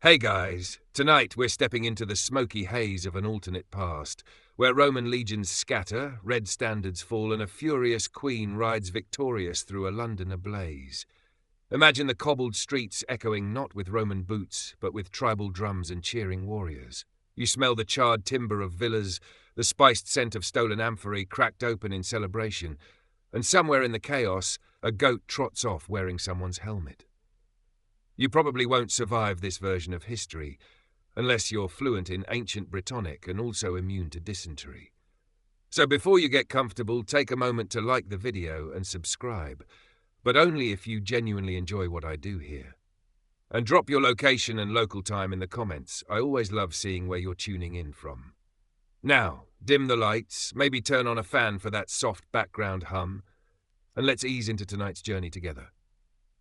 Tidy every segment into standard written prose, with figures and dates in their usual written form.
Hey guys, tonight we're stepping into the smoky haze of an alternate past, where Roman legions scatter, red standards fall, and a furious queen rides victorious through a London ablaze. Imagine the cobbled streets echoing not with Roman boots, but with tribal drums and cheering warriors. You smell the charred timber of villas, the spiced scent of stolen amphorae cracked open in celebration, and somewhere in the chaos, a goat trots off wearing someone's helmet. You probably won't survive this version of history, unless you're fluent in ancient Brittonic and also immune to dysentery. So before you get comfortable, take a moment to like the video and subscribe, but only if you genuinely enjoy what I do here. And drop your location and local time in the comments. I always love seeing where you're tuning in from. Now, dim the lights, maybe turn on a fan for that soft background hum, and let's ease into tonight's journey together.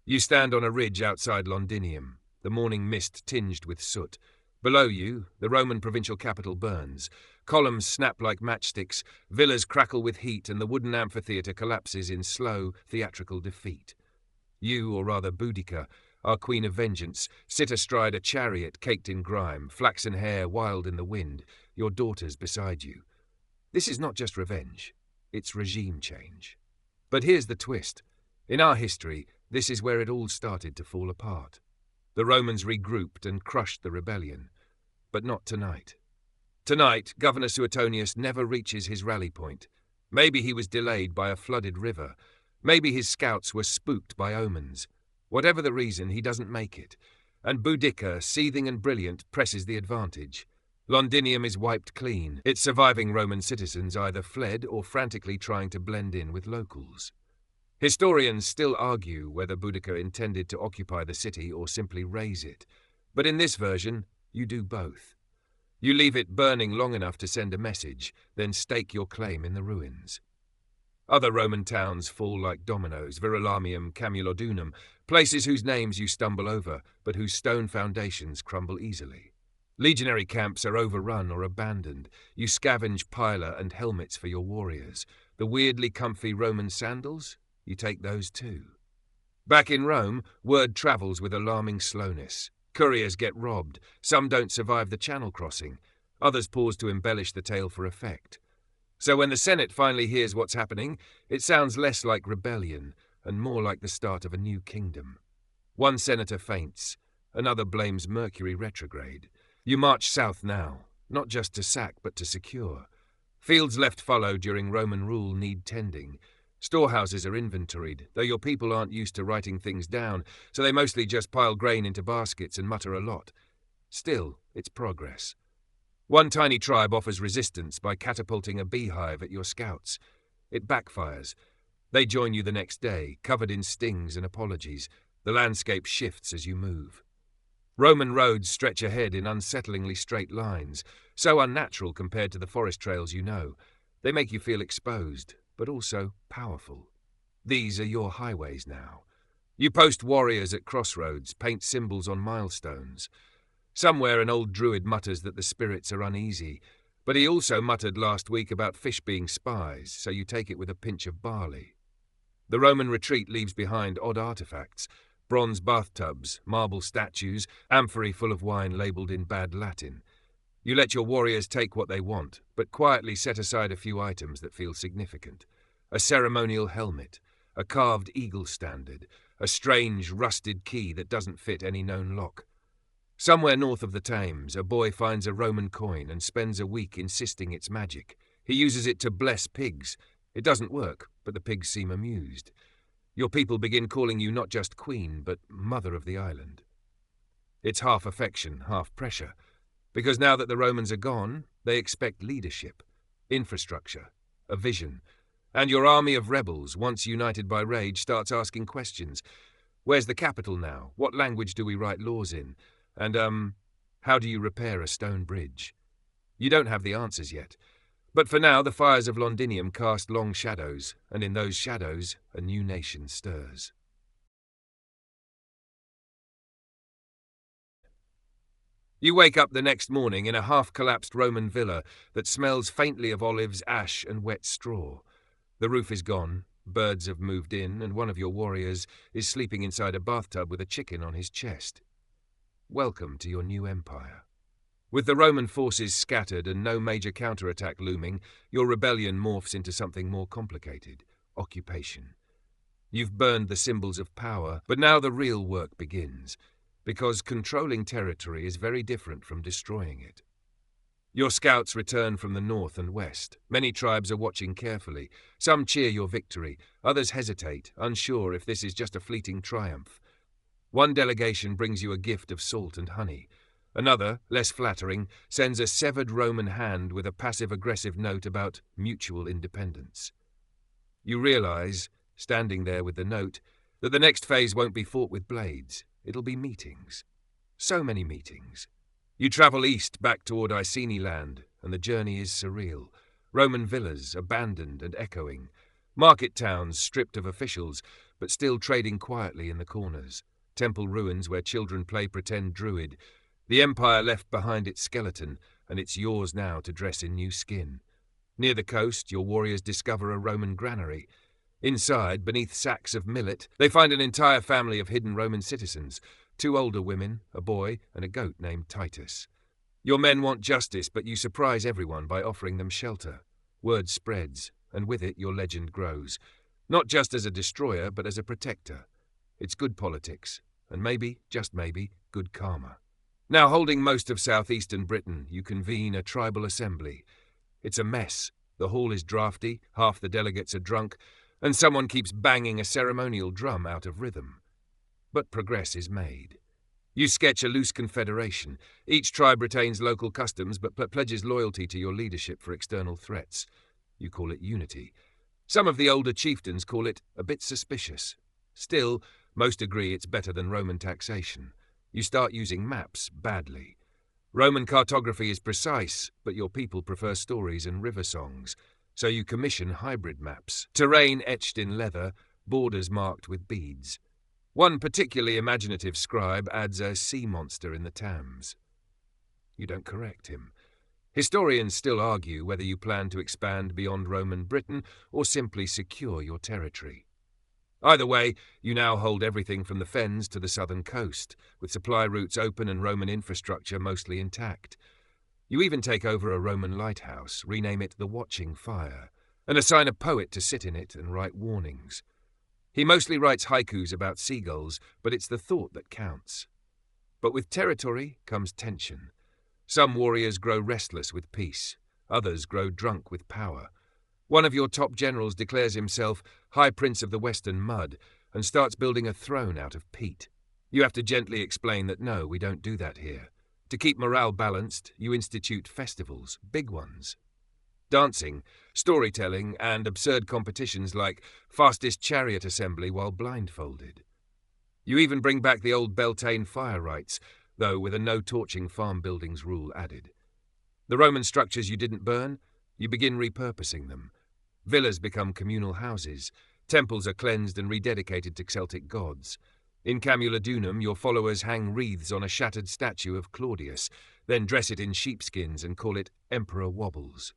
You stand on a ridge outside Londinium, the morning mist tinged with soot. Below you, the Roman provincial capital burns. Columns snap like matchsticks, villas crackle with heat, and the wooden amphitheatre collapses in slow, theatrical defeat. You, or rather Boudica, our queen of vengeance, sit astride a chariot caked in grime, flaxen hair wild in the wind, your daughters beside you. This is not just revenge, it's regime change. But here's the twist. In our history, this is where it all started to fall apart. The Romans regrouped and crushed the rebellion. But not tonight. Tonight, Governor Suetonius never reaches his rally point. Maybe he was delayed by a flooded river. Maybe his scouts were spooked by omens. Whatever the reason, he doesn't make it. And Boudica, seething and brilliant, presses the advantage. Londinium is wiped clean. Its surviving Roman citizens either fled or frantically trying to blend in with locals. Historians still argue whether Boudica intended to occupy the city or simply raze it, but in this version, you do both. You leave it burning long enough to send a message, then stake your claim in the ruins. Other Roman towns fall like dominoes, Verulamium, Camulodunum, places whose names you stumble over, but whose stone foundations crumble easily. Legionary camps are overrun or abandoned. You scavenge pillar and helmets for your warriors. The weirdly comfy Roman sandals? You take those too. Back in Rome, word travels with alarming slowness. Couriers get robbed. Some don't survive the channel crossing. Others pause to embellish the tale for effect. So when the Senate finally hears what's happening, it sounds less like rebellion and more like the start of a new kingdom. One senator faints. Another blames Mercury retrograde. You march south now, not just to sack but to secure. Fields left fallow during Roman rule need tending. Storehouses are inventoried, though your people aren't used to writing things down, so they mostly just pile grain into baskets and mutter a lot. Still, it's progress. One tiny tribe offers resistance by catapulting a beehive at your scouts. It backfires. They join you the next day, covered in stings and apologies. The landscape shifts as you move. Roman roads stretch ahead in unsettlingly straight lines, so unnatural compared to the forest trails you know. They make you feel exposed, but also powerful. These are your highways now. You post warriors at crossroads, paint symbols on milestones. Somewhere an old druid mutters that the spirits are uneasy, but he also muttered last week about fish being spies, so you take it with a pinch of barley. The Roman retreat leaves behind odd artifacts, bronze bathtubs, marble statues, amphorae full of wine labelled in bad Latin. You let your warriors take what they want, but quietly set aside a few items that feel significant. A ceremonial helmet, a carved eagle standard, a strange rusted key that doesn't fit any known lock. Somewhere north of the Thames, a boy finds a Roman coin and spends a week insisting it's magic. He uses it to bless pigs. It doesn't work, but the pigs seem amused. Your people begin calling you not just queen, but mother of the island. It's half affection, half pressure. Because now that the Romans are gone, they expect leadership, infrastructure, a vision. And your army of rebels, once united by rage, starts asking questions. Where's the capital now? What language do we write laws in? And, how do you repair a stone bridge? You don't have the answers yet. But for now, the fires of Londinium cast long shadows, and in those shadows, a new nation stirs. You wake up the next morning in a half-collapsed Roman villa that smells faintly of olives, ash, and wet straw. The roof is gone, birds have moved in, and one of your warriors is sleeping inside a bathtub with a chicken on his chest. welcome to your new empire. With the Roman forces scattered and no major counterattack looming, your rebellion morphs into something more complicated: occupation. You've burned the symbols of power, but now the real work begins, because controlling territory is very different from destroying it. Your scouts return from the north and west. Many tribes are watching carefully. Some cheer your victory, others hesitate, unsure if this is just a fleeting triumph. One delegation brings you a gift of salt and honey. Another, less flattering, sends a severed Roman hand with a passive-aggressive note about mutual independence. You realize, standing there with the note, that the next phase won't be fought with blades. It'll be meetings. So many meetings. You travel east back toward Iceni land, and the journey is surreal. Roman villas, abandoned and echoing. Market towns stripped of officials, but still trading quietly in the corners. Temple ruins where children play pretend druid. The empire left behind its skeleton, and it's yours now to dress in new skin. Near the coast, your warriors discover a Roman granary. Inside, beneath sacks of millet, they find an entire family of hidden Roman citizens, 2 older women, a boy, and a goat named Titus. Your men want justice, but you surprise everyone by offering them shelter. Word spreads, and with it your legend grows. Not just as a destroyer, but as a protector. It's good politics, and maybe, just maybe, good karma. Now holding most of southeastern Britain, you convene a tribal assembly. It's a mess. The hall is drafty, half the delegates are drunk, and someone keeps banging a ceremonial drum out of rhythm. But progress is made. You sketch a loose confederation. Each tribe retains local customs but pledges loyalty to your leadership for external threats. You call it unity. Some of the older chieftains call it a bit suspicious. Still, most agree it's better than Roman taxation. You start using maps badly. Roman cartography is precise, but your people prefer stories and river songs. So you commission hybrid maps, terrain etched in leather, borders marked with beads. One particularly imaginative scribe adds a sea monster in the Thames. You don't correct him. Historians still argue whether you plan to expand beyond Roman Britain or simply secure your territory. Either way, you now hold everything from the fens to the southern coast, with supply routes open and Roman infrastructure mostly intact. You even take over a Roman lighthouse, rename it the Watching Fire, and assign a poet to sit in it and write warnings. He mostly writes haikus about seagulls, but it's the thought that counts. But with territory comes tension. Some warriors grow restless with peace, others grow drunk with power. One of your top generals declares himself High Prince of the Western Mud and starts building a throne out of peat. You have to gently explain that no, we don't do that here. To keep morale balanced, you institute festivals, big ones. Dancing, storytelling, and absurd competitions like fastest chariot assembly while blindfolded. You even bring back the old Beltane fire rites, though with a no-torching farm buildings rule added. The Roman structures you didn't burn, you begin repurposing them. Villas become communal houses. Temples are cleansed and rededicated to Celtic gods. In Camulodunum, your followers hang wreaths on a shattered statue of Claudius, then dress it in sheepskins and call it Emperor Wobbles.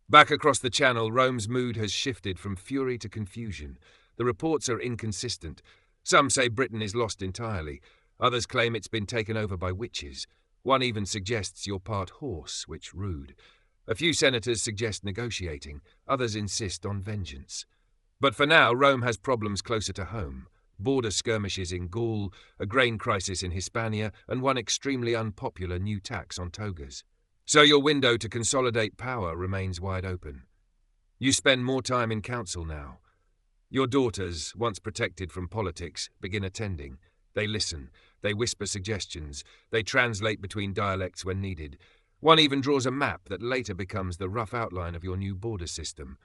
Back across the Channel, Rome's mood has shifted from fury to confusion. The reports are inconsistent. Some say Britain is lost entirely. Others claim it's been taken over by witches. One even suggests you're part horse, which rude. A few senators suggest negotiating. Others insist on vengeance. But for now, Rome has problems closer to home. Border skirmishes in Gaul, a grain crisis in Hispania, and one extremely unpopular new tax on togas. So your window to consolidate power remains wide open. You spend more time in council now. Your daughters, once protected from politics, begin attending. They listen, they whisper suggestions, they translate between dialects when needed. One even draws a map that later becomes the rough outline of your new border system.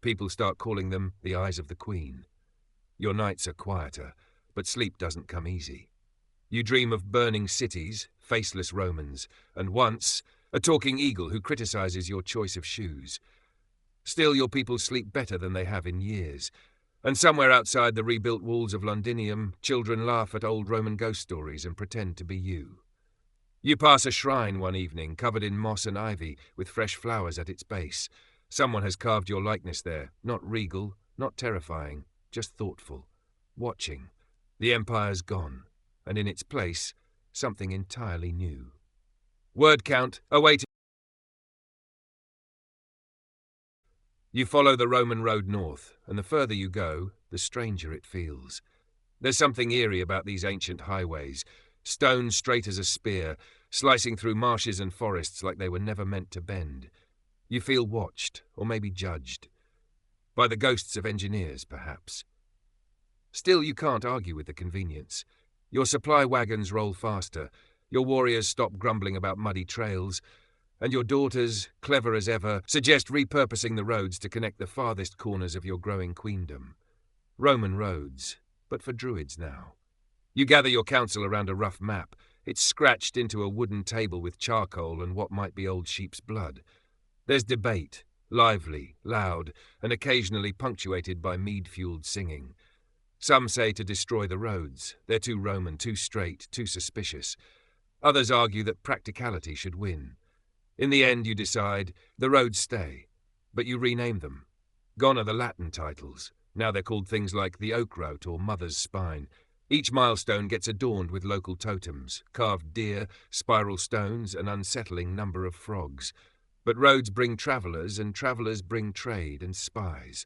People start calling them the Eyes of the Queen. Your nights are quieter, but sleep doesn't come easy. You dream of burning cities, faceless Romans, and once, a talking eagle who criticizes your choice of shoes. Still, your people sleep better than they have in years. And somewhere outside the rebuilt walls of Londinium, children laugh at old Roman ghost stories and pretend to be you. You pass a shrine one evening, covered in moss and ivy, with fresh flowers at its base. Someone has carved your likeness there, not regal, not terrifying, just thoughtful, watching. The empire's gone, and in its place, something entirely new. Word count, awaiting. You follow the Roman road north, and the further you go, the stranger it feels. There's something eerie about these ancient highways, stone straight as a spear, slicing through marshes and forests like they were never meant to bend. You feel watched, or maybe judged. By the ghosts of engineers, perhaps. Still, you can't argue with the convenience. Your supply wagons roll faster, your warriors stop grumbling about muddy trails, and your daughters, clever as ever, suggest repurposing the roads to connect the farthest corners of your growing queendom. Roman roads, but for druids now. You gather your council around a rough map. It's scratched into a wooden table with charcoal and what might be old sheep's blood. There's debate, lively, loud, and occasionally punctuated by mead-fueled singing. Some say to destroy the roads. They're too Roman, too straight, too suspicious. Others argue that practicality should win. In the end, you decide, the roads stay, but you rename them. Gone are the Latin titles. Now they're called things like the Oak Route or Mother's Spine. Each milestone gets adorned with local totems, carved deer, spiral stones, an unsettling number of frogs. But roads bring travellers, and travellers bring trade and spies.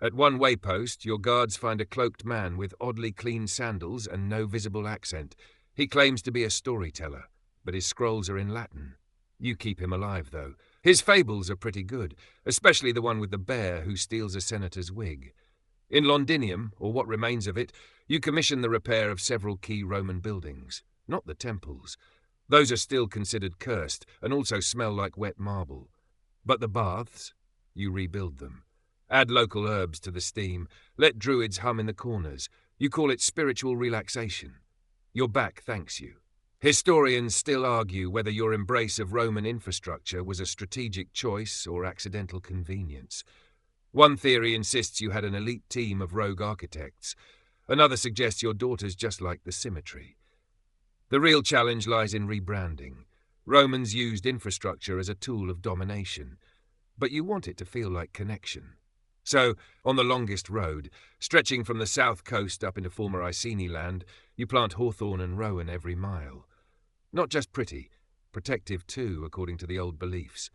At one waypost, your guards find a cloaked man with oddly clean sandals and no visible accent. He claims to be a storyteller, but his scrolls are in Latin. You keep him alive, though. His fables are pretty good, especially the one with the bear who steals a senator's wig. In Londinium, or what remains of it, you commission the repair of several key Roman buildings, not the temples. Those are still considered cursed and also smell like wet marble. But the baths, you rebuild them. Add local herbs to the steam. Let druids hum in the corners. You call it spiritual relaxation. Your back thanks you. Historians still argue whether your embrace of Roman infrastructure was a strategic choice or accidental convenience. One theory insists you had an elite team of rogue architects. Another suggests your daughters just liked the symmetry. The real challenge lies in rebranding. Romans used infrastructure as a tool of domination, but you want it to feel like connection. So, on the longest road, stretching from the south coast up into former Iceni land, you plant hawthorn and rowan every mile. Not just pretty, protective too, according to the old beliefs.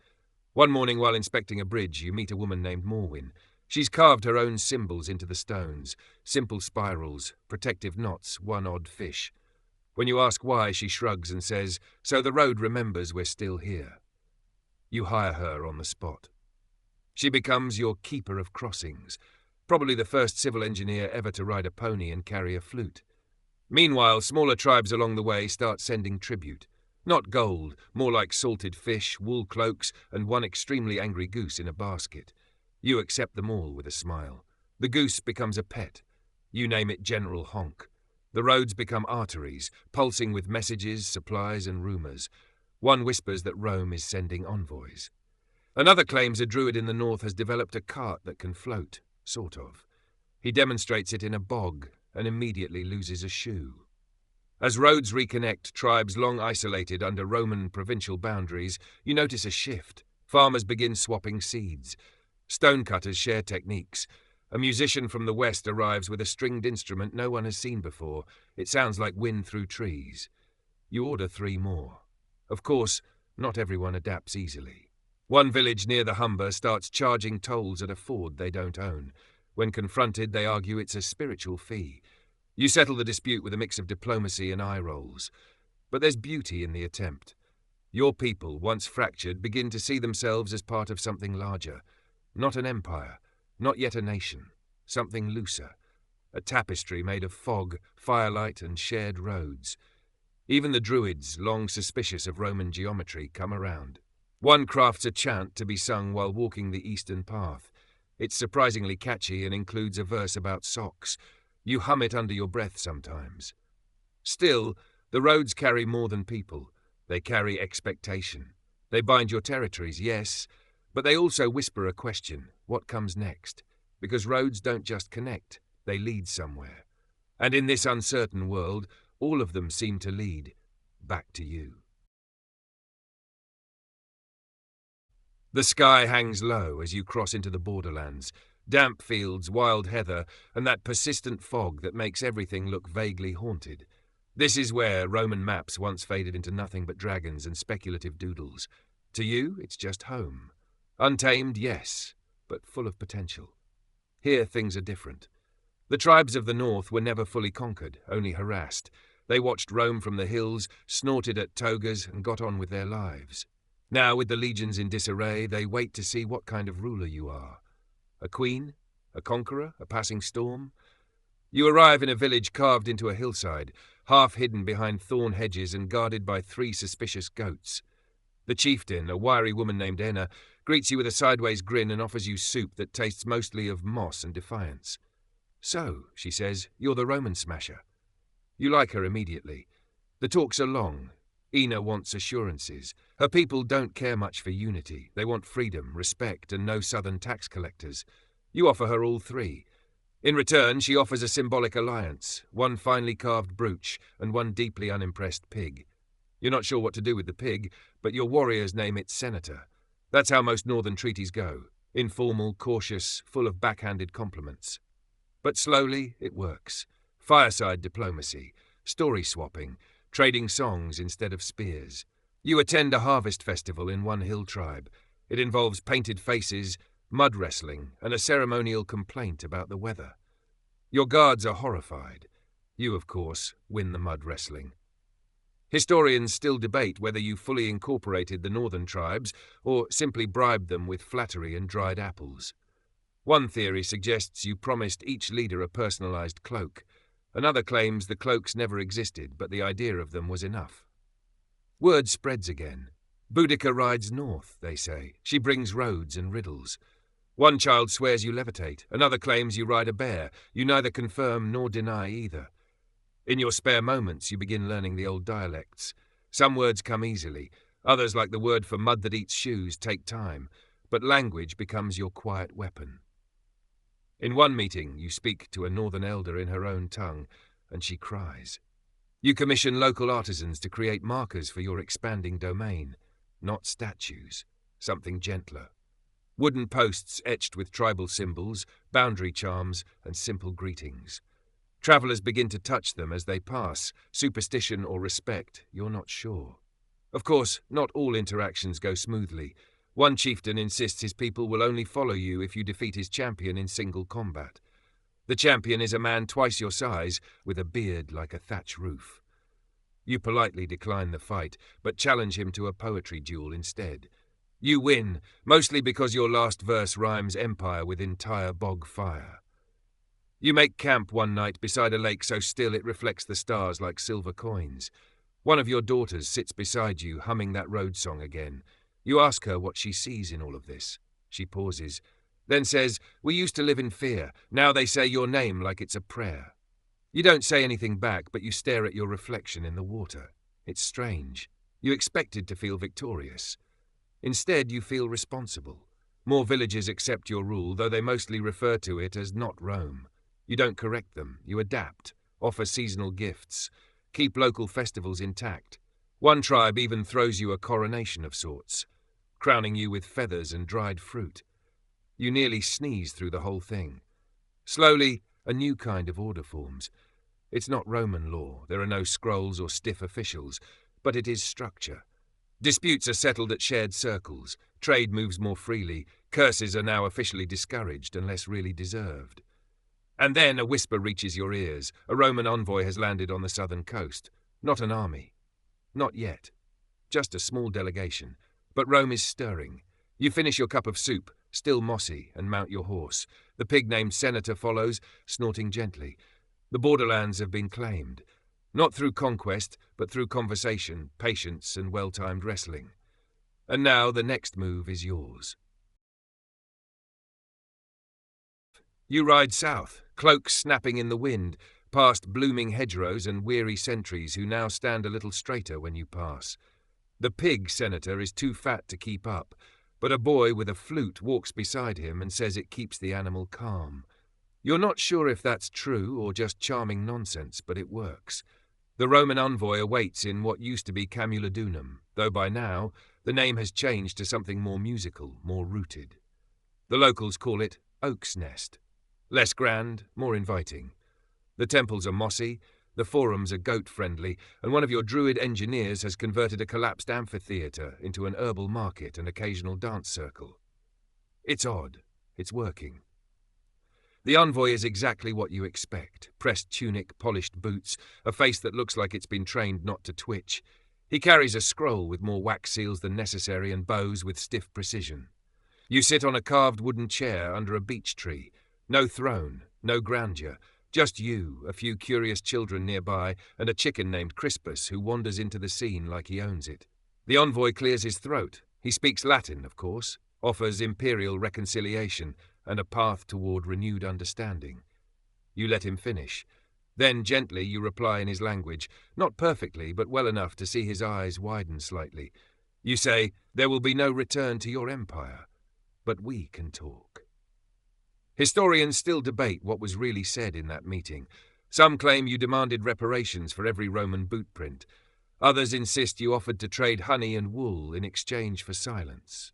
One morning while inspecting a bridge, you meet a woman named Morwen. She's carved her own symbols into the stones, simple spirals, protective knots, one odd fish. When you ask why, she shrugs and says, "So the road remembers we're still here." You hire her on the spot. She becomes your keeper of crossings, probably the first civil engineer ever to ride a pony and carry a flute. Meanwhile, smaller tribes along the way start sending tribute. Not gold, more like salted fish, wool cloaks, and one extremely angry goose in a basket. You accept them all with a smile. The goose becomes a pet. You name it General Honk. The roads become arteries, pulsing with messages, supplies, and rumours. One whispers that Rome is sending envoys. Another claims a druid in the north has developed a cart that can float, sort of. He demonstrates it in a bog and immediately loses a shoe. As roads reconnect tribes long isolated under Roman provincial boundaries, you notice a shift. Farmers begin swapping seeds. Stonecutters share techniques. A musician from the west arrives with a stringed instrument no one has seen before. It sounds like wind through trees. You order 3 more. Of course, not everyone adapts easily. One village near the Humber starts charging tolls at a ford they don't own. When confronted, they argue it's a spiritual fee. You settle the dispute with a mix of diplomacy and eye rolls. But there's beauty in the attempt. Your people, once fractured, begin to see themselves as part of something larger. Not an empire, not yet a nation. Something looser. A tapestry made of fog, firelight, and shared roads. Even the druids, long suspicious of Roman geometry, come around. One crafts a chant to be sung while walking the eastern path. It's surprisingly catchy and includes a verse about socks. You hum it under your breath sometimes. Still, the roads carry more than people. They carry expectation. They bind your territories, yes, but they also whisper a question: what comes next? Because roads don't just connect, they lead somewhere. And in this uncertain world, all of them seem to lead back to you. The sky hangs low as you cross into the borderlands. Damp fields, wild heather, and that persistent fog that makes everything look vaguely haunted. This is where Roman maps once faded into nothing but dragons and speculative doodles. To you, it's just home. Untamed, yes, but full of potential. Here things are different. The tribes of the north were never fully conquered, only harassed. They watched Rome from the hills, snorted at togas, and got on with their lives. Now, with the legions in disarray, they wait to see what kind of ruler you are. A queen? A conqueror? A passing storm? You arrive in a village carved into a hillside, half hidden behind thorn hedges and guarded by 3 suspicious goats. The chieftain, a wiry woman named Enna, greets you with a sideways grin and offers you soup that tastes mostly of moss and defiance. "So," she says, "you're the Roman smasher." You like her immediately. The talks are long. Enna wants assurances. Her people don't care much for unity. They want freedom, respect, and no southern tax collectors. You offer her all 3. In return, she offers a symbolic alliance, 1 finely carved brooch and 1 deeply unimpressed pig. You're not sure what to do with the pig, but your warriors name it senator. That's how most northern treaties go. Informal, cautious, full of backhanded compliments. But slowly, it works. Fireside diplomacy, story swapping, trading songs instead of spears. You attend a harvest festival in one hill tribe. It involves painted faces, mud wrestling, and a ceremonial complaint about the weather. Your guards are horrified. You, of course, win the mud wrestling. Historians still debate whether you fully incorporated the northern tribes or simply bribed them with flattery and dried apples. One theory suggests you promised each leader a personalized cloak. Another claims the cloaks never existed, but the idea of them was enough. Word spreads again. Boudica rides north, they say. She brings roads and riddles. One child swears you levitate. Another claims you ride a bear. You neither confirm nor deny either. In your spare moments, you begin learning the old dialects. Some words come easily. Others, like the word for mud that eats shoes, take time. But language becomes your quiet weapon. In one meeting, you speak to a northern elder in her own tongue, and she cries. You commission local artisans to create markers for your expanding domain. Not statues, something gentler. Wooden posts etched with tribal symbols, boundary charms, and simple greetings. Travellers begin to touch them as they pass, superstition or respect, you're not sure. Of course, not all interactions go smoothly. One chieftain insists his people will only follow you if you defeat his champion in single combat. The champion is a man twice your size, with a beard like a thatch roof. You politely decline the fight, but challenge him to a poetry duel instead. You win, mostly because your last verse rhymes empire with entire bog fire. You make camp one night beside a lake so still it reflects the stars like silver coins. One of your daughters sits beside you, humming that road song again. You ask her what she sees in all of this. She pauses, then says, "We used to live in fear. Now they say your name like it's a prayer." You don't say anything back, but you stare at your reflection in the water. It's strange. You expected to feel victorious. Instead, you feel responsible. More villages accept your rule, though they mostly refer to it as not Rome. You don't correct them. You adapt, offer seasonal gifts, keep local festivals intact. One tribe even throws you a coronation of sorts, crowning you with feathers and dried fruit. You nearly sneeze through the whole thing. Slowly, a new kind of order forms. It's not Roman law. There are no scrolls or stiff officials, but it is structure. Disputes are settled at shared circles. Trade moves more freely. Curses are now officially discouraged unless really deserved. And then a whisper reaches your ears. A Roman envoy has landed on the southern coast. Not an army. Not yet. Just a small delegation. But Rome is stirring. You finish your cup of soup, still mossy, and mount your horse. The pig named Senator follows, snorting gently. The borderlands have been claimed. Not through conquest, but through conversation, patience, and well-timed wrestling. And now the next move is yours. You ride south, cloaks snapping in the wind, past blooming hedgerows and weary sentries who now stand a little straighter when you pass. The pig senator is too fat to keep up, but a boy with a flute walks beside him and says it keeps the animal calm. You're not sure if that's true or just charming nonsense, but it works. The Roman envoy awaits in what used to be Camulodunum, though by now the name has changed to something more musical, more rooted. The locals call it Oak's Nest. Less grand, more inviting. The temples are mossy, The forums are goat-friendly, and one of your druid engineers has converted a collapsed amphitheatre into an herbal market and occasional dance circle. It's odd. It's working. The envoy is exactly what you expect. Pressed tunic, polished boots, a face that looks like it's been trained not to twitch. He carries a scroll with more wax seals than necessary and bows with stiff precision. You sit on a carved wooden chair under a beech tree. No throne, no grandeur. Just you, a few curious children nearby, and a chicken named Crispus who wanders into the scene like he owns it. The envoy clears his throat. He speaks Latin, of course, offers imperial reconciliation and a path toward renewed understanding. You let him finish. Then, gently, you reply in his language, not perfectly, but well enough to see his eyes widen slightly. You say, "There will be no return to your empire, but we can talk." Historians still debate what was really said in that meeting. Some claim you demanded reparations for every Roman bootprint. Others insist you offered to trade honey and wool in exchange for silence.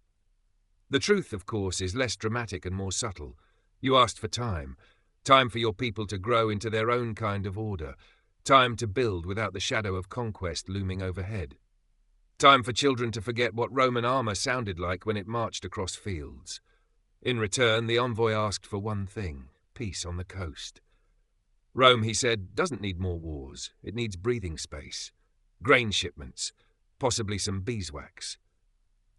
The truth, of course, is less dramatic and more subtle. You asked for time. Time for your people to grow into their own kind of order. Time to build without the shadow of conquest looming overhead. Time for children to forget what Roman armor sounded like when it marched across fields. In return, the envoy asked for one thing: peace on the coast. Rome, he said, doesn't need more wars. It needs breathing space. Grain shipments. Possibly some beeswax.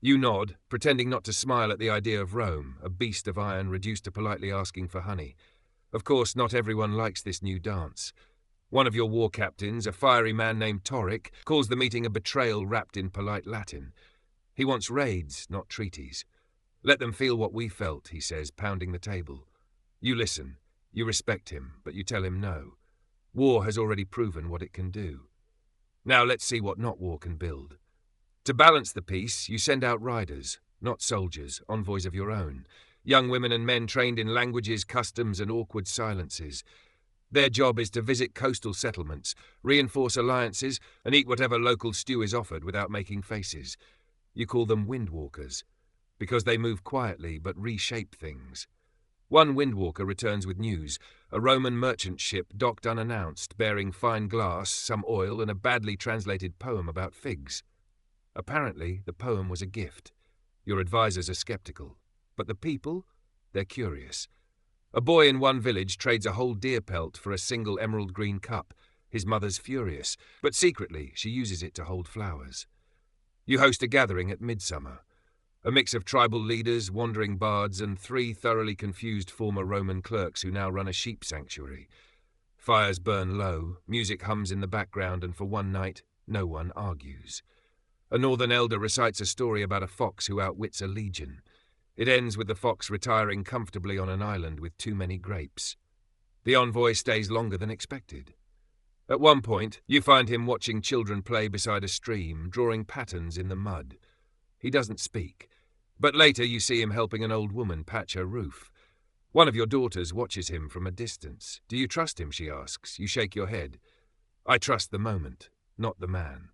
You nod, pretending not to smile at the idea of Rome, a beast of iron reduced to politely asking for honey. Of course, not everyone likes this new dance. One of your war captains, a fiery man named Toric, calls the meeting a betrayal wrapped in polite Latin. He wants raids, not treaties. Let them feel what we felt, he says, pounding the table. You listen. You respect him, but you tell him no. War has already proven what it can do. Now let's see what not war can build. To balance the peace, you send out riders, not soldiers, envoys of your own. Young women and men trained in languages, customs, and awkward silences. Their job is to visit coastal settlements, reinforce alliances, and eat whatever local stew is offered without making faces. You call them windwalkers, because they move quietly but reshape things. One windwalker returns with news: a Roman merchant ship docked unannounced, bearing fine glass, some oil, and a badly translated poem about figs. Apparently, the poem was a gift. Your advisors are skeptical. But the people? They're curious. A boy in one village trades a whole deer pelt for a single emerald green cup. His mother's furious, but secretly she uses it to hold flowers. You host a gathering at midsummer. A mix of tribal leaders, wandering bards, and 3 thoroughly confused former Roman clerks who now run a sheep sanctuary. Fires burn low, music hums in the background, and for one night, no one argues. A northern elder recites a story about a fox who outwits a legion. It ends with the fox retiring comfortably on an island with too many grapes. The envoy stays longer than expected. At one point, you find him watching children play beside a stream, drawing patterns in the mud. He doesn't speak, but later you see him helping an old woman patch her roof. One of your daughters watches him from a distance. Do you trust him, she asks. You shake your head. I trust the moment, not the man.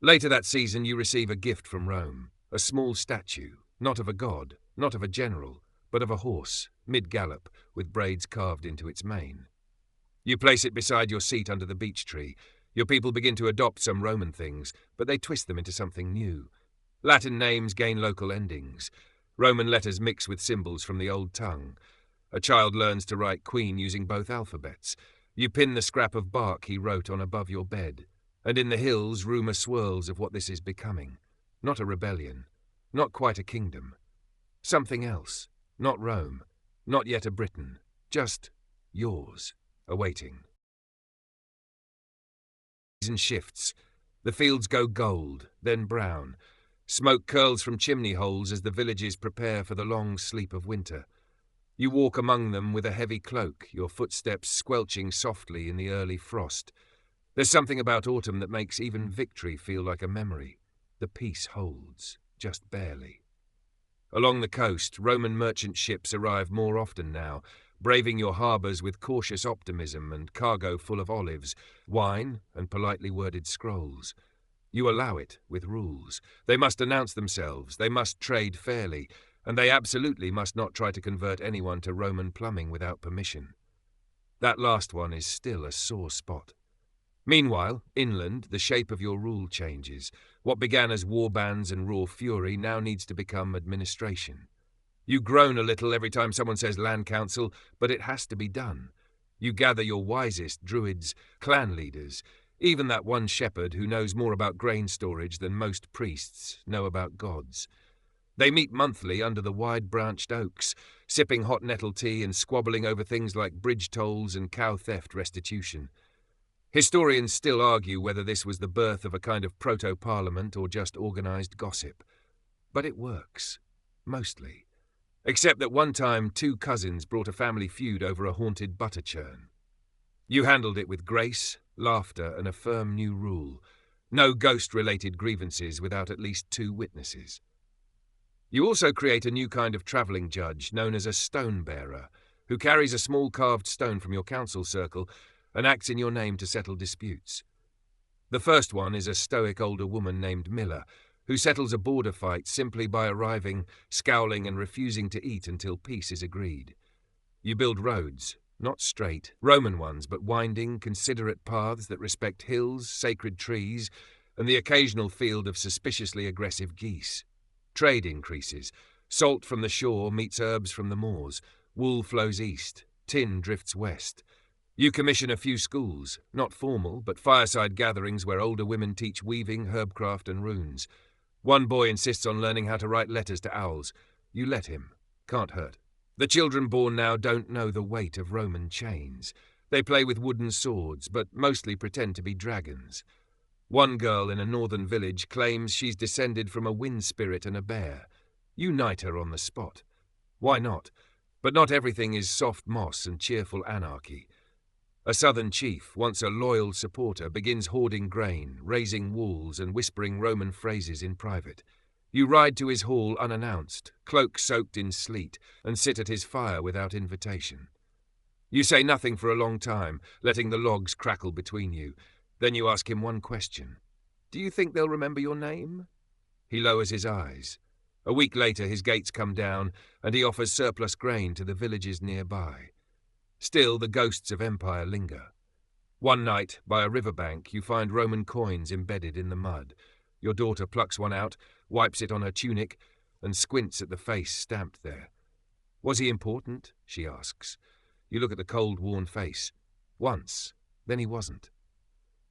Later that season you receive a gift from Rome, a small statue, not of a god, not of a general, but of a horse, mid-gallop, with braids carved into its mane. You place it beside your seat under the beech tree. Your people begin to adopt some Roman things, but they twist them into something new. Latin names gain local endings. Roman letters mix with symbols from the old tongue. A child learns to write Queen using both alphabets. You pin the scrap of bark he wrote on above your bed. And in the hills, rumour swirls of what this is becoming. Not a rebellion. Not quite a kingdom. Something else. Not Rome. Not yet a Britain. Just yours. Awaiting. Season shifts. The fields go gold, then brown. Smoke curls from chimney holes as the villages prepare for the long sleep of winter. You walk among them with a heavy cloak, your footsteps squelching softly in the early frost. There's something about autumn that makes even victory feel like a memory. The peace holds, just barely. Along the coast, Roman merchant ships arrive more often now, braving your harbours with cautious optimism and cargo full of olives, wine, and politely worded scrolls. You allow it, with rules. They must announce themselves, they must trade fairly, and they absolutely must not try to convert anyone to Roman plumbing without permission. That last one is still a sore spot. Meanwhile, inland, the shape of your rule changes. What began as warbands and raw fury now needs to become administration. You groan a little every time someone says land council, but it has to be done. You gather your wisest druids, clan leaders, even that one shepherd who knows more about grain storage than most priests know about gods. They meet monthly under the wide-branched oaks, sipping hot nettle tea and squabbling over things like bridge tolls and cow theft restitution. Historians still argue whether this was the birth of a kind of proto-parliament or just organised gossip. But it works. Mostly. Except that one time 2 cousins brought a family feud over a haunted butter churn. You handled it with grace, laughter and a firm new rule. No ghost-related grievances without at least 2 witnesses. You also create a new kind of travelling judge known as a stone-bearer, who carries a small carved stone from your council circle and acts in your name to settle disputes. The first one is a stoic older woman named Miller, who settles a border fight simply by arriving, scowling and refusing to eat until peace is agreed. You build roads, not straight, Roman ones, but winding, considerate paths that respect hills, sacred trees, and the occasional field of suspiciously aggressive geese. Trade increases. Salt from the shore meets herbs from the moors. Wool flows east. Tin drifts west. You commission a few schools, not formal, but fireside gatherings where older women teach weaving, herbcraft and runes. One boy insists on learning how to write letters to owls. You let him. Can't hurt. The children born now don't know the weight of Roman chains. They play with wooden swords, but mostly pretend to be dragons. One girl in a northern village claims she's descended from a wind spirit and a bear. You knight her on the spot. Why not? But not everything is soft moss and cheerful anarchy. A southern chief, once a loyal supporter, begins hoarding grain, raising walls and whispering Roman phrases in private. You ride to his hall unannounced, cloak soaked in sleet, and sit at his fire without invitation. You say nothing for a long time, letting the logs crackle between you. Then you ask him one question. Do you think they'll remember your name? He lowers his eyes. A week later his gates come down, and he offers surplus grain to the villages nearby. Still, the ghosts of empire linger. One night, by a riverbank, you find Roman coins embedded in the mud. Your daughter plucks one out, wipes it on her tunic, and squints at the face stamped there. Was he important? She asks. You look at the cold, worn face. Once, then he wasn't.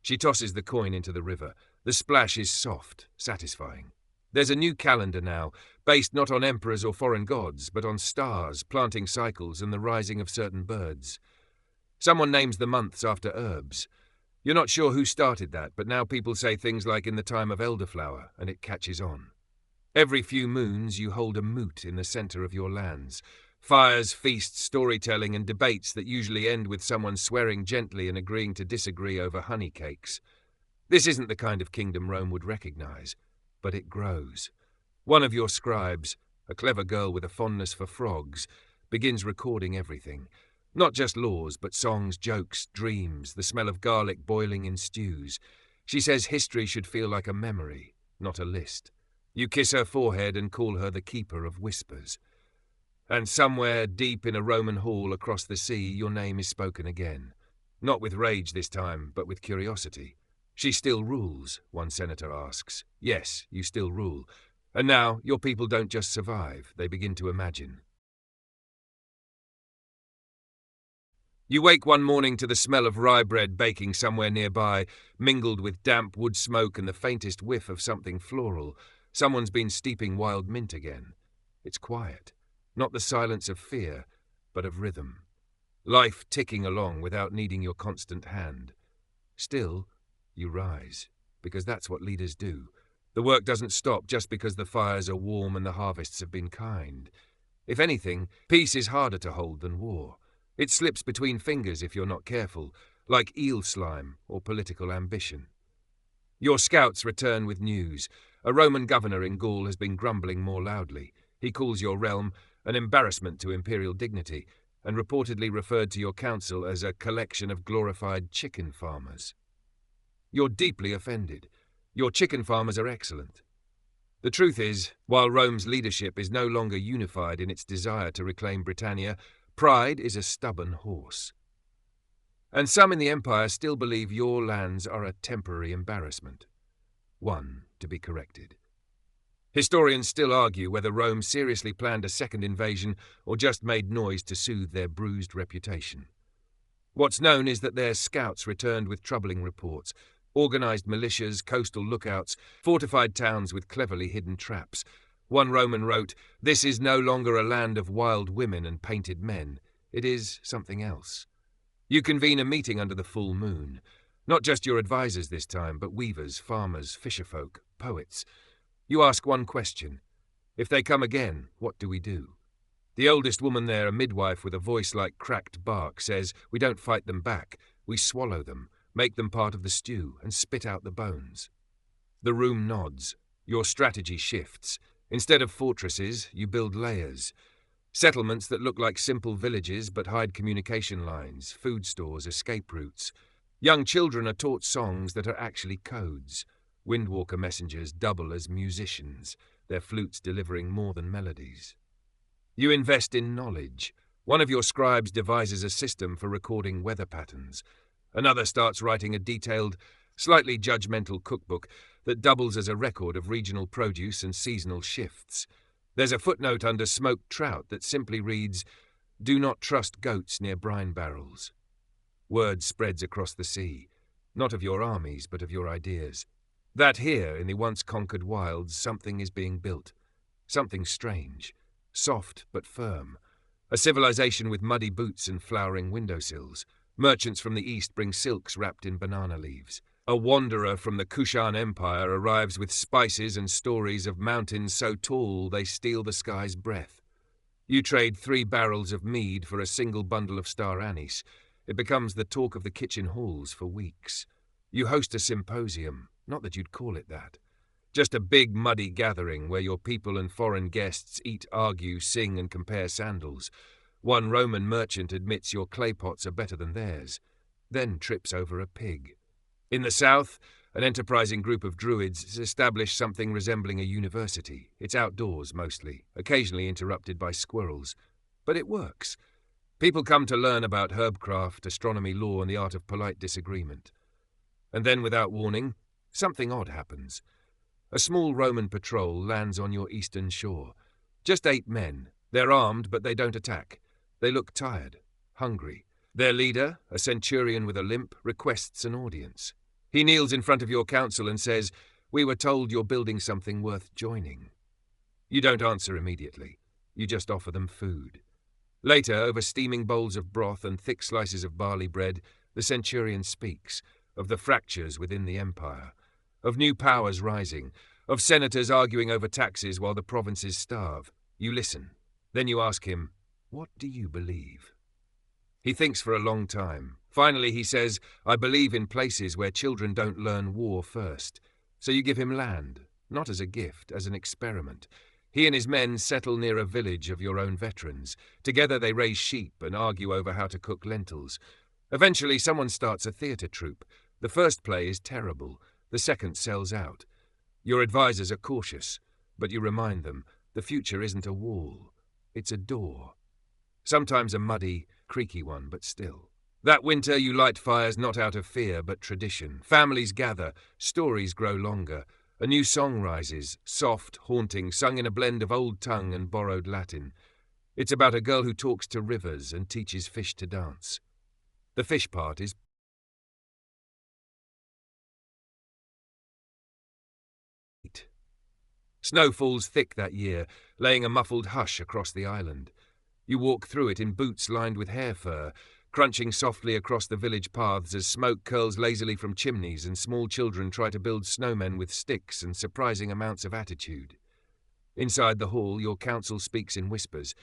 She tosses the coin into the river. The splash is soft, satisfying. There's a new calendar now, based not on emperors or foreign gods, but on stars, planting cycles, and the rising of certain birds. Someone names the months after herbs. You're not sure who started that, but now people say things like in the time of elderflower, and it catches on. Every few moons you hold a moot in the centre of your lands. Fires, feasts, storytelling, and debates that usually end with someone swearing gently and agreeing to disagree over honey cakes. This isn't the kind of kingdom Rome would recognise, but it grows. One of your scribes, a clever girl with a fondness for frogs, begins recording everything. Not just laws, but songs, jokes, dreams, the smell of garlic boiling in stews. She says history should feel like a memory, not a list. You kiss her forehead and call her the keeper of whispers. And somewhere deep in a Roman hall across the sea, your name is spoken again. Not with rage this time, but with curiosity. She still rules, one senator asks. Yes, you still rule. And now, your people don't just survive, they begin to imagine. You wake one morning to the smell of rye bread baking somewhere nearby, mingled with damp wood smoke and the faintest whiff of something floral. Someone's been steeping wild mint again. It's quiet. Not the silence of fear, but of rhythm. Life ticking along without needing your constant hand. Still, you rise, because that's what leaders do. The work doesn't stop just because the fires are warm and the harvests have been kind. If anything, peace is harder to hold than war. It slips between fingers if you're not careful, like eel slime or political ambition. Your scouts return with news. A Roman governor in Gaul has been grumbling more loudly. He calls your realm an embarrassment to imperial dignity, and reportedly referred to your council as a collection of glorified chicken farmers. You're deeply offended. Your chicken farmers are excellent. The truth is, while Rome's leadership is no longer unified in its desire to reclaim Britannia, pride is a stubborn horse. And some in the Empire still believe your lands are a temporary embarrassment. One to be corrected. Historians still argue whether Rome seriously planned a second invasion or just made noise to soothe their bruised reputation. What's known is that their scouts returned with troubling reports, organized militias, coastal lookouts, fortified towns with cleverly hidden traps. One Roman wrote, "This is no longer a land of wild women and painted men. It is something else." You convene a meeting under the full moon. Not just your advisors this time, but weavers, farmers, fisherfolk, poets. You ask one question. If they come again, what do we do? The oldest woman there, a midwife with a voice like cracked bark, says, "We don't fight them back. We swallow them, make them part of the stew, and spit out the bones." The room nods. Your strategy shifts. Instead of fortresses, you build layers. Settlements that look like simple villages but hide communication lines, food stores, escape routes. Young children are taught songs that are actually codes. Windwalker messengers double as musicians, their flutes delivering more than melodies. You invest in knowledge. One of your scribes devises a system for recording weather patterns. Another starts writing a detailed, slightly judgmental cookbook that doubles as a record of regional produce and seasonal shifts. There's a footnote under smoked trout that simply reads, "Do not trust goats near brine barrels." Word spreads across the sea, not of your armies but of your ideas. That here, in the once-conquered wilds, something is being built. Something strange, soft but firm. A civilization with muddy boots and flowering windowsills. Merchants from the east bring silks wrapped in banana leaves. A wanderer from the Kushan Empire arrives with spices and stories of mountains so tall they steal the sky's breath. You trade 3 barrels of mead for a single bundle of star anise. It becomes the talk of the kitchen halls for weeks. You host a symposium, not that you'd call it that. Just a big muddy gathering where your people and foreign guests eat, argue, sing and compare sandals. One Roman merchant admits your clay pots are better than theirs, then trips over a pig. In the south, an enterprising group of druids has established something resembling a university. It's outdoors mostly, occasionally interrupted by squirrels. But it works. People come to learn about herbcraft, astronomy, law and the art of polite disagreement. And then, without warning, something odd happens. A small Roman patrol lands on your eastern shore. Just 8 men. They're armed, but they don't attack. They look tired, hungry. Their leader, a centurion with a limp, requests an audience. He kneels in front of your council and says, "We were told you're building something worth joining." You don't answer immediately. You just offer them food. Later, over steaming bowls of broth and thick slices of barley bread, the centurion speaks of the fractures within the empire, of new powers rising, of senators arguing over taxes while the provinces starve. You listen. Then you ask him, "What do you believe?" He thinks for a long time. Finally he says, "I believe in places where children don't learn war first." So you give him land, not as a gift, as an experiment. He and his men settle near a village of your own veterans. Together they raise sheep and argue over how to cook lentils. Eventually someone starts a theatre troupe. The first play is terrible. The second sells out. Your advisors are cautious, but you remind them the future isn't a wall. It's a door. Sometimes a muddy, creaky one, but still. That winter you light fires not out of fear, but tradition. Families gather, stories grow longer. A new song rises, soft, haunting, sung in a blend of old tongue and borrowed Latin. It's about a girl who talks to rivers and teaches fish to dance. The fish part is Snow falls thick that year, laying a muffled hush across the island. You walk through it in boots lined with hair fur, crunching softly across the village paths as smoke curls lazily from chimneys and small children try to build snowmen with sticks and surprising amounts of attitude. Inside the hall, your council speaks in whispers,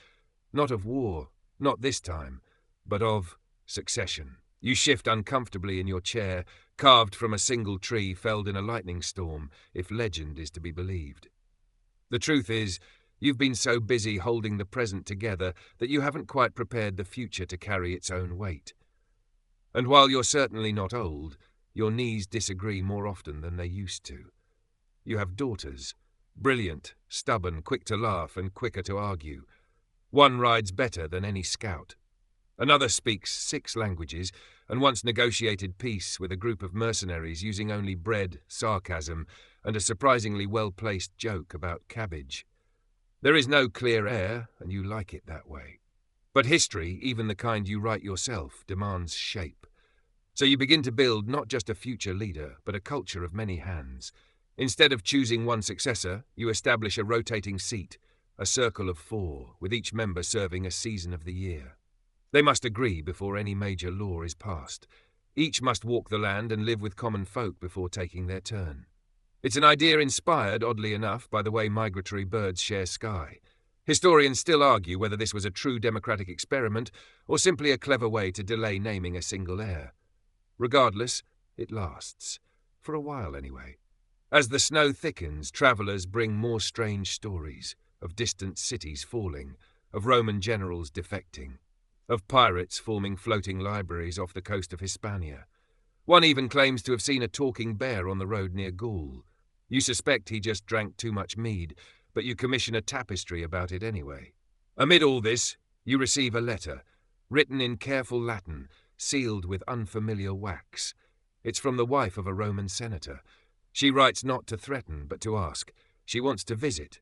not of war, not this time, but of succession. You shift uncomfortably in your chair, carved from a single tree felled in a lightning storm, if legend is to be believed. The truth is, you've been so busy holding the present together that you haven't quite prepared the future to carry its own weight. And while you're certainly not old, your knees disagree more often than they used to. You have daughters, brilliant, stubborn, quick to laugh and quicker to argue. One rides better than any scout. Another speaks 6 languages and once negotiated peace with a group of mercenaries using only bread, sarcasm, and a surprisingly well-placed joke about cabbage. There is no clear air, and you like it that way. But history, even the kind you write yourself, demands shape. So you begin to build not just a future leader, but a culture of many hands. Instead of choosing one successor, you establish a rotating seat, a circle of 4, with each member serving a season of the year. They must agree before any major law is passed. Each must walk the land and live with common folk before taking their turn. It's an idea inspired, oddly enough, by the way migratory birds share sky. Historians still argue whether this was a true democratic experiment or simply a clever way to delay naming a single heir. Regardless, it lasts. For a while, anyway. As the snow thickens, travellers bring more strange stories of distant cities falling, of Roman generals defecting, of pirates forming floating libraries off the coast of Hispania. One even claims to have seen a talking bear on the road near Gaul. You suspect he just drank too much mead, but you commission a tapestry about it anyway. Amid all this, you receive a letter, written in careful Latin, sealed with unfamiliar wax. It's from the wife of a Roman senator. She writes not to threaten, but to ask. She wants to visit,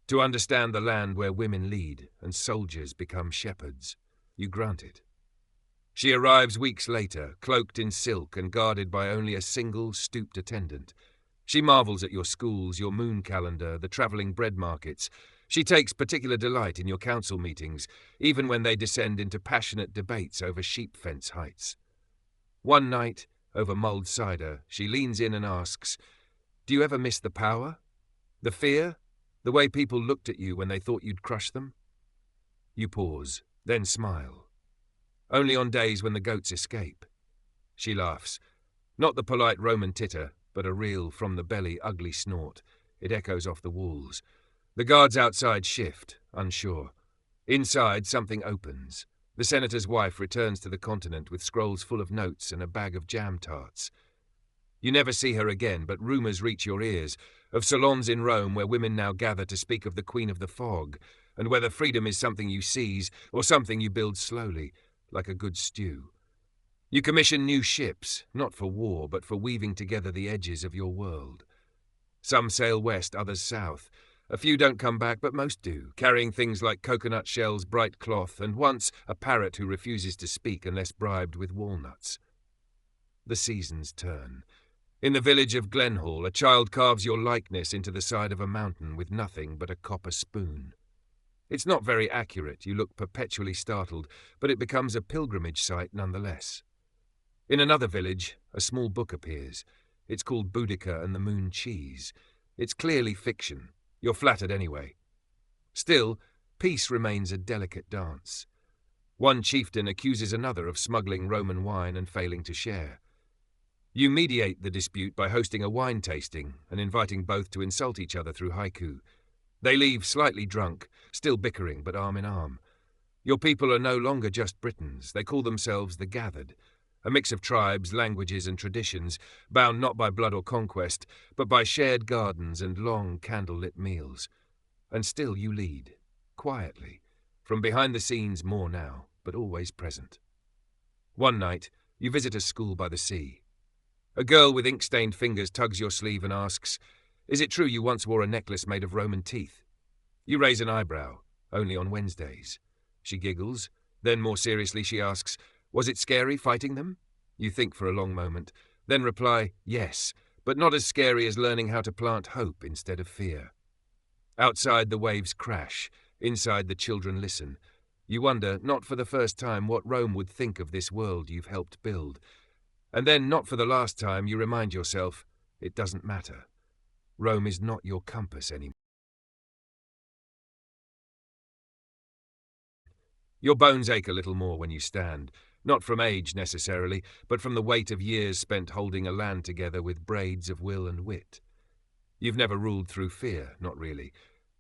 to understand the land where women lead and soldiers become shepherds. You grant it. She arrives weeks later, cloaked in silk and guarded by only a single stooped attendant. She marvels at your schools, your moon calendar, the travelling bread markets. She takes particular delight in your council meetings, even when they descend into passionate debates over sheep fence heights. One night, over mulled cider, she leans in and asks, "Do you ever miss the power? The fear? The way people looked at you when they thought you'd crush them?" You pause, then smile. Only on days when the goats escape. She laughs. Not the polite Roman titter, but a real, from-the-belly, ugly snort. It echoes off the walls. The guards outside shift, unsure. Inside, something opens. The senator's wife returns to the continent with scrolls full of notes and a bag of jam tarts. You never see her again, but rumours reach your ears of salons in Rome where women now gather to speak of the Queen of the Fog, and whether freedom is something you seize or something you build slowly, like a good stew. You commission new ships, not for war, but for weaving together the edges of your world. Some sail west, others south. A few don't come back, but most do, carrying things like coconut shells, bright cloth, and once a parrot who refuses to speak unless bribed with walnuts. The seasons turn. In the village of Glenhall, a child carves your likeness into the side of a mountain with nothing but a copper spoon. It's not very accurate, you look perpetually startled, but it becomes a pilgrimage site nonetheless. In another village, a small book appears. It's called Boudica and the Moon Cheese. It's clearly fiction. You're flattered anyway. Still, peace remains a delicate dance. One chieftain accuses another of smuggling Roman wine and failing to share. You mediate the dispute by hosting a wine tasting and inviting both to insult each other through haiku. They leave slightly drunk, still bickering but arm in arm. Your people are no longer just Britons. They call themselves the Gathered, a mix of tribes, languages and traditions, bound not by blood or conquest, but by shared gardens and long candle-lit meals. And still you lead, quietly, from behind the scenes more now, but always present. One night, you visit a school by the sea. A girl with ink-stained fingers tugs your sleeve and asks, "Is it true you once wore a necklace made of Roman teeth?" You raise an eyebrow, only on Wednesdays. She giggles, then more seriously she asks, "Was it scary fighting them?" You think for a long moment, then reply, "Yes, but not as scary as learning how to plant hope instead of fear." Outside the waves crash, inside the children listen. You wonder, not for the first time, what Rome would think of this world you've helped build. And then, not for the last time, you remind yourself, it doesn't matter. Rome is not your compass anymore. Your bones ache a little more when you stand, not from age necessarily, but from the weight of years spent holding a land together with braids of will and wit. You've never ruled through fear, not really.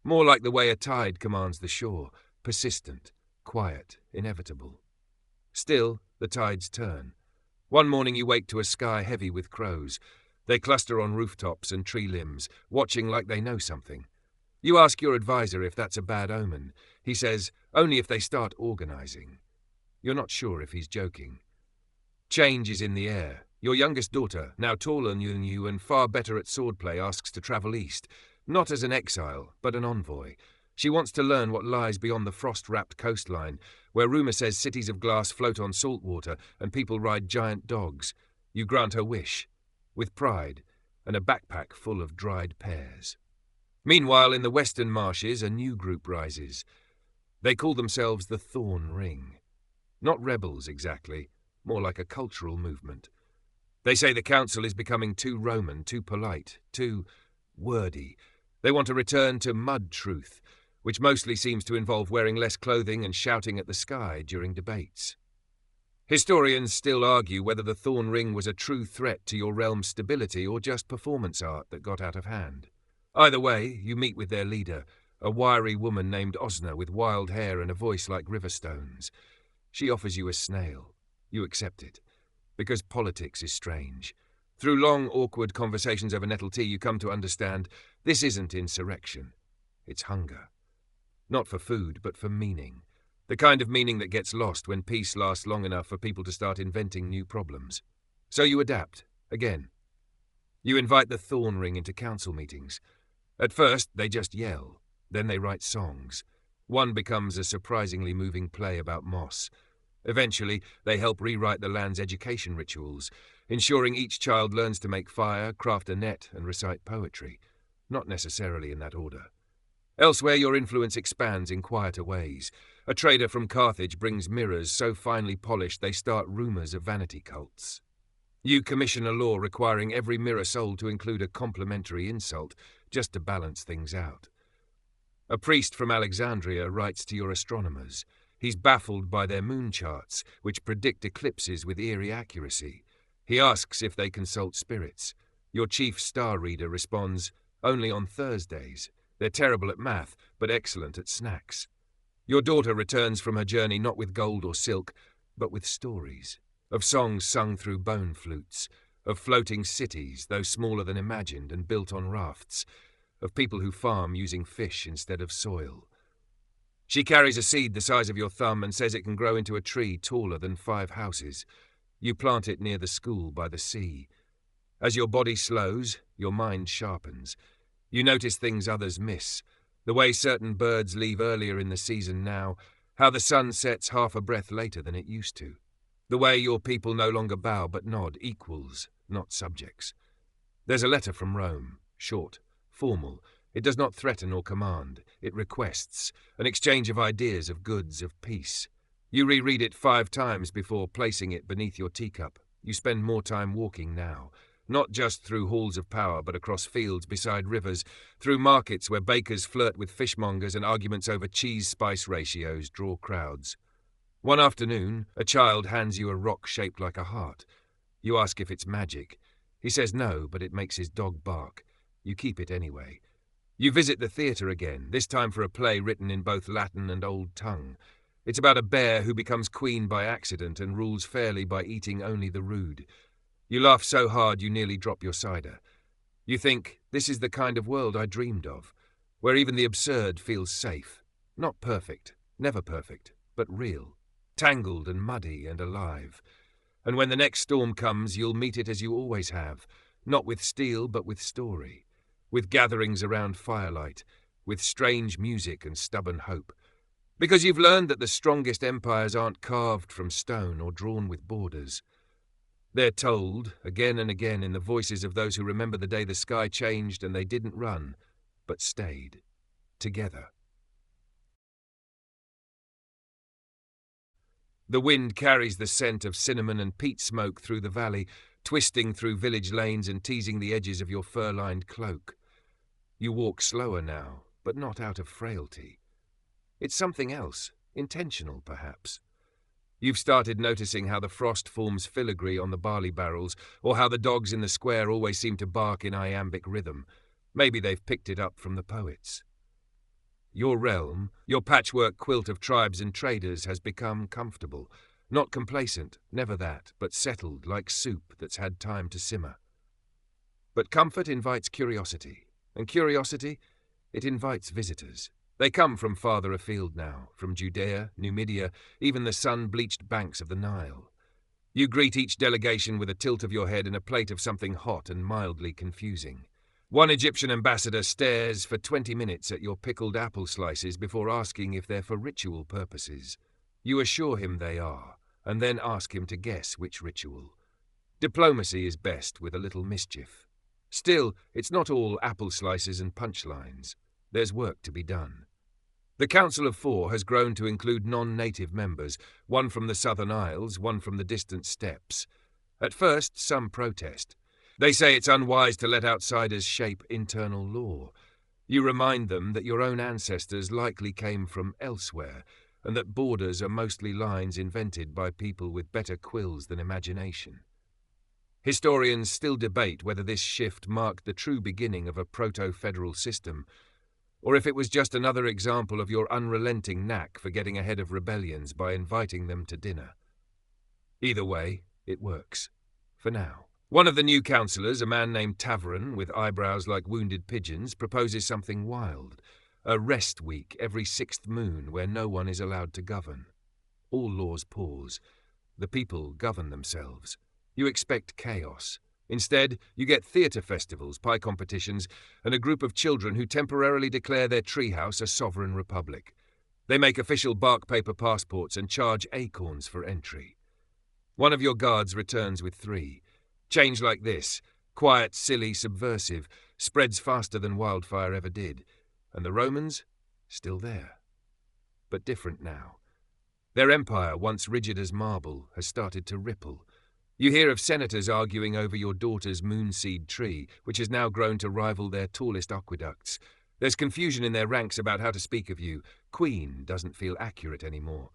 More like the way a tide commands the shore, persistent, quiet, inevitable. Still, the tides turn. One morning you wake to a sky heavy with crows. They cluster on rooftops and tree limbs, watching like they know something. You ask your advisor if that's a bad omen. He says, only if they start organizing. You're not sure if he's joking. Change is in the air. Your youngest daughter, now taller than you and far better at swordplay, asks to travel east, not as an exile, but an envoy. She wants to learn what lies beyond the frost-wrapped coastline, where rumour says cities of glass float on salt water and people ride giant dogs. You grant her wish, with pride, and a backpack full of dried pears. Meanwhile, in the western marshes, a new group rises. They call themselves the Thorn Ring. Not rebels, exactly, more like a cultural movement. They say the council is becoming too Roman, too polite, too wordy. They want to return to mud truth, which mostly seems to involve wearing less clothing and shouting at the sky during debates. Historians still argue whether the Thorn Ring was a true threat to your realm's stability or just performance art that got out of hand. Either way, you meet with their leader, a wiry woman named Osna with wild hair and a voice like river stones. She offers you a snail. You accept it, because politics is strange. Through long, awkward conversations over nettle tea, you come to understand this isn't insurrection. It's hunger. Not for food, but for meaning. The kind of meaning that gets lost when peace lasts long enough for people to start inventing new problems. So you adapt, again. You invite the Thorn Ring into council meetings. At first, they just yell. Then they write songs. One becomes a surprisingly moving play about moss. Eventually, they help rewrite the land's education rituals, ensuring each child learns to make fire, craft a net, and recite poetry. Not necessarily in that order. Elsewhere, your influence expands in quieter ways. A trader from Carthage brings mirrors so finely polished they start rumours of vanity cults. You commission a law requiring every mirror sold to include a complimentary insult, just to balance things out. A priest from Alexandria writes to your astronomers. He's baffled by their moon charts, which predict eclipses with eerie accuracy. He asks if they consult spirits. Your chief star reader responds, "Only on Thursdays. They're terrible at math, but excellent at snacks." Your daughter returns from her journey not with gold or silk, but with stories, of songs sung through bone flutes, of floating cities, though smaller than imagined and built on rafts, of people who farm using fish instead of soil. She carries a seed the size of your thumb and says it can grow into a tree taller than 5 houses. You plant it near the school by the sea. As your body slows, your mind sharpens. You notice things others miss, the way certain birds leave earlier in the season now, how the sun sets half a breath later than it used to, the way your people no longer bow but nod, equals, not subjects. There's a letter from Rome, short, formal. It does not threaten or command. It requests an exchange of ideas, of goods, of peace. You reread it 5 times before placing it beneath your teacup. You spend more time walking now, not just through halls of power, but across fields beside rivers, through markets where bakers flirt with fishmongers and arguments over cheese-spice ratios draw crowds. One afternoon, a child hands you a rock shaped like a heart. You ask if it's magic. He says no, but it makes his dog bark. You keep it anyway. You visit the theatre again, this time for a play written in both Latin and Old Tongue. It's about a bear who becomes queen by accident and rules fairly by eating only the rude. You laugh so hard you nearly drop your cider. You think, this is the kind of world I dreamed of, where even the absurd feels safe. Not perfect, never perfect, but real, tangled and muddy and alive. And when the next storm comes, you'll meet it as you always have, not with steel but with story. With gatherings around firelight, with strange music and stubborn hope. Because you've learned that the strongest empires aren't carved from stone or drawn with borders. They're told, again and again, in the voices of those who remember the day the sky changed and they didn't run, but stayed, together. The wind carries the scent of cinnamon and peat smoke through the valley, twisting through village lanes and teasing the edges of your fur-lined cloak. You walk slower now, but not out of frailty. It's something else, intentional perhaps. You've started noticing how the frost forms filigree on the barley barrels, or how the dogs in the square always seem to bark in iambic rhythm. Maybe they've picked it up from the poets. Your realm, your patchwork quilt of tribes and traders, has become comfortable. Not complacent, never that, but settled like soup that's had time to simmer. But comfort invites curiosity. And curiosity, it invites visitors. They come from farther afield now, from Judea, Numidia, even the sun-bleached banks of the Nile. You greet each delegation with a tilt of your head and a plate of something hot and mildly confusing. One Egyptian ambassador stares for 20 minutes at your pickled apple slices before asking if they're for ritual purposes. You assure him they are, and then ask him to guess which ritual. Diplomacy is best with a little mischief. Still, it's not all apple slices and punchlines. There's work to be done. The Council of Four has grown to include non-native members, one from the Southern Isles, one from the distant steppes. At first, some protest. They say it's unwise to let outsiders shape internal law. You remind them that your own ancestors likely came from elsewhere, and that borders are mostly lines invented by people with better quills than imagination. Historians still debate whether this shift marked the true beginning of a proto-federal system, or if it was just another example of your unrelenting knack for getting ahead of rebellions by inviting them to dinner. Either way, it works. For now. One of the new councillors, a man named Tavern, with eyebrows like wounded pigeons, proposes something wild. A rest week every 6th moon where no one is allowed to govern. All laws pause. The people govern themselves. You expect chaos. Instead, you get theatre festivals, pie competitions, and a group of children who temporarily declare their treehouse a sovereign republic. They make official bark paper passports and charge acorns for entry. One of your guards returns with 3. Change like this, quiet, silly, subversive, spreads faster than wildfire ever did. And the Romans? Still there. But different now. Their empire, once rigid as marble, has started to ripple. You hear of senators arguing over your daughter's moonseed tree, which has now grown to rival their tallest aqueducts. There's confusion in their ranks about how to speak of you. Queen doesn't feel accurate anymore.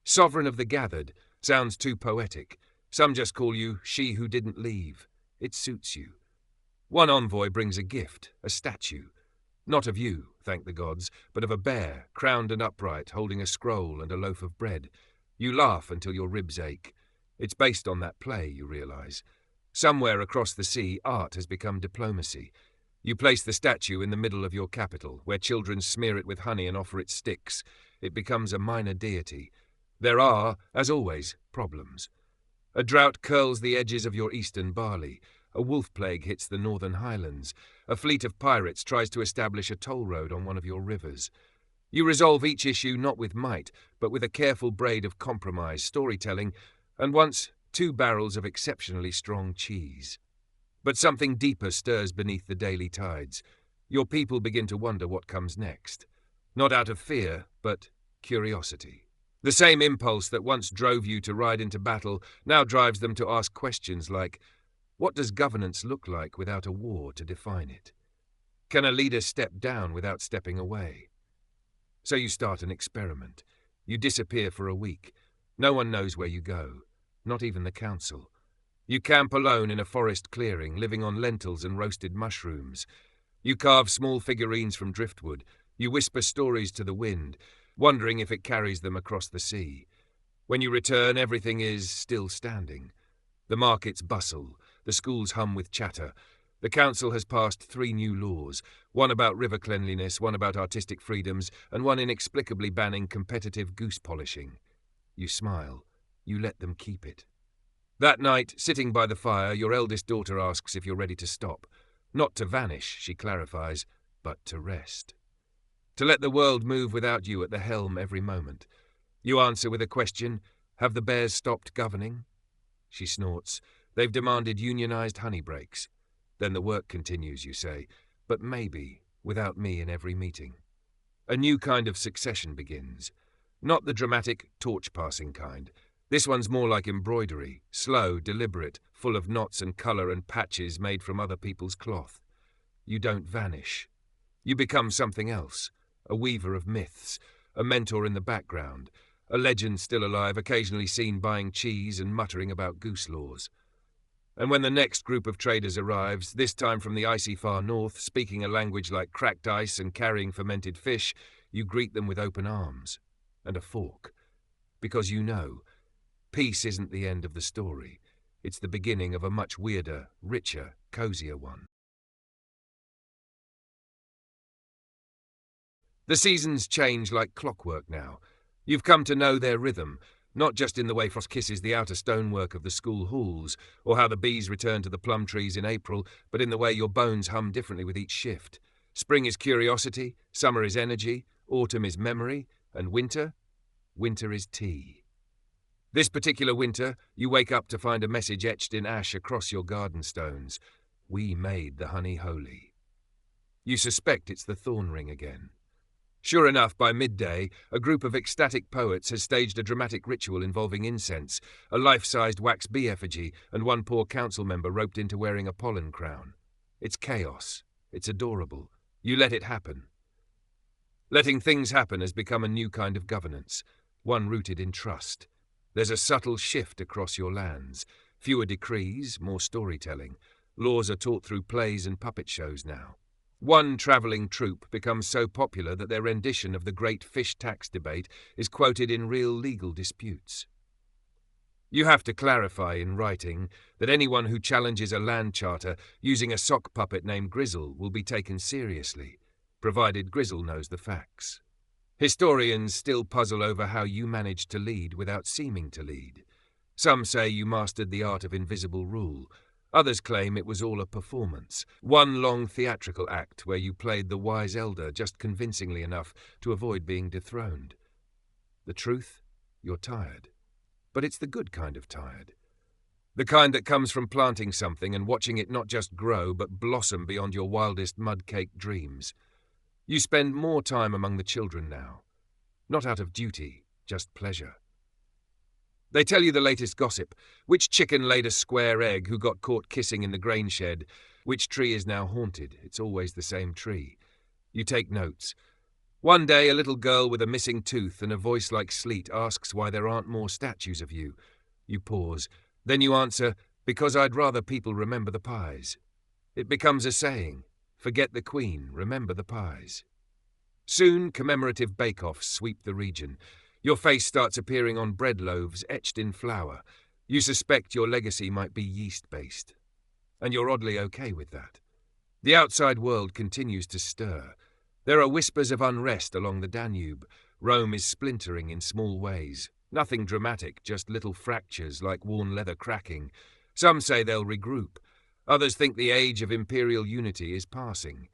Sovereign of the gathered sounds too poetic. Some just call you she who didn't leave. It suits you. One envoy brings a gift, a statue. Not of you, thank the gods, but of a bear, crowned and upright, holding a scroll and a loaf of bread. You laugh until your ribs ache. It's based on that play, you realize. Somewhere across the sea, art has become diplomacy. You place the statue in the middle of your capital, where children smear it with honey and offer it sticks. It becomes a minor deity. There are, as always, problems. A drought curls the edges of your eastern barley. A wolf plague hits the northern highlands. A fleet of pirates tries to establish a toll road on one of your rivers. You resolve each issue not with might, but with a careful braid of compromise, storytelling, and once 2 barrels of exceptionally strong cheese. But something deeper stirs beneath the daily tides. Your people begin to wonder what comes next. Not out of fear, but curiosity. The same impulse that once drove you to ride into battle now drives them to ask questions like, what does governance look like without a war to define it? Can a leader step down without stepping away? So you start an experiment. You disappear for a week. No one knows where you go, not even the council. You camp alone in a forest clearing, living on lentils and roasted mushrooms. You carve small figurines from driftwood. You whisper stories to the wind, wondering if it carries them across the sea. When you return, everything is still standing. The markets bustle, the schools hum with chatter. The council has passed 3 new laws, one about river cleanliness, one about artistic freedoms, and one inexplicably banning competitive goose polishing. You smile. You let them keep it. That night, sitting by the fire, your eldest daughter asks if you're ready to stop. Not to vanish, she clarifies, but to rest. To let the world move without you at the helm every moment. You answer with a question, have the bears stopped governing? She snorts, they've demanded unionized honey breaks. Then the work continues, you say, but maybe, without me in every meeting. A new kind of succession begins. Not the dramatic, torch-passing kind. This one's more like embroidery, slow, deliberate, full of knots and colour and patches made from other people's cloth. You don't vanish. You become something else, a weaver of myths, a mentor in the background, a legend still alive, occasionally seen buying cheese and muttering about goose laws. And when the next group of traders arrives, this time from the icy far north, speaking a language like cracked ice and carrying fermented fish, you greet them with open arms and a fork. Because you know, peace isn't the end of the story. It's the beginning of a much weirder, richer, cozier one. The seasons change like clockwork now. You've come to know their rhythm, not just in the way frost kisses the outer stonework of the school halls, or how the bees return to the plum trees in April, but in the way your bones hum differently with each shift. Spring is curiosity, summer is energy, autumn is memory, and winter is tea. This particular winter, you wake up to find a message etched in ash across your garden stones. We made the honey holy. You suspect it's the thorn ring again. Sure enough, by midday, a group of ecstatic poets has staged a dramatic ritual involving incense, a life-sized wax bee effigy, and one poor council member roped into wearing a pollen crown. It's chaos. It's adorable. You let it happen. Letting things happen has become a new kind of governance, one rooted in trust. There's a subtle shift across your lands. Fewer decrees, more storytelling. Laws are taught through plays and puppet shows now. One travelling troupe becomes so popular that their rendition of the great fish tax debate is quoted in real legal disputes. You have to clarify in writing that anyone who challenges a land charter using a sock puppet named Grizzle will be taken seriously, provided Grizzle knows the facts. Historians still puzzle over how you managed to lead without seeming to lead. Some say you mastered the art of invisible rule. Others claim it was all a performance, one long theatrical act where you played the wise elder just convincingly enough to avoid being dethroned. The truth? You're tired. But it's the good kind of tired. The kind that comes from planting something and watching it not just grow but blossom beyond your wildest mud-caked dreams. You spend more time among the children now. Not out of duty, just pleasure. They tell you the latest gossip, which chicken laid a square egg who got caught kissing in the grain shed, which tree is now haunted. It's always the same tree. You take notes. One day a little girl with a missing tooth and a voice like sleet asks why there aren't more statues of you. You pause. Then you answer, because I'd rather people remember the pies. It becomes a saying. Forget the Queen, remember the pies. Soon commemorative bake-offs sweep the region. Your face starts appearing on bread loaves etched in flour. You suspect your legacy might be yeast-based. And you're oddly okay with that. The outside world continues to stir. There are whispers of unrest along the Danube. Rome is splintering in small ways. Nothing dramatic, just little fractures like worn leather cracking. Some say they'll regroup. Others think the age of imperial unity is passing.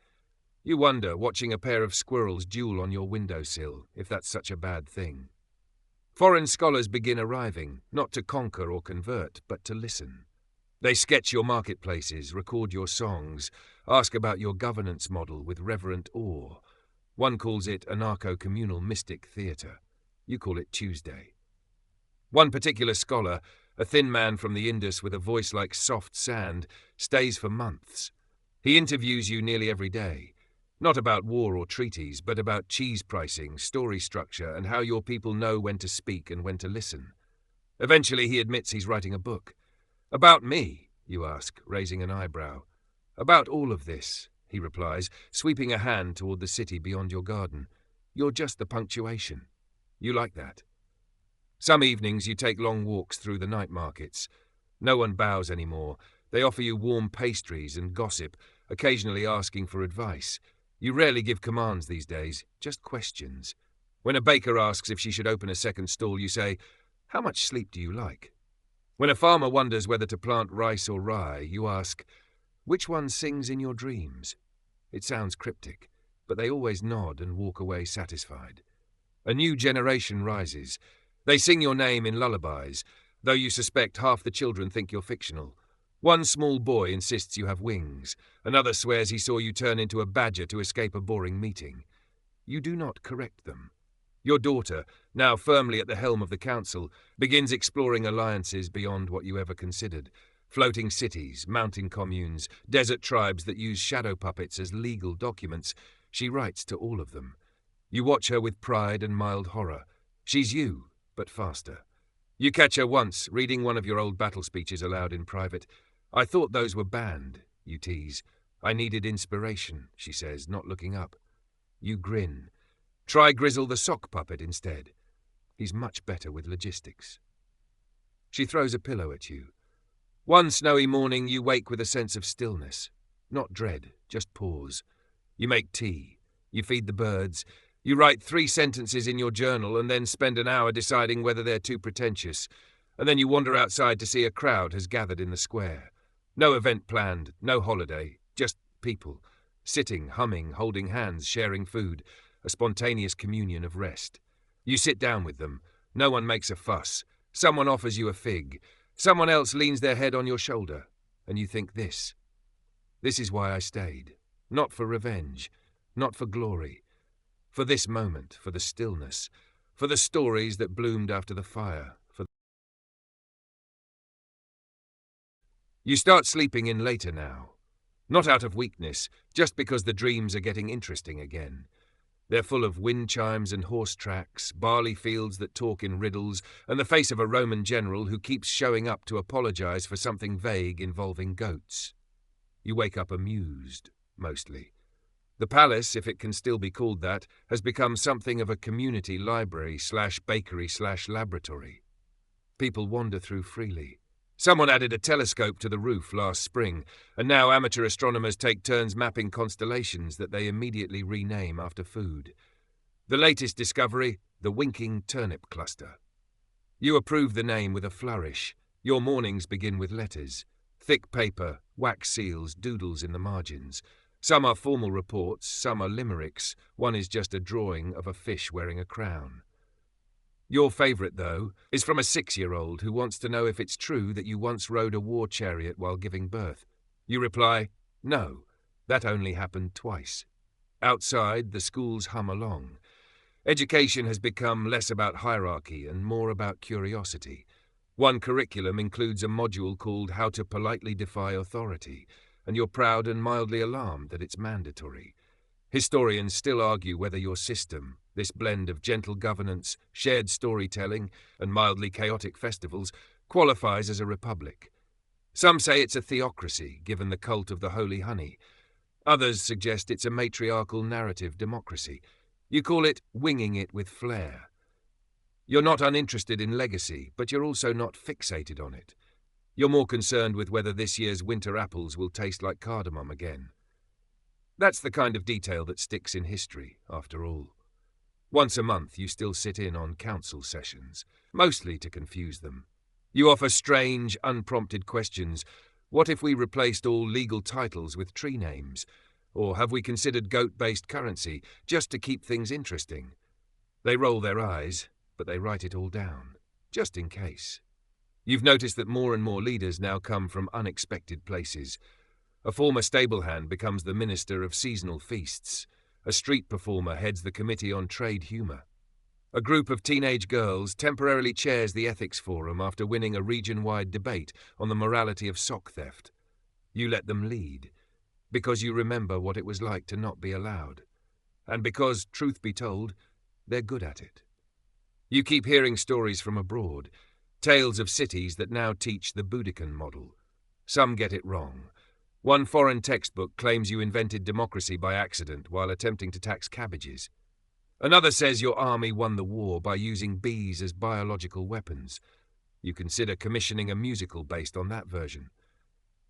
You wonder, watching a pair of squirrels duel on your windowsill, if that's such a bad thing. Foreign scholars begin arriving, not to conquer or convert, but to listen. They sketch your marketplaces, record your songs, ask about your governance model with reverent awe. One calls it anarcho-communal mystic theatre. You call it Tuesday. One particular scholar, a thin man from the Indus with a voice like soft sand, stays for months. He interviews you nearly every day. Not about war or treaties, but about cheese pricing, story structure, and how your people know when to speak and when to listen. Eventually he admits he's writing a book. About me, you ask, raising an eyebrow. About all of this, he replies, sweeping a hand toward the city beyond your garden. You're just the punctuation. You like that. Some evenings you take long walks through the night markets. No one bows anymore. They offer you warm pastries and gossip, occasionally asking for advice. You rarely give commands these days, just questions. When a baker asks if she should open a second stall, you say, "How much sleep do you like?" When a farmer wonders whether to plant rice or rye, you ask, "Which one sings in your dreams?" It sounds cryptic, but they always nod and walk away satisfied. A new generation rises. They sing your name in lullabies, though you suspect half the children think you're fictional. One small boy insists you have wings. Another swears he saw you turn into a badger to escape a boring meeting. You do not correct them. Your daughter, now firmly at the helm of the council, begins exploring alliances beyond what you ever considered. Floating cities, mountain communes, desert tribes that use shadow puppets as legal documents. She writes to all of them. You watch her with pride and mild horror. She's you, but faster. You catch her once, reading one of your old battle speeches aloud in private. "I thought those were banned," you tease. "I needed inspiration," she says, not looking up. You grin. Try Grizzle the sock puppet instead. He's much better with logistics. She throws a pillow at you. One snowy morning you wake with a sense of stillness. Not dread, just pause. You make tea. You feed the birds. You write 3 sentences in your journal and then spend an hour deciding whether they're too pretentious, and then you wander outside to see a crowd has gathered in the square. No event planned, no holiday, just people, sitting, humming, holding hands, sharing food, a spontaneous communion of rest. You sit down with them, no one makes a fuss, someone offers you a fig, someone else leans their head on your shoulder, and you think this is why I stayed, not for revenge, not for glory, for this moment, for the stillness, for the stories that bloomed after the fire, You start sleeping in later now. Not out of weakness, just because the dreams are getting interesting again. They're full of wind chimes and horse tracks, barley fields that talk in riddles, and the face of a Roman general who keeps showing up to apologize for something vague involving goats. You wake up amused, mostly. The palace, if it can still be called that, has become something of a community library/bakery/laboratory. People wander through freely. Someone added a telescope to the roof last spring, and now amateur astronomers take turns mapping constellations that they immediately rename after food. The latest discovery, the winking turnip cluster. You approve the name with a flourish. Your mornings begin with letters. Thick paper, wax seals, doodles in the margins. Some are formal reports, some are limericks. One is just a drawing of a fish wearing a crown. Your favourite, though, is from a 6-year-old who wants to know if it's true that you once rode a war chariot while giving birth. You reply, no, that only happened twice. Outside, the schools hum along. Education has become less about hierarchy and more about curiosity. One curriculum includes a module called How to Politely Defy Authority, and you're proud and mildly alarmed that it's mandatory. Historians still argue whether your system, this blend of gentle governance, shared storytelling, and mildly chaotic festivals, qualifies as a republic. Some say it's a theocracy, given the cult of the holy honey. Others suggest it's a matriarchal narrative democracy. You call it winging it with flair. You're not uninterested in legacy, but you're also not fixated on it. You're more concerned with whether this year's winter apples will taste like cardamom again. That's the kind of detail that sticks in history, after all. Once a month you still sit in on council sessions, mostly to confuse them. You offer strange, unprompted questions. What if we replaced all legal titles with tree names? Or have we considered goat-based currency, just to keep things interesting? They roll their eyes, but they write it all down, just in case. You've noticed that more and more leaders now come from unexpected places. A former stable hand becomes the minister of seasonal feasts. A street performer heads the committee on trade humour. A group of teenage girls temporarily chairs the ethics forum after winning a region-wide debate on the morality of sock theft. You let them lead, because you remember what it was like to not be allowed. And because, truth be told, they're good at it. You keep hearing stories from abroad, tales of cities that now teach the Boudican model. Some get it wrong. One foreign textbook claims you invented democracy by accident while attempting to tax cabbages. Another says your army won the war by using bees as biological weapons. You consider commissioning a musical based on that version.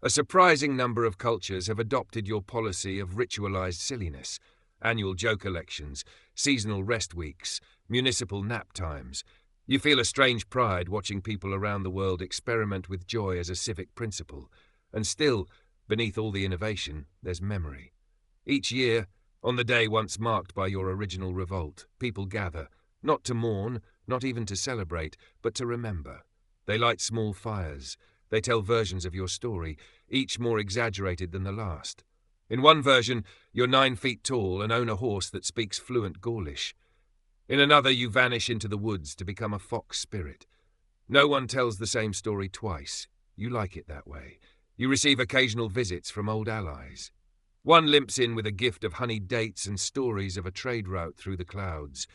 A surprising number of cultures have adopted your policy of ritualized silliness, annual joke elections, seasonal rest weeks, municipal nap times. You feel a strange pride watching people around the world experiment with joy as a civic principle, and still, beneath all the innovation, there's memory. Each year, on the day once marked by your original revolt, people gather, not to mourn, not even to celebrate, but to remember. They light small fires. They tell versions of your story, each more exaggerated than the last. In one version, you're 9 feet tall and own a horse that speaks fluent Gaulish. In another, you vanish into the woods to become a fox spirit. No one tells the same story twice. You like it that way. You receive occasional visits from old allies. One limps in with a gift of honeyed dates and stories of a trade route through the clouds.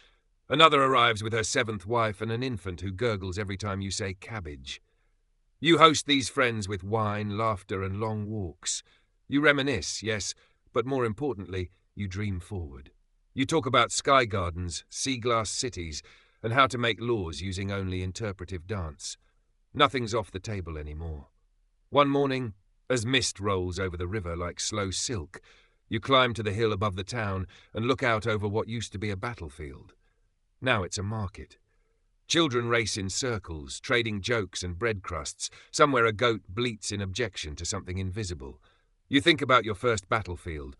Another arrives with her 7th wife and an infant who gurgles every time you say cabbage. You host these friends with wine, laughter, and long walks. You reminisce, yes, but more importantly, you dream forward. You talk about sky gardens, sea-glass cities, and how to make laws using only interpretive dance. Nothing's off the table anymore. One morning, as mist rolls over the river like slow silk, You climb to the hill above the town and look out over what used to be a battlefield. Now it's a market. Children race in circles, trading jokes and bread crusts. Somewhere a goat bleats in objection to something invisible. You think about your first battlefield,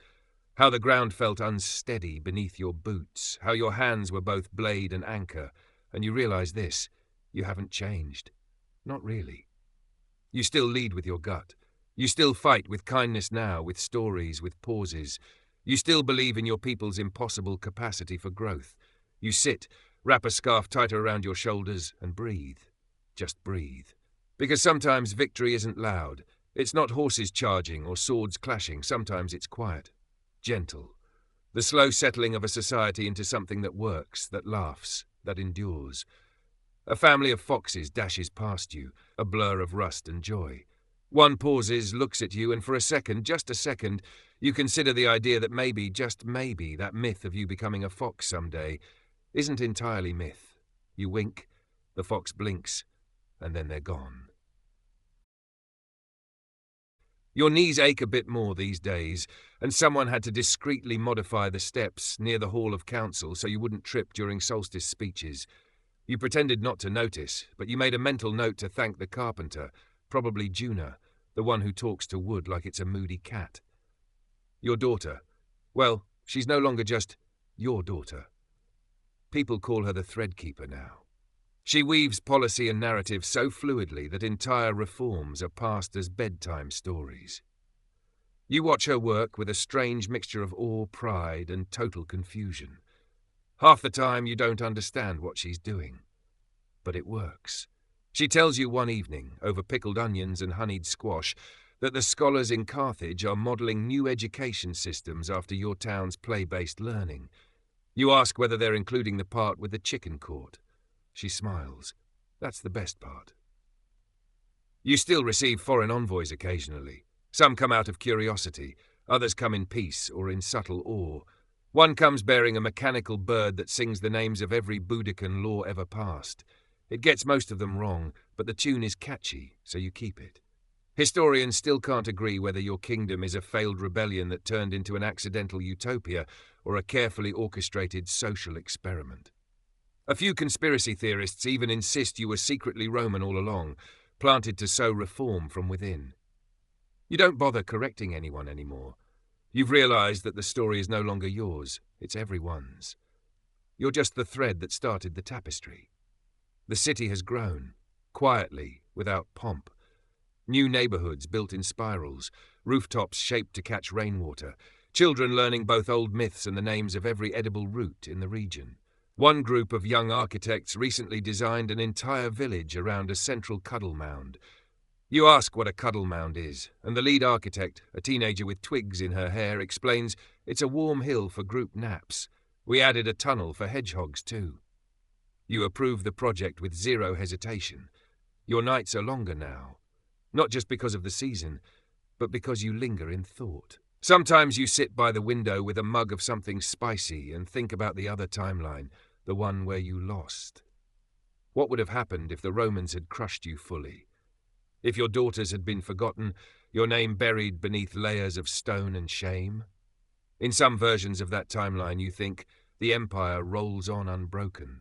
how the ground felt unsteady beneath your boots, how your hands were both blade and anchor, and you realize this: you haven't changed. Not really. You still lead with your gut. You still fight with kindness now, with stories, with pauses. You still believe in your people's impossible capacity for growth. You sit, wrap a scarf tighter around your shoulders, and breathe. Just breathe. Because sometimes victory isn't loud. It's not horses charging or swords clashing. Sometimes it's quiet, gentle. The slow settling of a society into something that works, that laughs, that endures. A family of foxes dashes past you, a blur of rust and joy. One pauses, looks at you, and for a second, just a second, you consider the idea that maybe, just maybe, that myth of you becoming a fox someday isn't entirely myth. You wink, the fox blinks, and then they're gone. Your knees ache a bit more these days, and someone had to discreetly modify the steps near the Hall of Council so you wouldn't trip during solstice speeches. You pretended not to notice, but you made a mental note to thank the carpenter, probably Juna, the one who talks to wood like it's a moody cat. Your daughter. Well, she's no longer just your daughter. People call her the Threadkeeper now. She weaves policy and narrative so fluidly that entire reforms are passed as bedtime stories. You watch her work with a strange mixture of awe, pride, and total confusion. Half the time you don't understand what she's doing. But it works. She tells you one evening, over pickled onions and honeyed squash, that the scholars in Carthage are modelling new education systems after your town's play-based learning. You ask whether they're including the part with the chicken court. She smiles. That's the best part. You still receive foreign envoys occasionally. Some come out of curiosity, others come in peace or in subtle awe. One comes bearing a mechanical bird that sings the names of every Boudican law ever passed. It gets most of them wrong, but the tune is catchy, so you keep it. Historians still can't agree whether your kingdom is a failed rebellion that turned into an accidental utopia or a carefully orchestrated social experiment. A few conspiracy theorists even insist you were secretly Roman all along, planted to sow reform from within. You don't bother correcting anyone anymore. You've realized that the story is no longer yours, it's everyone's. You're just the thread that started the tapestry. The city has grown, quietly, without pomp. New neighborhoods built in spirals, rooftops shaped to catch rainwater, children learning both old myths and the names of every edible root in the region. One group of young architects recently designed an entire village around a central cuddle mound. You ask what a cuddle mound is, and the lead architect, a teenager with twigs in her hair, explains it's a warm hill for group naps. We added a tunnel for hedgehogs too. You approve the project with zero hesitation. Your nights are longer now, not just because of the season, but because you linger in thought. Sometimes you sit by the window with a mug of something spicy and think about the other timeline, the one where you lost. What would have happened if the Romans had crushed you fully? If your daughters had been forgotten, your name buried beneath layers of stone and shame? In some versions of that timeline, you think, the empire rolls on unbroken.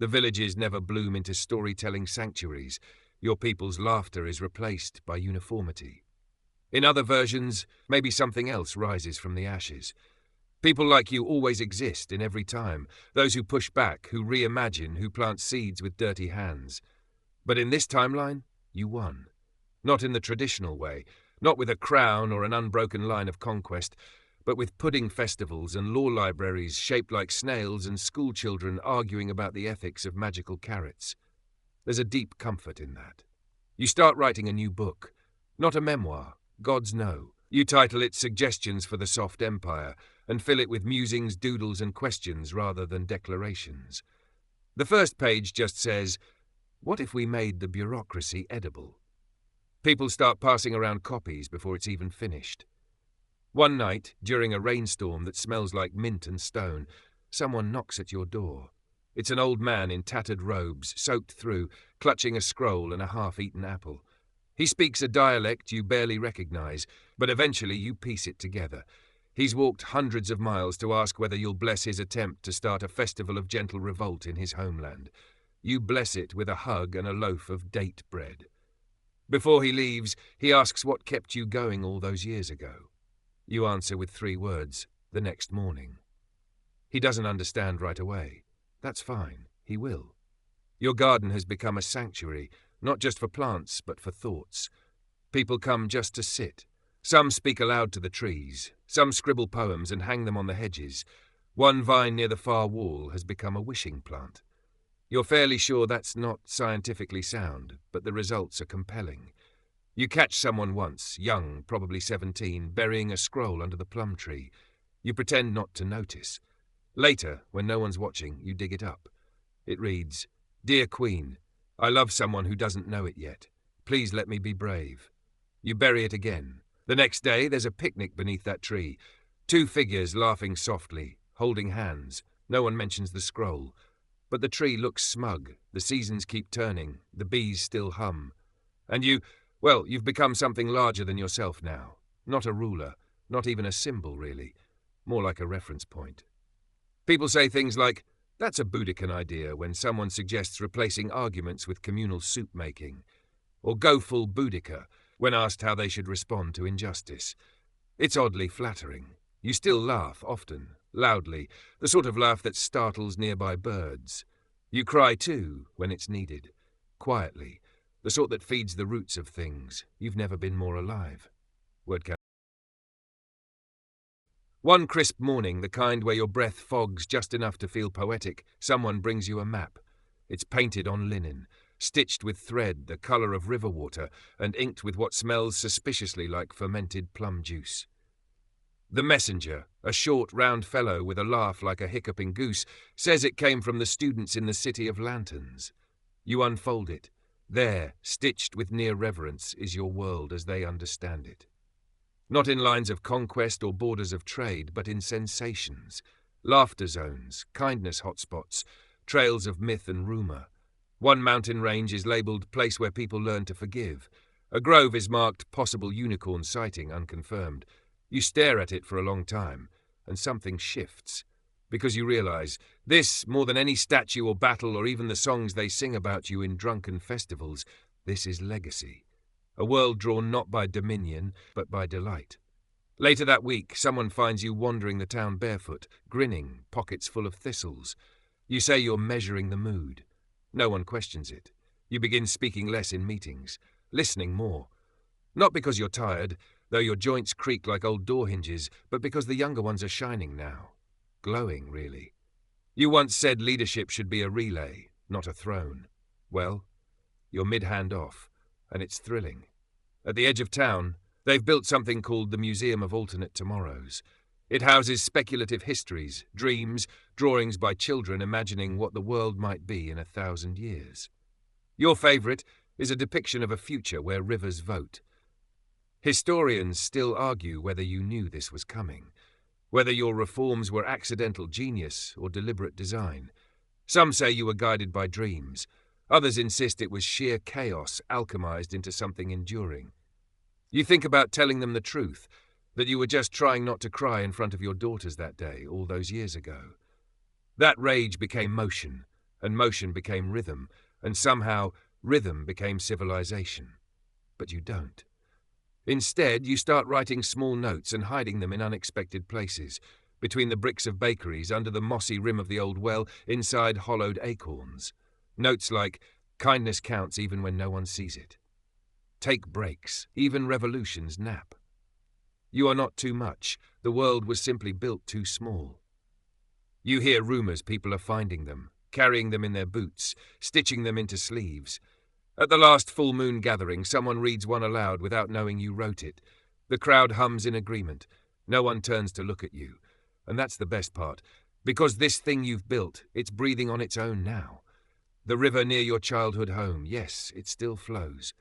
The villages never bloom into storytelling sanctuaries. Your people's laughter is replaced by uniformity. In other versions, maybe something else rises from the ashes. People like you always exist in every time, those who push back, who reimagine, who plant seeds with dirty hands. But in this timeline, you won. Not in the traditional way, not with a crown or an unbroken line of conquest, but with pudding festivals and law libraries shaped like snails and schoolchildren arguing about the ethics of magical carrots. There's a deep comfort in that. You start writing a new book, not a memoir, gods no. You title it Suggestions for the Soft Empire and fill it with musings, doodles and questions rather than declarations. The first page just says, what if we made the bureaucracy edible? People start passing around copies before it's even finished. One night, during a rainstorm that smells like mint and stone, someone knocks at your door. It's an old man in tattered robes, soaked through, clutching a scroll and a half-eaten apple. He speaks a dialect you barely recognize, but eventually you piece it together. He's walked hundreds of miles to ask whether you'll bless his attempt to start a festival of gentle revolt in his homeland. You bless it with a hug and a loaf of date bread. Before he leaves, he asks what kept you going all those years ago. You answer with 3 words: the next morning. He doesn't understand right away. That's fine, he will. Your garden has become a sanctuary, not just for plants, but for thoughts. People come just to sit. Some speak aloud to the trees, some scribble poems and hang them on the hedges. One vine near the far wall has become a wishing plant. You're fairly sure that's not scientifically sound, but the results are compelling. You catch someone once, young, probably 17, burying a scroll under the plum tree. You pretend not to notice. Later, when no one's watching, you dig it up. It reads, "Dear Queen, I love someone who doesn't know it yet. Please let me be brave." You bury it again. The next day, there's a picnic beneath that tree. 2 figures laughing softly, holding hands. No one mentions the scroll. But the tree looks smug. The seasons keep turning. The bees still hum. And you've become something larger than yourself now. Not a ruler, not even a symbol, really. More like a reference point. People say things like, "That's a Boudican idea," when someone suggests replacing arguments with communal soup-making. Or "Go full Boudica," when asked how they should respond to injustice. It's oddly flattering. You still laugh, often, loudly, the sort of laugh that startles nearby birds. You cry too, when it's needed, quietly, the sort that feeds the roots of things. You've never been more alive. Word count. One crisp morning, the kind where your breath fogs just enough to feel poetic, someone brings you a map. It's painted on linen, stitched with thread the colour of river water, and inked with what smells suspiciously like fermented plum juice. The messenger, a short, round fellow with a laugh like a hiccuping goose, says it came from the students in the City of Lanterns. You unfold it. There, stitched with near reverence, is your world as they understand it. Not in lines of conquest or borders of trade, but in sensations. Laughter zones, kindness hotspots, trails of myth and rumour. One mountain range is labelled place where people learn to forgive. A grove is marked possible unicorn sighting unconfirmed. You stare at it for a long time, and something shifts. Because you realise, this, more than any statue or battle or even the songs they sing about you in drunken festivals, this is legacy. A world drawn not by dominion, but by delight. Later that week, someone finds you wandering the town barefoot, grinning, pockets full of thistles. You say you're measuring the mood. No one questions it. You begin speaking less in meetings, listening more. Not because you're tired, though your joints creak like old door hinges, but because the younger ones are shining now. Glowing, really. You once said leadership should be a relay, not a throne. Well, you're mid-hand off, and it's thrilling. At the edge of town, they've built something called the Museum of Alternate Tomorrows. It houses speculative histories, dreams, drawings by children imagining what the world might be in 1,000 years. Your favourite is a depiction of a future where rivers vote. Historians still argue whether you knew this was coming, whether your reforms were accidental genius or deliberate design. Some say you were guided by dreams. Others insist it was sheer chaos alchemized into something enduring. You think about telling them the truth, that you were just trying not to cry in front of your daughters that day, all those years ago. That rage became motion, and motion became rhythm, and somehow rhythm became civilization. But you don't. Instead, you start writing small notes and hiding them in unexpected places, between the bricks of bakeries, under the mossy rim of the old well, inside hollowed acorns. Notes like, kindness counts even when no one sees it. Take breaks, even revolutions nap. You are not too much. The world was simply built too small. You hear rumours people are finding them, carrying them in their boots, stitching them into sleeves. At the last full moon gathering, someone reads one aloud without knowing you wrote it. The crowd hums in agreement. No one turns to look at you. And that's the best part, because this thing you've built, it's breathing on its own now. The river near your childhood home, yes, it still flows.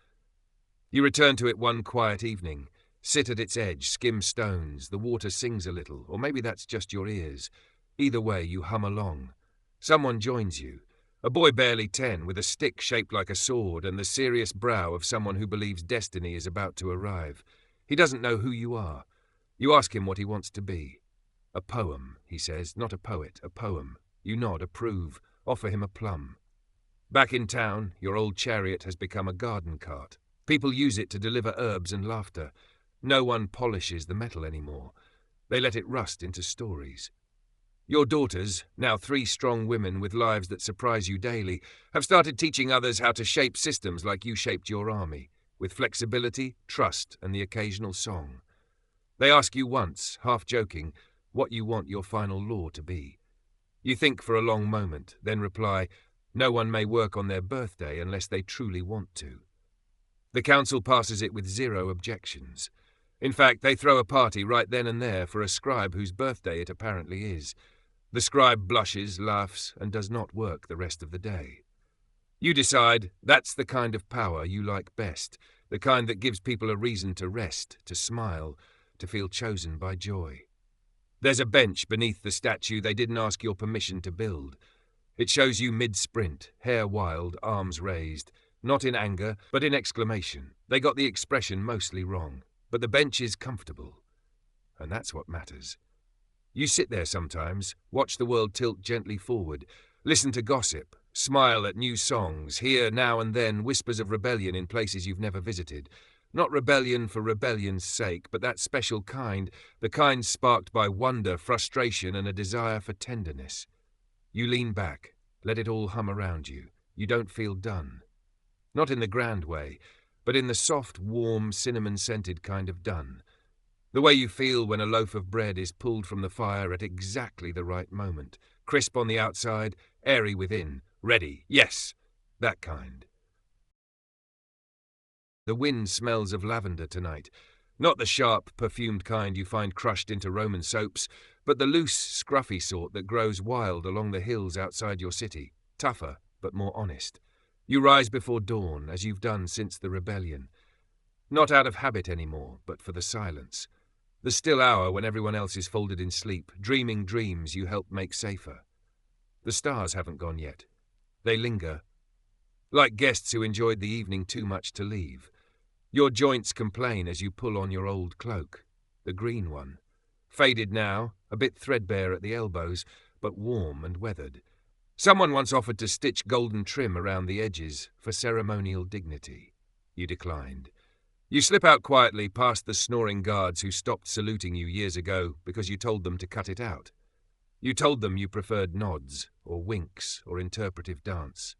You return to it one quiet evening, sit at its edge, skim stones, the water sings a little, or maybe that's just your ears. Either way, you hum along. Someone joins you. A boy barely 10, with a stick shaped like a sword and the serious brow of someone who believes destiny is about to arrive. He doesn't know who you are. You ask him what he wants to be. A poem, he says, not a poet, a poem. You nod, approve, offer him a plum. Back in town, your old chariot has become a garden cart. People use it to deliver herbs and laughter. No one polishes the metal anymore. They let it rust into stories. Your daughters, now 3 strong women with lives that surprise you daily, have started teaching others how to shape systems like you shaped your army, with flexibility, trust, and the occasional song. They ask you once, half joking, what you want your final law to be. You think for a long moment, then reply, no one may work on their birthday unless they truly want to. The council passes it with 0 objections. In fact, they throw a party right then and there for a scribe whose birthday it apparently is. The scribe blushes, laughs, and does not work the rest of the day. You decide that's the kind of power you like best, the kind that gives people a reason to rest, to smile, to feel chosen by joy. There's a bench beneath the statue they didn't ask your permission to build. It shows you mid-sprint, hair wild, arms raised, not in anger, but in exclamation. They got the expression mostly wrong, but the bench is comfortable. And that's what matters. You sit there sometimes, watch the world tilt gently forward, listen to gossip, smile at new songs, hear now and then whispers of rebellion in places you've never visited. Not rebellion for rebellion's sake, but that special kind, the kind sparked by wonder, frustration, and a desire for tenderness. You lean back, let it all hum around you. You don't feel done. Not in the grand way, but in the soft, warm, cinnamon-scented kind of done. The way you feel when a loaf of bread is pulled from the fire at exactly the right moment. Crisp on the outside, airy within, ready, yes, that kind. The wind smells of lavender tonight. Not the sharp, perfumed kind you find crushed into Roman soaps, but the loose, scruffy sort that grows wild along the hills outside your city. Tougher, but more honest. You rise before dawn, as you've done since the rebellion. Not out of habit anymore, but for the silence. The still hour when everyone else is folded in sleep, dreaming dreams you help make safer. The stars haven't gone yet. They linger, like guests who enjoyed the evening too much to leave. Your joints complain as you pull on your old cloak, the green one. Faded now, a bit threadbare at the elbows, but warm and weathered. Someone once offered to stitch golden trim around the edges for ceremonial dignity. You declined. You slip out quietly past the snoring guards who stopped saluting you years ago because you told them to cut it out. You told them you preferred nods, or winks, or interpretive dance.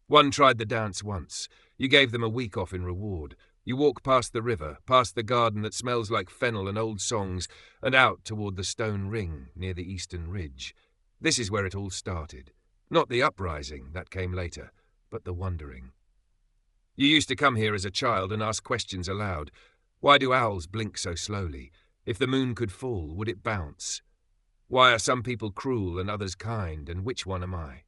One tried the dance once. You gave them a week off in reward. You walk past the river, past the garden that smells like fennel and old songs, and out toward the stone ring near the eastern ridge. This is where it all started. Not the uprising, that came later, but the wondering. You used to come here as a child and ask questions aloud. Why do owls blink so slowly? If the moon could fall, would it bounce? Why are some people cruel and others kind, and which one am I?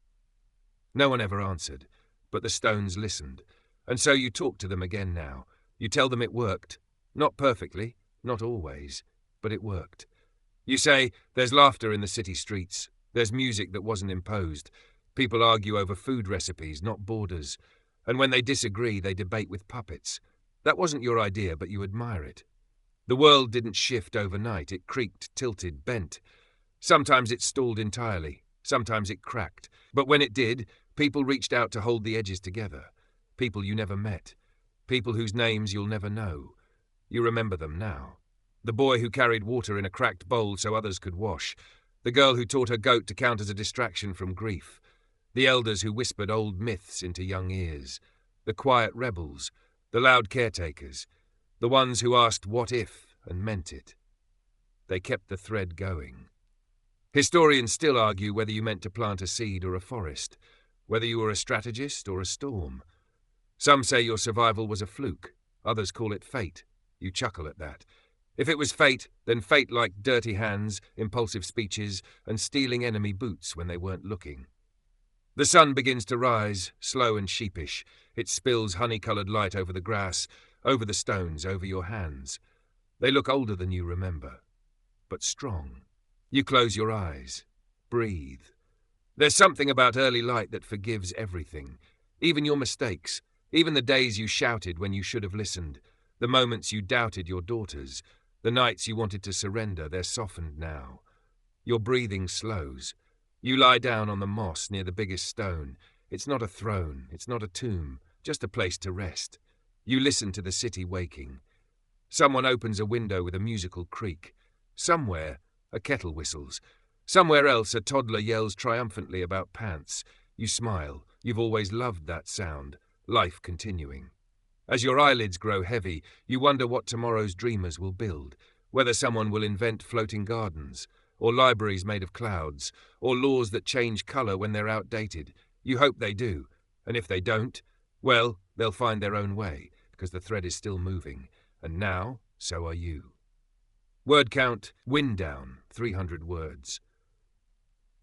No one ever answered, but the stones listened, and so you talk to them again now. You tell them it worked. Not perfectly, not always, but it worked. You say, there's laughter in the city streets. There's music that wasn't imposed. People argue over food recipes, not borders. And when they disagree, they debate with puppets. That wasn't your idea, but you admire it. The world didn't shift overnight. It creaked, tilted, bent. Sometimes it stalled entirely. Sometimes it cracked. But when it did, people reached out to hold the edges together. People you never met. People whose names you'll never know. You remember them now. The boy who carried water in a cracked bowl so others could wash. The girl who taught her goat to count as a distraction from grief. The elders who whispered old myths into young ears. The quiet rebels. The loud caretakers. The ones who asked what if and meant it. They kept the thread going. Historians still argue whether you meant to plant a seed or a forest, whether you were a strategist or a storm. Some say your survival was a fluke. Others call it fate. You chuckle at that. If it was fate, then fate like dirty hands, impulsive speeches, and stealing enemy boots when they weren't looking. The sun begins to rise, slow and sheepish. It spills honey-coloured light over the grass, over the stones, over your hands. They look older than you remember, but strong. You close your eyes. Breathe. There's something about early light that forgives everything, even your mistakes, even the days you shouted when you should have listened, the moments you doubted your daughters, The nights you wanted to surrender, they're softened now. Your breathing slows. You lie down on the moss near the biggest stone. It's not a throne, it's not a tomb, just a place to rest. You listen to the city waking. Someone opens a window with a musical creak. Somewhere, a kettle whistles. Somewhere else, a toddler yells triumphantly about pants. You smile. You've always loved that sound. Life continuing. As your eyelids grow heavy, you wonder what tomorrow's dreamers will build, whether someone will invent floating gardens, or libraries made of clouds, or laws that change colour when they're outdated. You hope they do, and if they don't, well, they'll find their own way, because the thread is still moving, and now, so are you. Word count, wind down, 300 words.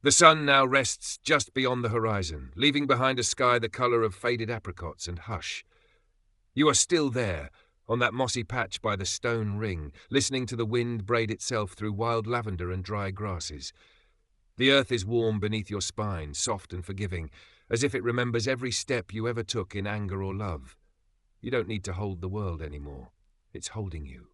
The sun now rests just beyond the horizon, leaving behind a sky the colour of faded apricots and hush. You are still there, on that mossy patch by the stone ring, listening to the wind braid itself through wild lavender and dry grasses. The earth is warm beneath your spine, soft and forgiving, as if it remembers every step you ever took in anger or love. You don't need to hold the world anymore. It's holding you.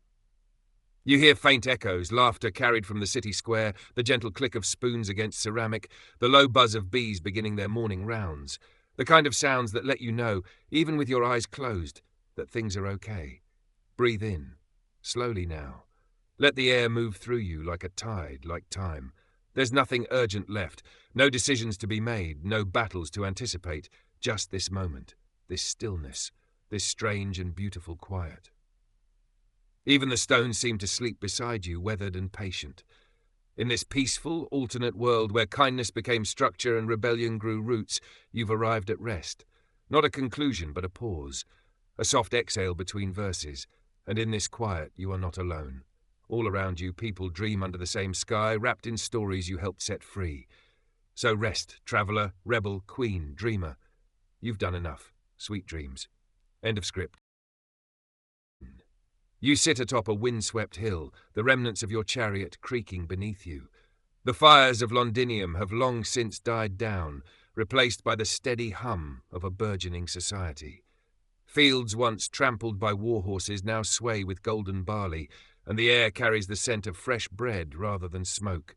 You hear faint echoes, laughter carried from the city square, the gentle click of spoons against ceramic, the low buzz of bees beginning their morning rounds, the kind of sounds that let you know, even with your eyes closed, that things are okay. Breathe in, slowly now. Let the air move through you like a tide, like time. There's nothing urgent left, no decisions to be made, no battles to anticipate, just this moment, this stillness, this strange and beautiful quiet. Even the stones seem to sleep beside you, weathered and patient. In this peaceful, alternate world where kindness became structure and rebellion grew roots, you've arrived at rest. Not a conclusion, but a pause. A soft exhale between verses. And in this quiet, you are not alone. All around you, people dream under the same sky, wrapped in stories you helped set free. So rest, traveller, rebel, queen, dreamer. You've done enough. Sweet dreams. End of script. You sit atop a windswept hill, the remnants of your chariot creaking beneath you. The fires of Londinium have long since died down, replaced by the steady hum of a burgeoning society. Fields once trampled by war horses now sway with golden barley, and the air carries the scent of fresh bread rather than smoke.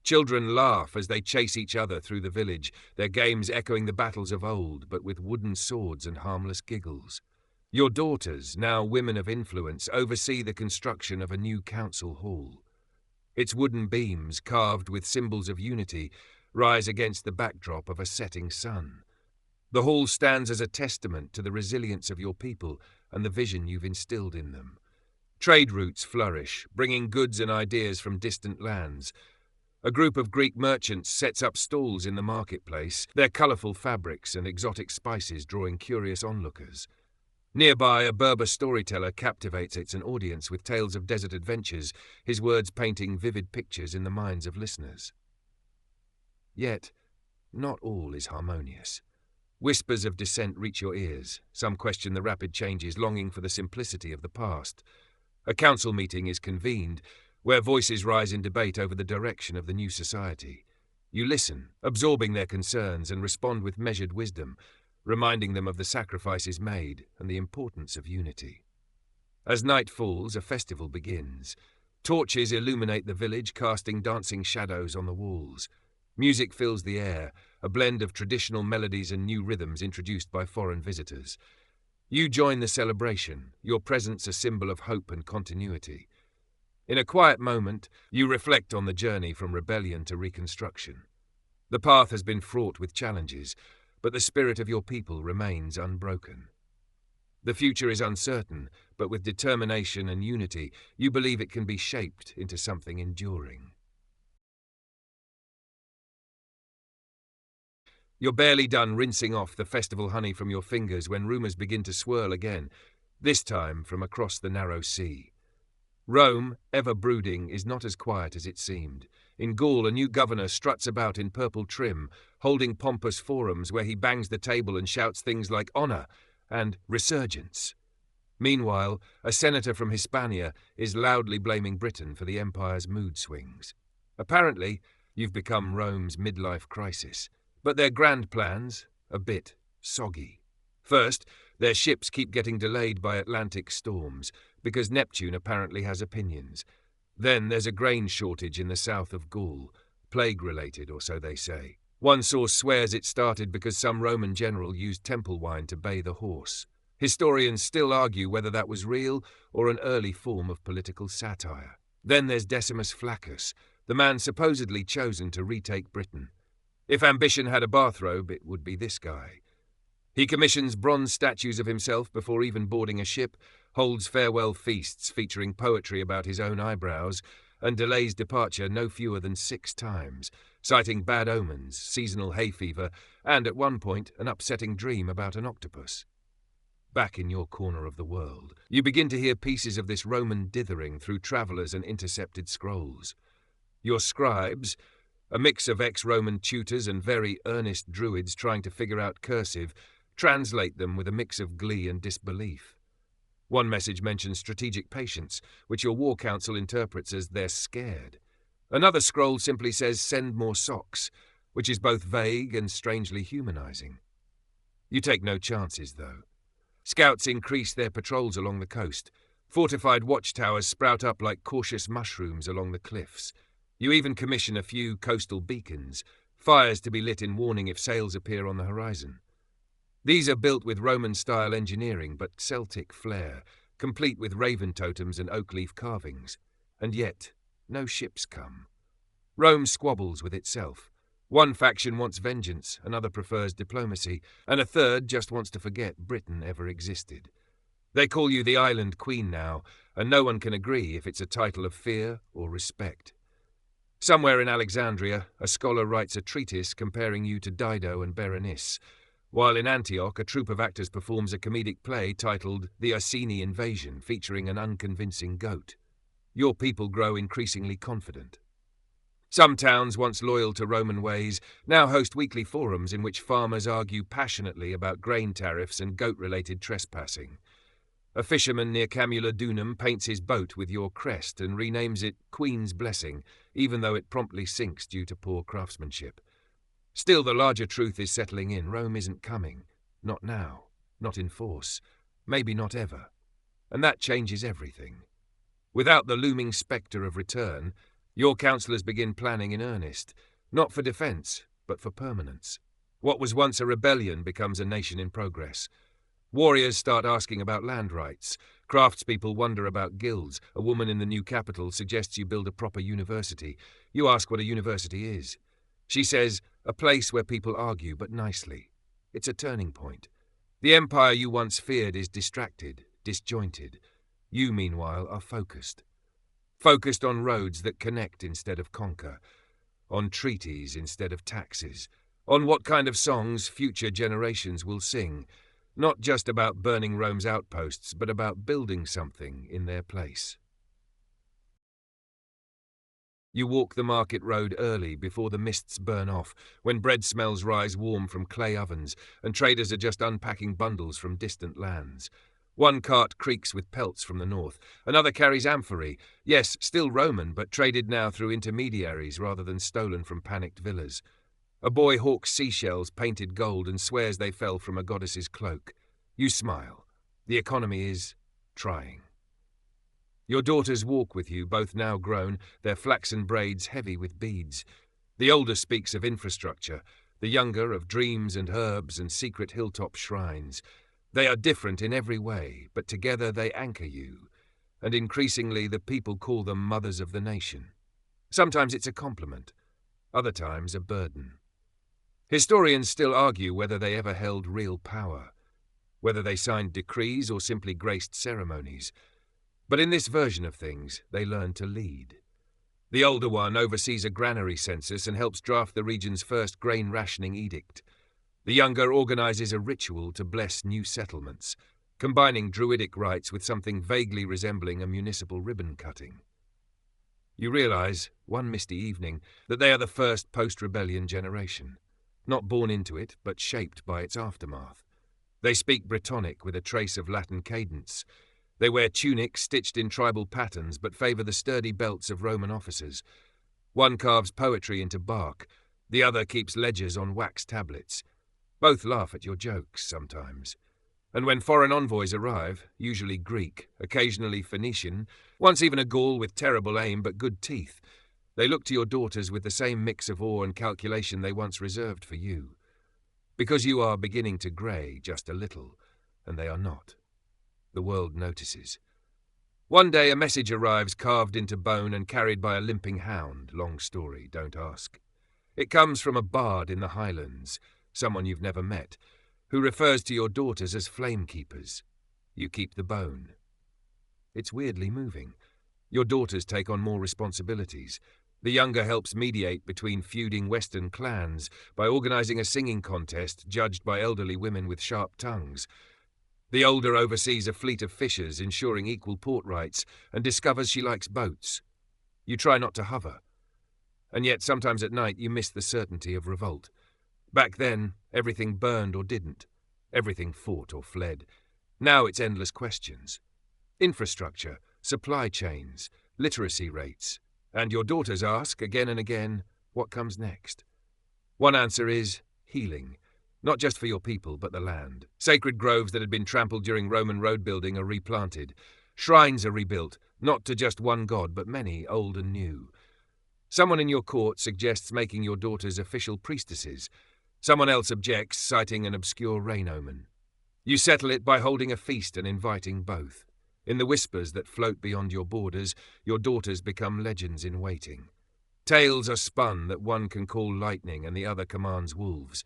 Children laugh as they chase each other through the village, their games echoing the battles of old, but with wooden swords and harmless giggles. Your daughters, now women of influence, oversee the construction of a new council hall. Its wooden beams, carved with symbols of unity, rise against the backdrop of a setting sun. The hall stands as a testament to the resilience of your people and the vision you've instilled in them. Trade routes flourish, bringing goods and ideas from distant lands. A group of Greek merchants sets up stalls in the marketplace, their colourful fabrics and exotic spices drawing curious onlookers. Nearby, a Berber storyteller captivates its an audience with tales of desert adventures, his words painting vivid pictures in the minds of listeners. Yet, not all is harmonious. Whispers of dissent reach your ears. Some question the rapid changes, longing for the simplicity of the past. A council meeting is convened, where voices rise in debate over the direction of the new society. You listen, absorbing their concerns, and respond with measured wisdom, reminding them of the sacrifices made and the importance of unity. As night falls, a festival begins. Torches illuminate the village, casting dancing shadows on the walls. Music fills the air, a blend of traditional melodies and new rhythms introduced by foreign visitors. You join the celebration, your presence a symbol of hope and continuity. In a quiet moment, you reflect on the journey from rebellion to reconstruction. The path has been fraught with challenges, but the spirit of your people remains unbroken. The future is uncertain, but with determination and unity, you believe it can be shaped into something enduring. You're barely done rinsing off the festival honey from your fingers when rumours begin to swirl again, this time from across the narrow sea. Rome, ever brooding, is not as quiet as it seemed. In Gaul, a new governor struts about in purple trim, holding pompous forums where he bangs the table and shouts things like honour and resurgence. Meanwhile, a senator from Hispania is loudly blaming Britain for the empire's mood swings. Apparently, you've become Rome's midlife crisis, but their grand plans, a bit soggy. First, their ships keep getting delayed by Atlantic storms. because Neptune apparently has opinions. Then there's a grain shortage in the south of Gaul, plague-related, or so they say. One source swears it started because some Roman general used temple wine to bathe a horse. Historians still argue whether that was real or an early form of political satire. Then there's Decimus Flaccus, the man supposedly chosen to retake Britain. If ambition had a bathrobe, it would be this guy. He commissions bronze statues of himself before even boarding a ship, holds farewell feasts featuring poetry about his own eyebrows, and delays departure no fewer than 6 times, citing bad omens, seasonal hay fever, and at one point an upsetting dream about an octopus. Back in your corner of the world, you begin to hear pieces of this Roman dithering through travellers and intercepted scrolls. Your scribes, a mix of ex-Roman tutors and very earnest druids trying to figure out cursive, translate them with a mix of glee and disbelief. One message mentions strategic patience, which your war council interprets as they're scared. Another scroll simply says send more socks, which is both vague and strangely humanizing. You take no chances, though. Scouts increase their patrols along the coast. Fortified watchtowers sprout up like cautious mushrooms along the cliffs. You even commission a few coastal beacons, fires to be lit in warning if sails appear on the horizon. These are built with Roman-style engineering but Celtic flair, complete with raven totems and oak leaf carvings. And yet, no ships come. Rome squabbles with itself. One faction wants vengeance, another prefers diplomacy, and a third just wants to forget Britain ever existed. They call you the island queen now, and no one can agree if it's a title of fear or respect. Somewhere in Alexandria, a scholar writes a treatise comparing you to Dido and Berenice, while in Antioch a troupe of actors performs a comedic play titled The Iceni Invasion, featuring an unconvincing goat. Your people grow increasingly confident. Some towns, once loyal to Roman ways, now host weekly forums in which farmers argue passionately about grain tariffs and goat-related trespassing. A fisherman near Camulodunum paints his boat with your crest and renames it Queen's Blessing, even though it promptly sinks due to poor craftsmanship. Still, the larger truth is settling in. Rome isn't coming. Not now. Not in force. Maybe not ever. And that changes everything. Without the looming spectre of return, your councillors begin planning in earnest, not for defence, but for permanence. What was once a rebellion becomes a nation in progress. Warriors start asking about land rights. Craftspeople wonder about guilds. A woman in the new capital suggests you build a proper university. You ask what a university is. She says, a place where people argue, but nicely. It's a turning point. The empire you once feared is distracted, disjointed. You, meanwhile, are focused. Focused on roads that connect instead of conquer, on treaties instead of taxes, on what kind of songs future generations will sing, not just about burning Rome's outposts, but about building something in their place. You walk the market road early before the mists burn off, when bread smells rise warm from clay ovens and traders are just unpacking bundles from distant lands. One cart creaks with pelts from the north, another carries amphorae, yes, still Roman, but traded now through intermediaries rather than stolen from panicked villas. A boy hawks seashells painted gold and swears they fell from a goddess's cloak. You smile. The economy is trying. Your daughters walk with you, both now grown, their flaxen braids heavy with beads. The older speaks of infrastructure, the younger of dreams and herbs and secret hilltop shrines. They are different in every way, but together they anchor you, and increasingly the people call them mothers of the nation. Sometimes it's a compliment, other times a burden. Historians still argue whether they ever held real power, whether they signed decrees or simply graced ceremonies. But in this version of things, they learn to lead. The older one oversees a granary census and helps draft the region's first grain rationing edict. The younger organizes a ritual to bless new settlements, combining druidic rites with something vaguely resembling a municipal ribbon cutting. You realize, one misty evening, that they are the first post-rebellion generation, not born into it, but shaped by its aftermath. They speak Brittonic with a trace of Latin cadence. They wear tunics stitched in tribal patterns, but favor the sturdy belts of Roman officers. One carves poetry into bark, the other keeps ledgers on wax tablets. Both laugh at your jokes sometimes. And when foreign envoys arrive, usually Greek, occasionally Phoenician, once even a Gaul with terrible aim but good teeth, they look to your daughters with the same mix of awe and calculation they once reserved for you. Because you are beginning to grey just a little, and they are not. The world notices. One day a message arrives carved into bone and carried by a limping hound. Long story, don't ask. It comes from a bard in the Highlands, someone you've never met, who refers to your daughters as flame keepers. You keep the bone. It's weirdly moving. Your daughters take on more responsibilities. The younger helps mediate between feuding Western clans by organising a singing contest judged by elderly women with sharp tongues. The older oversees a fleet of fishers, ensuring equal port rights, and discovers she likes boats. You try not to hover. And yet sometimes at night you miss the certainty of revolt. Back then, everything burned or didn't. Everything fought or fled. Now it's endless questions. Infrastructure, supply chains, literacy rates. And your daughters ask, again and again, what comes next? One answer is healing. Not just for your people, but the land. Sacred groves that had been trampled during Roman road building are replanted. Shrines are rebuilt, not to just one god, but many, old and new. Someone in your court suggests making your daughters official priestesses. Someone else objects, citing an obscure rain omen. You settle it by holding a feast and inviting both. In the whispers that float beyond your borders, your daughters become legends in waiting. Tales are spun that one can call lightning and the other commands wolves.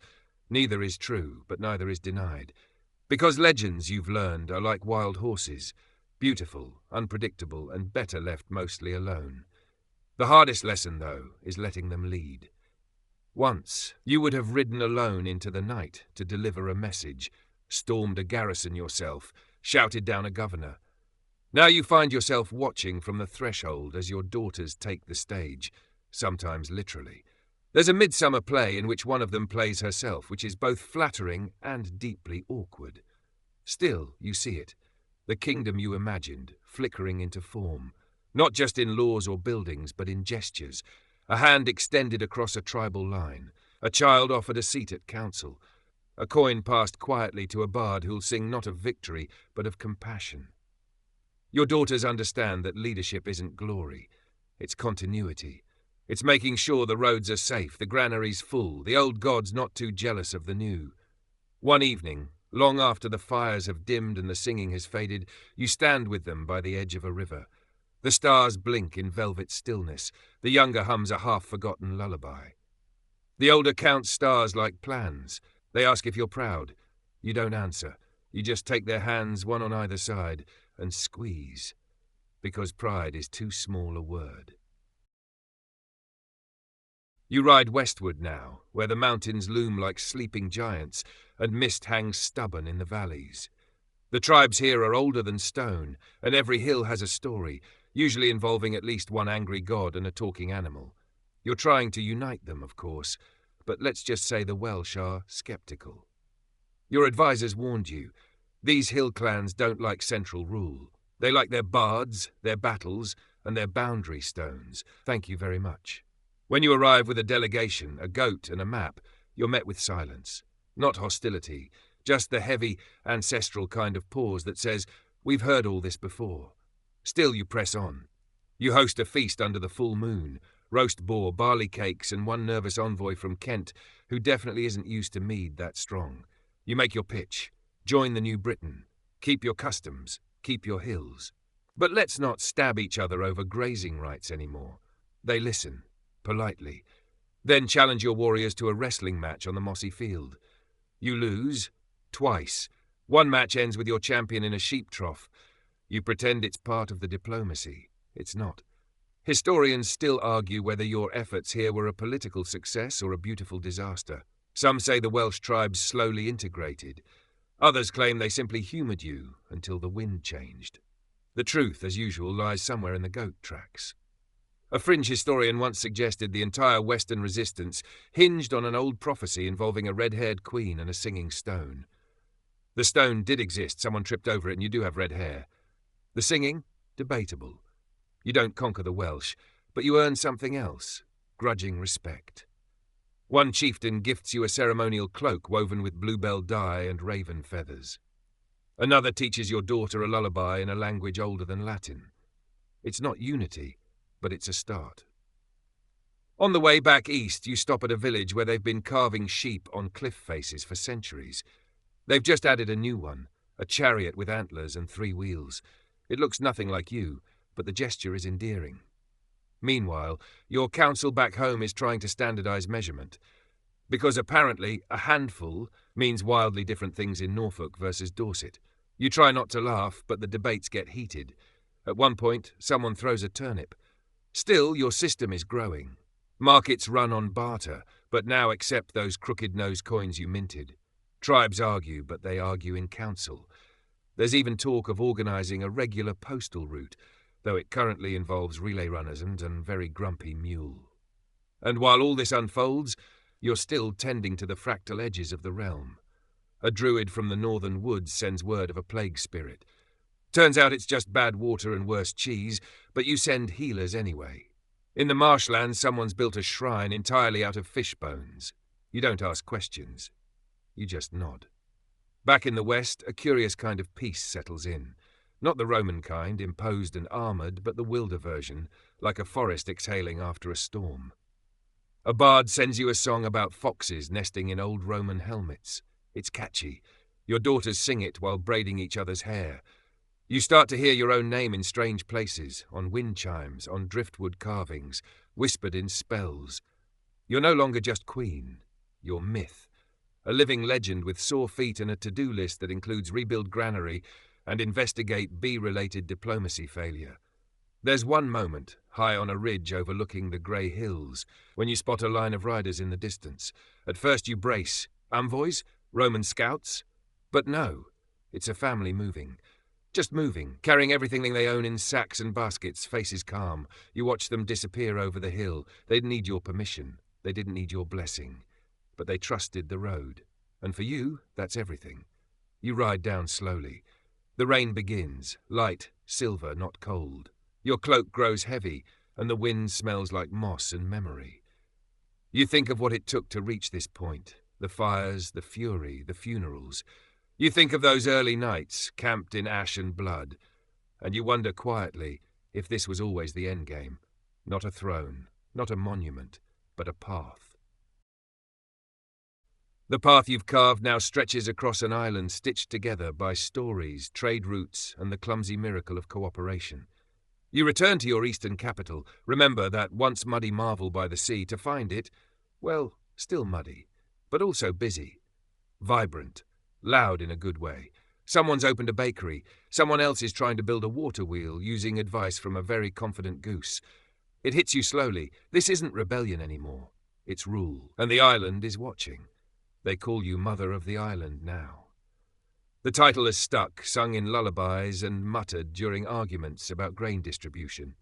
Neither is true, but neither is denied. Because legends, you've learned, are like wild horses, beautiful, unpredictable, and better left mostly alone. The hardest lesson, though, is letting them lead. Once, you would have ridden alone into the night to deliver a message, stormed a garrison yourself, shouted down a governor. Now you find yourself watching from the threshold as your daughters take the stage, sometimes literally. There's a midsummer play in which one of them plays herself, which is both flattering and deeply awkward. Still, you see it, the kingdom you imagined, flickering into form, not just in laws or buildings, but in gestures, a hand extended across a tribal line, a child offered a seat at council, a coin passed quietly to a bard who'll sing not of victory, but of compassion. Your daughters understand that leadership isn't glory, it's continuity. It's making sure the roads are safe, the granaries full, the old gods not too jealous of the new. One evening, long after the fires have dimmed and the singing has faded, you stand with them by the edge of a river. The stars blink in velvet stillness. The younger hums a half-forgotten lullaby. The older counts stars like plans. They ask if you're proud. You don't answer. You just take their hands, one on either side, and squeeze. Because pride is too small a word. You ride westward now, where the mountains loom like sleeping giants, and mist hangs stubborn in the valleys. The tribes here are older than stone, and every hill has a story, usually involving at least one angry god and a talking animal. You're trying to unite them, of course, but let's just say the Welsh are skeptical. Your advisors warned you. These hill clans don't like central rule. They like their bards, their battles, and their boundary stones. Thank you very much. When you arrive with a delegation, a goat and a map, you're met with silence. Not hostility, just the heavy, ancestral kind of pause that says, we've heard all this before. Still you press on. You host a feast under the full moon, roast boar, barley cakes, and one nervous envoy from Kent who definitely isn't used to mead that strong. You make your pitch. Join the new Britain. Keep your customs. Keep your hills. But let's not stab each other over grazing rights anymore. They listen. Politely. Then challenge your warriors to a wrestling match on the mossy field. You lose. Twice. One match ends with your champion in a sheep trough. You pretend it's part of the diplomacy. It's not. Historians still argue whether your efforts here were a political success or a beautiful disaster. Some say the Welsh tribes slowly integrated. Others claim they simply humoured you until the wind changed. The truth, as usual, lies somewhere in the goat tracks. A fringe historian once suggested the entire Western resistance hinged on an old prophecy involving a red-haired queen and a singing stone. The stone did exist, someone tripped over it, and you do have red hair. The singing? Debatable. You don't conquer the Welsh, but you earn something else, grudging respect. One chieftain gifts you a ceremonial cloak woven with bluebell dye and raven feathers. Another teaches your daughter a lullaby in a language older than Latin. It's not unity, but it's a start. On the way back east, you stop at a village where they've been carving sheep on cliff faces for centuries. They've just added a new one, a chariot with antlers and 3 wheels. It looks nothing like you, but the gesture is endearing. Meanwhile, your council back home is trying to standardize measurement, because apparently a handful means wildly different things in Norfolk versus Dorset. You try not to laugh, but the debates get heated. At one point, someone throws a turnip. Still, your system is growing. Markets run on barter, but now accept those crooked-nosed coins you minted. Tribes argue, but they argue in council. There's even talk of organising a regular postal route, though it currently involves relay runners and a very grumpy mule. And while all this unfolds, you're still tending to the fractal edges of the realm. A druid from the northern woods sends word of a plague spirit. Turns out it's just bad water and worse cheese, but you send healers anyway. In the marshlands, someone's built a shrine entirely out of fish bones. You don't ask questions. You just nod. Back in the west, a curious kind of peace settles in. Not the Roman kind, imposed and armoured, but the wilder version, like a forest exhaling after a storm. A bard sends you a song about foxes nesting in old Roman helmets. It's catchy. Your daughters sing it while braiding each other's hair. You start to hear your own name in strange places, on wind chimes, on driftwood carvings, whispered in spells. You're no longer just queen. You're myth. A living legend with sore feet and a to-do list that includes rebuild granary and investigate bee-related diplomacy failure. There's one moment, high on a ridge overlooking the grey hills, when you spot a line of riders in the distance. At first you brace. Envoys? Roman scouts? But no, it's a family moving. Just moving, carrying everything they own in sacks and baskets, faces calm. You watch them disappear over the hill. They didn't need your permission. They didn't need your blessing. But they trusted the road. And for you, that's everything. You ride down slowly. The rain begins, light, silver, not cold. Your cloak grows heavy, and the wind smells like moss and memory. You think of what it took to reach this point. The fires, the fury, the funerals. You think of those early nights, camped in ash and blood, and you wonder quietly if this was always the endgame. Not a throne, not a monument, but a path. The path you've carved now stretches across an island stitched together by stories, trade routes, and the clumsy miracle of cooperation. You return to your eastern capital, remember that once muddy marvel by the sea, to find it, well, still muddy, but also busy, vibrant, loud in a good way. Someone's opened a bakery. Someone else is trying to build a water wheel using advice from a very confident goose. It hits you slowly. This isn't rebellion anymore. It's rule. And the island is watching. They call you Mother of the Island now. The title is stuck, sung in lullabies and muttered during arguments about grain distribution.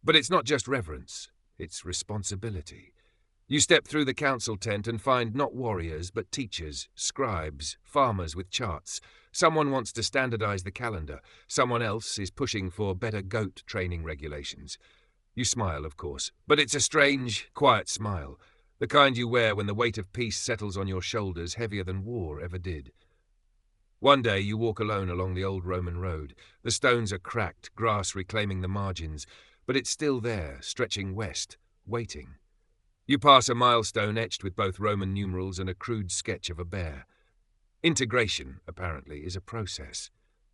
But it's not just reverence. It's responsibility. You step through the council tent and find not warriors, but teachers, scribes, farmers with charts. Someone wants to standardize the calendar. Someone else is pushing for better goat training regulations. You smile, of course, but it's a strange, quiet smile, the kind you wear when the weight of peace settles on your shoulders heavier than war ever did. One day you walk alone along the old Roman road. The stones are cracked, grass reclaiming the margins, but it's still there, stretching west, waiting. You pass a milestone etched with both Roman numerals and a crude sketch of a bear. Integration, apparently, is a process.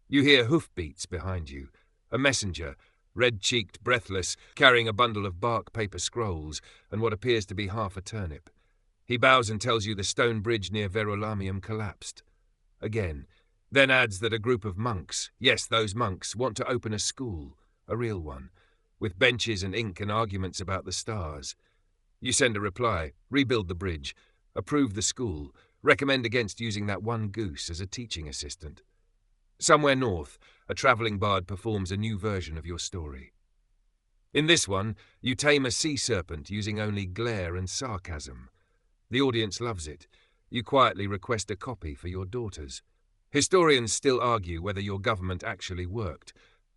You hear hoofbeats behind you. A messenger, red-cheeked, breathless, carrying a bundle of bark paper scrolls and what appears to be half a turnip. He bows and tells you the stone bridge near Verulamium collapsed. Again, then adds that a group of monks, yes, those monks, want to open a school, a real one, with benches and ink and arguments about the stars. You send a reply, rebuild the bridge, approve the school, recommend against using that one goose as a teaching assistant. Somewhere north, a travelling bard performs a new version of your story. In this one, you tame a sea serpent using only glare and sarcasm. The audience loves it. You quietly request a copy for your daughters. Historians still argue whether your government actually worked.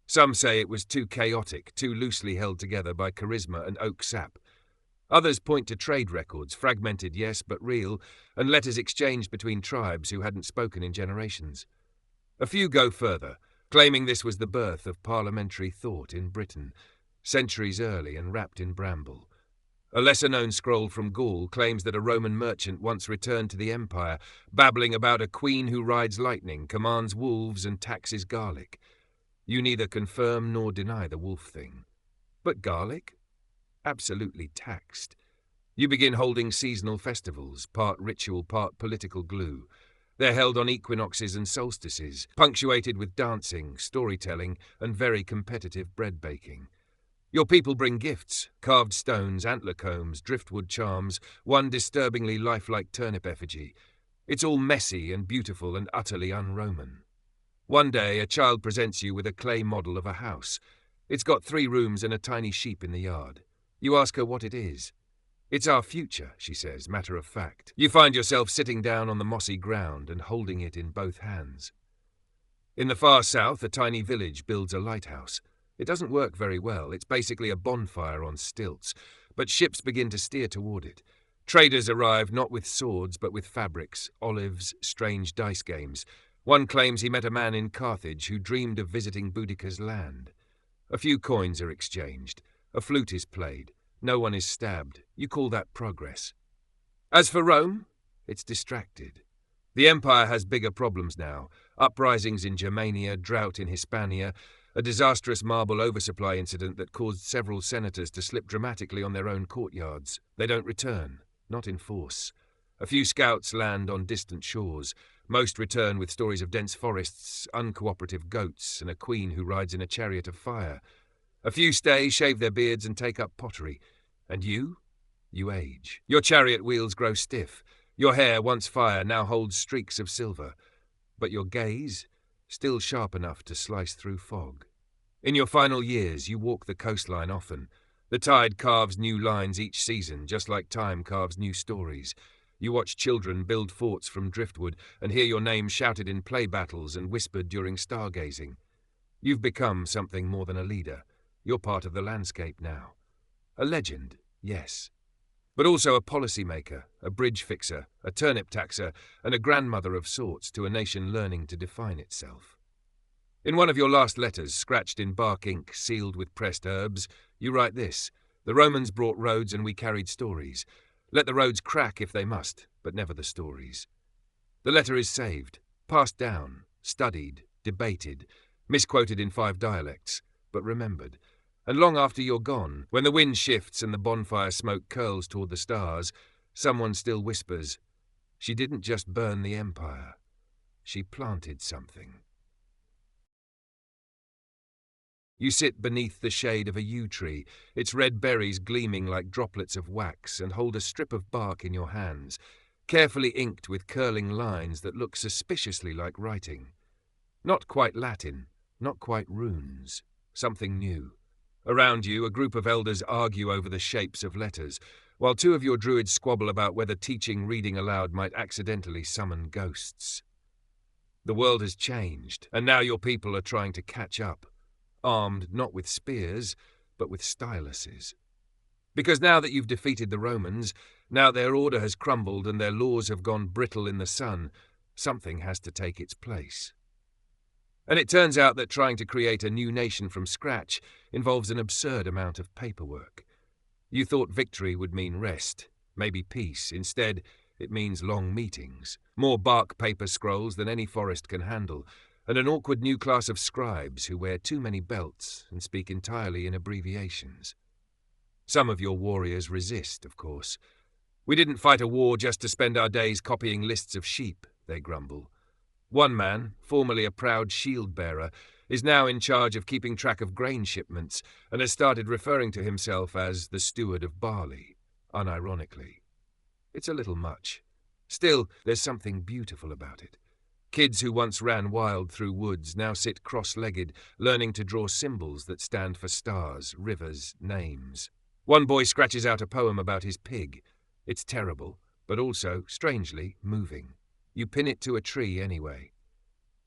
Some say it was too chaotic, too loosely held together by charisma and oak sap. Others point to trade records, fragmented, yes, but real, and letters exchanged between tribes who hadn't spoken in generations. A few go further, claiming this was the birth of parliamentary thought in Britain, centuries early and wrapped in bramble. A lesser-known scroll from Gaul claims that a Roman merchant once returned to the empire, babbling about a queen who rides lightning, commands wolves and taxes garlic. You neither confirm nor deny the wolf thing. But garlic? Absolutely taxed. You begin holding seasonal festivals, part ritual, part political glue. They're held on equinoxes and solstices, punctuated with dancing, storytelling, and very competitive bread baking. Your people bring gifts, carved stones, antler combs, driftwood charms, one disturbingly lifelike turnip effigy. It's all messy and beautiful and utterly un-Roman. One day, a child presents you with a clay model of a house. It's got 3 rooms and a tiny sheep in the yard. You ask her what it is. "It's our future," she says, matter of fact. You find yourself sitting down on the mossy ground and holding it in both hands. In the far south, a tiny village builds a lighthouse. It doesn't work very well. It's basically a bonfire on stilts, but ships begin to steer toward it. Traders arrive not with swords but with fabrics, olives, strange dice games. One claims he met a man in Carthage who dreamed of visiting Boudica's land. A few coins are exchanged. A flute is played. No one is stabbed. You call that progress. As for Rome, it's distracted. The empire has bigger problems now. Uprisings in Germania, drought in Hispania, a disastrous marble oversupply incident that caused several senators to slip dramatically on their own courtyards. They don't return, not in force. A few scouts land on distant shores. Most return with stories of dense forests, uncooperative goats, and a queen who rides in a chariot of fire. A few stay, shave their beards, and take up pottery. And you? You age. Your chariot wheels grow stiff. Your hair, once fire, now holds streaks of silver. But your gaze, still sharp enough to slice through fog. In your final years, you walk the coastline often. The tide carves new lines each season, just like time carves new stories. You watch children build forts from driftwood and hear your name shouted in play battles and whispered during stargazing. You've become something more than a leader. You're part of the landscape now. A legend, yes. But also a policymaker, a bridge fixer, a turnip taxer, and a grandmother of sorts to a nation learning to define itself. In one of your last letters, scratched in bark ink, sealed with pressed herbs, you write this: "The Romans brought roads and we carried stories. Let the roads crack if they must, but never the stories." The letter is saved, passed down, studied, debated, misquoted in 5 dialects, but remembered. And long after you're gone, when the wind shifts and the bonfire smoke curls toward the stars, someone still whispers, "She didn't just burn the empire. She planted something." You sit beneath the shade of a yew tree, its red berries gleaming like droplets of wax, and hold a strip of bark in your hands, carefully inked with curling lines that look suspiciously like writing. Not quite Latin, not quite runes, something new. Around you, a group of elders argue over the shapes of letters, while 2 of your druids squabble about whether teaching reading aloud might accidentally summon ghosts. The world has changed, and now your people are trying to catch up, armed not with spears, but with styluses. Because now that you've defeated the Romans, now their order has crumbled and their laws have gone brittle in the sun, something has to take its place. And it turns out that trying to create a new nation from scratch involves an absurd amount of paperwork. You thought victory would mean rest, maybe peace. Instead, it means long meetings, more bark paper scrolls than any forest can handle, and an awkward new class of scribes who wear too many belts and speak entirely in abbreviations. Some of your warriors resist, of course. "We didn't fight a war just to spend our days copying lists of sheep," they grumble. One man, formerly a proud shield-bearer, is now in charge of keeping track of grain shipments and has started referring to himself as the steward of barley, unironically. It's a little much. Still, there's something beautiful about it. Kids who once ran wild through woods now sit cross-legged, learning to draw symbols that stand for stars, rivers, names. One boy scratches out a poem about his pig. It's terrible, but also, strangely, moving. You pin it to a tree anyway.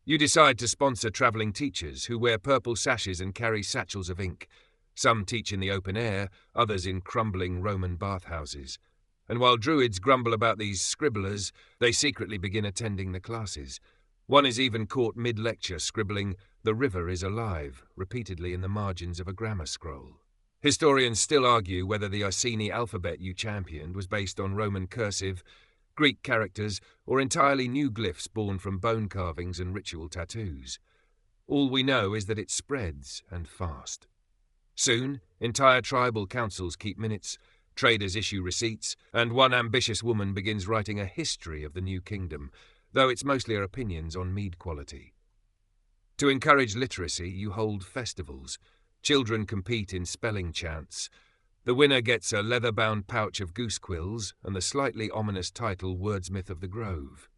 You decide to sponsor travelling teachers who wear purple sashes and carry satchels of ink. Some teach in the open air, others in crumbling Roman bathhouses. And while druids grumble about these scribblers, they secretly begin attending the classes. One is even caught mid-lecture scribbling, "The river is alive," repeatedly in the margins of a grammar scroll. Historians still argue whether the Iceni alphabet you championed was based on Roman cursive, Greek characters, or entirely new glyphs born from bone carvings and ritual tattoos. All we know is that it spreads, and fast. Soon, entire tribal councils keep minutes, traders issue receipts, and one ambitious woman begins writing a history of the new kingdom, though it's mostly her opinions on mead quality. To encourage literacy, you hold festivals. Children compete in spelling chants. The winner gets a leather-bound pouch of goose quills and the slightly ominous title Wordsmith of the Grove.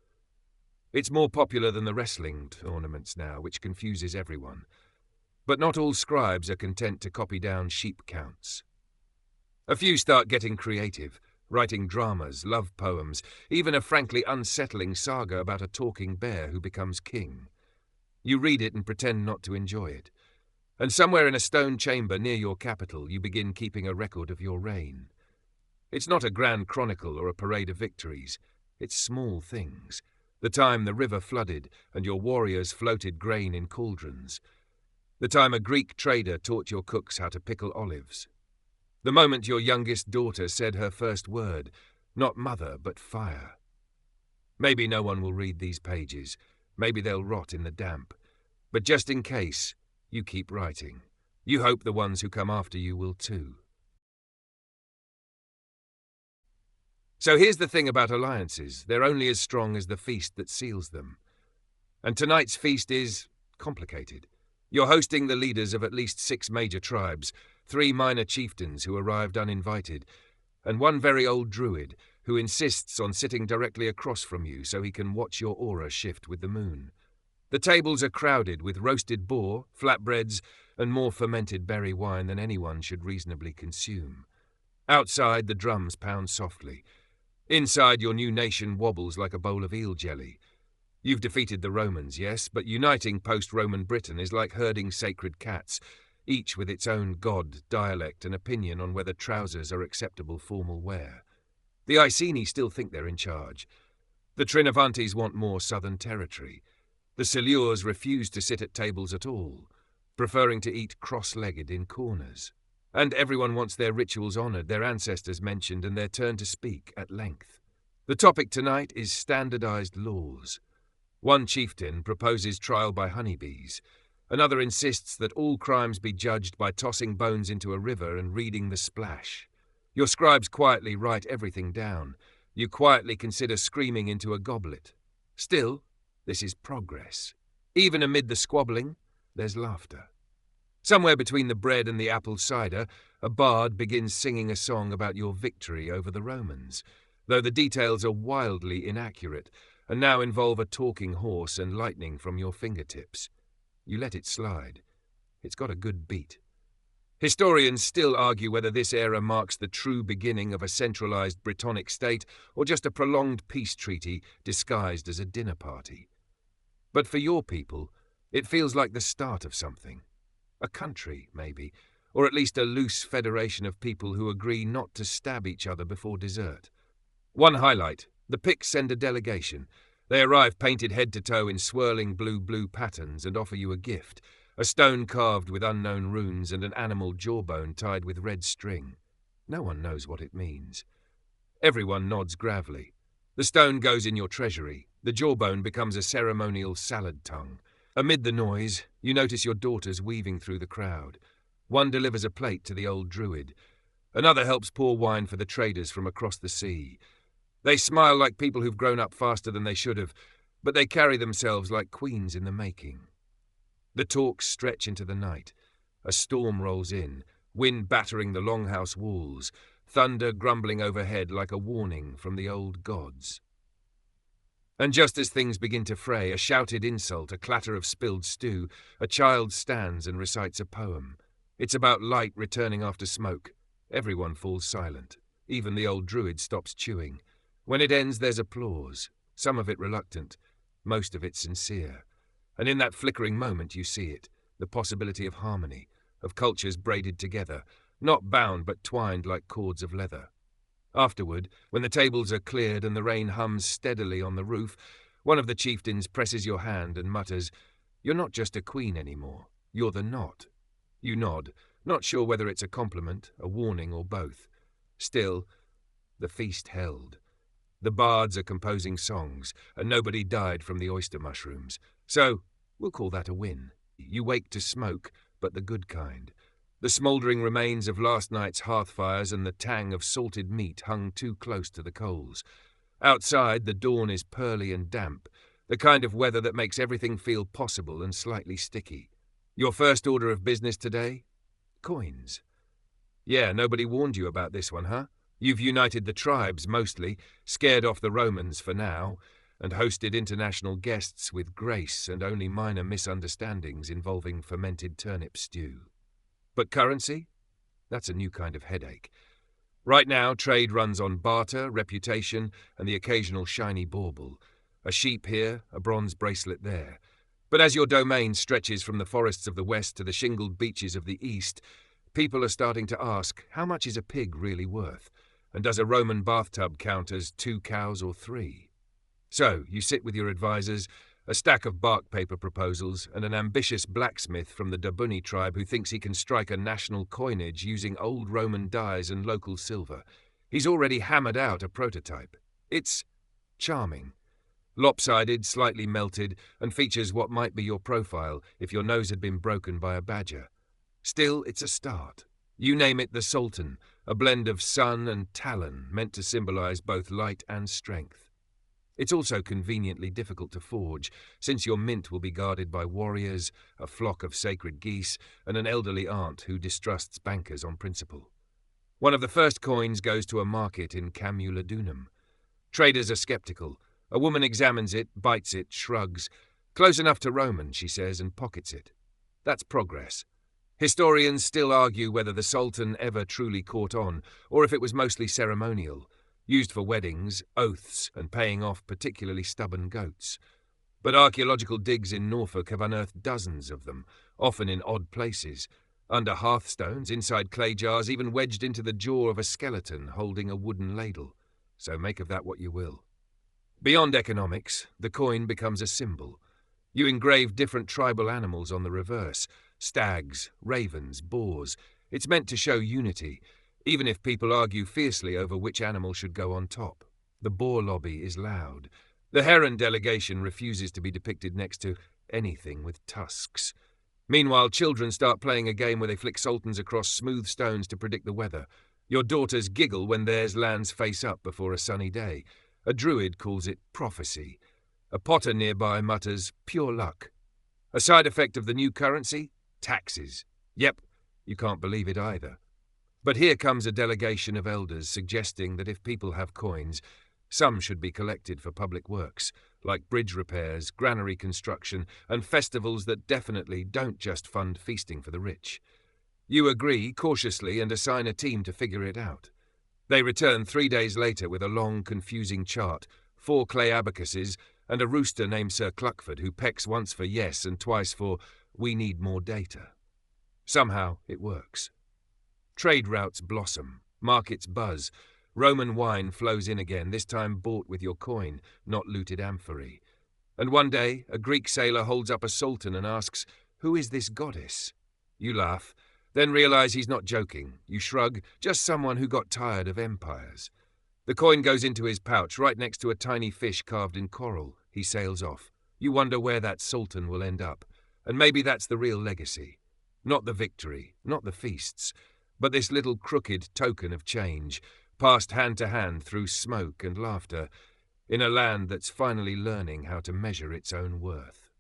It's more popular than the wrestling ornaments now, which confuses everyone. But not all scribes are content to copy down sheep counts. A few start getting creative, writing dramas, love poems, even a frankly unsettling saga about a talking bear who becomes king. You read it and pretend not to enjoy it. And somewhere in a stone chamber near your capital, you begin keeping a record of your reign. It's not a grand chronicle or a parade of victories. It's small things. The time the river flooded and your warriors floated grain in cauldrons. The time a Greek trader taught your cooks how to pickle olives. The moment your youngest daughter said her first word, not mother, but fire. Maybe no one will read these pages. Maybe they'll rot in the damp. But just in case, you keep writing. You hope the ones who come after you will too. So here's the thing about alliances. They're only as strong as the feast that seals them. And tonight's feast is complicated. You're hosting the leaders of at least 6 major tribes, 3 minor chieftains who arrived uninvited, and one very old druid who insists on sitting directly across from you so he can watch your aura shift with the moon. The tables are crowded with roasted boar, flatbreads, and more fermented berry wine than anyone should reasonably consume. Outside, the drums pound softly. Inside, your new nation wobbles like a bowl of eel jelly. You've defeated the Romans, yes, but uniting post-Roman Britain is like herding sacred cats, each with its own god, dialect, and opinion on whether trousers are acceptable formal wear. The Iceni still think they're in charge. The Trinovantes want more southern territory. The Silures refuse to sit at tables at all, preferring to eat cross-legged in corners. And everyone wants their rituals honoured, their ancestors mentioned, and their turn to speak at length. The topic tonight is standardised laws. One chieftain proposes trial by honeybees. Another insists that all crimes be judged by tossing bones into a river and reading the splash. Your scribes quietly write everything down. You quietly consider screaming into a goblet. Still, this is progress. Even amid the squabbling, there's laughter. Somewhere between the bread and the apple cider, a bard begins singing a song about your victory over the Romans, though the details are wildly inaccurate and now involve a talking horse and lightning from your fingertips. You let it slide. It's got a good beat. Historians still argue whether this era marks the true beginning of a centralized Brittonic state or just a prolonged peace treaty disguised as a dinner party. But for your people, it feels like the start of something. A country, maybe, or at least a loose federation of people who agree not to stab each other before dessert. One highlight, the Picts send a delegation. They arrive painted head to toe in swirling blue patterns and offer you a gift, a stone carved with unknown runes and an animal jawbone tied with red string. No one knows what it means. Everyone nods gravely. The stone goes in your treasury. The jawbone becomes a ceremonial salad tongue. Amid the noise, you notice your daughters weaving through the crowd. One delivers a plate to the old druid. Another helps pour wine for the traders from across the sea. They smile like people who've grown up faster than they should have, but they carry themselves like queens in the making. The talks stretch into the night. A storm rolls in, wind battering the longhouse walls, thunder grumbling overhead like a warning from the old gods. And just as things begin to fray, a shouted insult, a clatter of spilled stew, a child stands and recites a poem. It's about light returning after smoke. Everyone falls silent. Even the old druid stops chewing. When it ends, there's applause, some of it reluctant, most of it sincere. And in that flickering moment you see it, the possibility of harmony, of cultures braided together, not bound but twined like cords of leather. Afterward, when the tables are cleared and the rain hums steadily on the roof, One of the chieftains presses your hand and mutters, "You're not just a queen anymore, you're the knot." You nod, not sure whether it's a compliment, a warning, or both. Still, the feast held. The bards are composing songs, and nobody died from the oyster mushrooms. So, we'll call that a win. You wake to smoke, but the good kind. The smouldering remains of last night's hearth fires and the tang of salted meat hung too close to the coals. Outside, the dawn is pearly and damp, the kind of weather that makes everything feel possible and slightly sticky. Your first order of business today? Coins. Yeah, nobody warned you about this one, huh? You've united the tribes, mostly, scared off the Romans for now, and hosted international guests with grace and only minor misunderstandings involving fermented turnip stew. But currency? That's a new kind of headache. Right now, trade runs on barter, reputation, and the occasional shiny bauble. A sheep here, a bronze bracelet there. But as your domain stretches from the forests of the west to the shingled beaches of the east, people are starting to ask, how much is a pig really worth? And does a Roman bathtub count as 2 cows or 3? So, you sit with your advisors, a stack of bark paper proposals, and an ambitious blacksmith from the Dabuni tribe who thinks he can strike a national coinage using old Roman dyes and local silver. He's already hammered out a prototype. It's charming. Lopsided, slightly melted, and features what might be your profile if your nose had been broken by a badger. Still, it's a start. You name it the Sultan, a blend of sun and talon meant to symbolize both light and strength. It's also conveniently difficult to forge, since your mint will be guarded by warriors, a flock of sacred geese, and an elderly aunt who distrusts bankers on principle. One of the first coins goes to a market in Camulodunum. Traders are skeptical. A woman examines it, bites it, shrugs. Close enough to Roman, she says, and pockets it. That's progress. Historians still argue whether the Sultan ever truly caught on, or if it was mostly ceremonial, used for weddings, oaths, and paying off particularly stubborn goats. But archaeological digs in Norfolk have unearthed dozens of them, often in odd places, under hearthstones, inside clay jars, even wedged into the jaw of a skeleton holding a wooden ladle. So make of that what you will. Beyond economics, the coin becomes a symbol. You engrave different tribal animals on the reverse, stags, ravens, boars. It's meant to show unity, even if people argue fiercely over which animal should go on top. The boar lobby is loud. The heron delegation refuses to be depicted next to anything with tusks. Meanwhile, children start playing a game where they flick sultans across smooth stones to predict the weather. Your daughters giggle when theirs lands face up before a sunny day. A druid calls it prophecy. A potter nearby mutters pure luck. A side effect of the new currency? Taxes. Yep, you can't believe it either. But here comes a delegation of elders suggesting that if people have coins, some should be collected for public works, like bridge repairs, granary construction, and festivals that definitely don't just fund feasting for the rich. You agree cautiously and assign a team to figure it out. They return 3 days later with a long, confusing chart, 4 clay abacuses, and a rooster named Sir Cluckford who pecks once for yes and twice for we need more data. Somehow it works. Trade routes blossom, markets buzz, Roman wine flows in again, this time bought with your coin, not looted amphorae. And one day, a Greek sailor holds up a sultan and asks, "Who is this goddess?" You laugh, then realize he's not joking. You shrug, just someone who got tired of empires. The coin goes into his pouch, right next to a tiny fish carved in coral. He sails off. You wonder where that sultan will end up. And maybe that's the real legacy. Not the victory, not the feasts, but this little crooked token of change, passed hand to hand through smoke and laughter, in a land that's finally learning how to measure its own worth.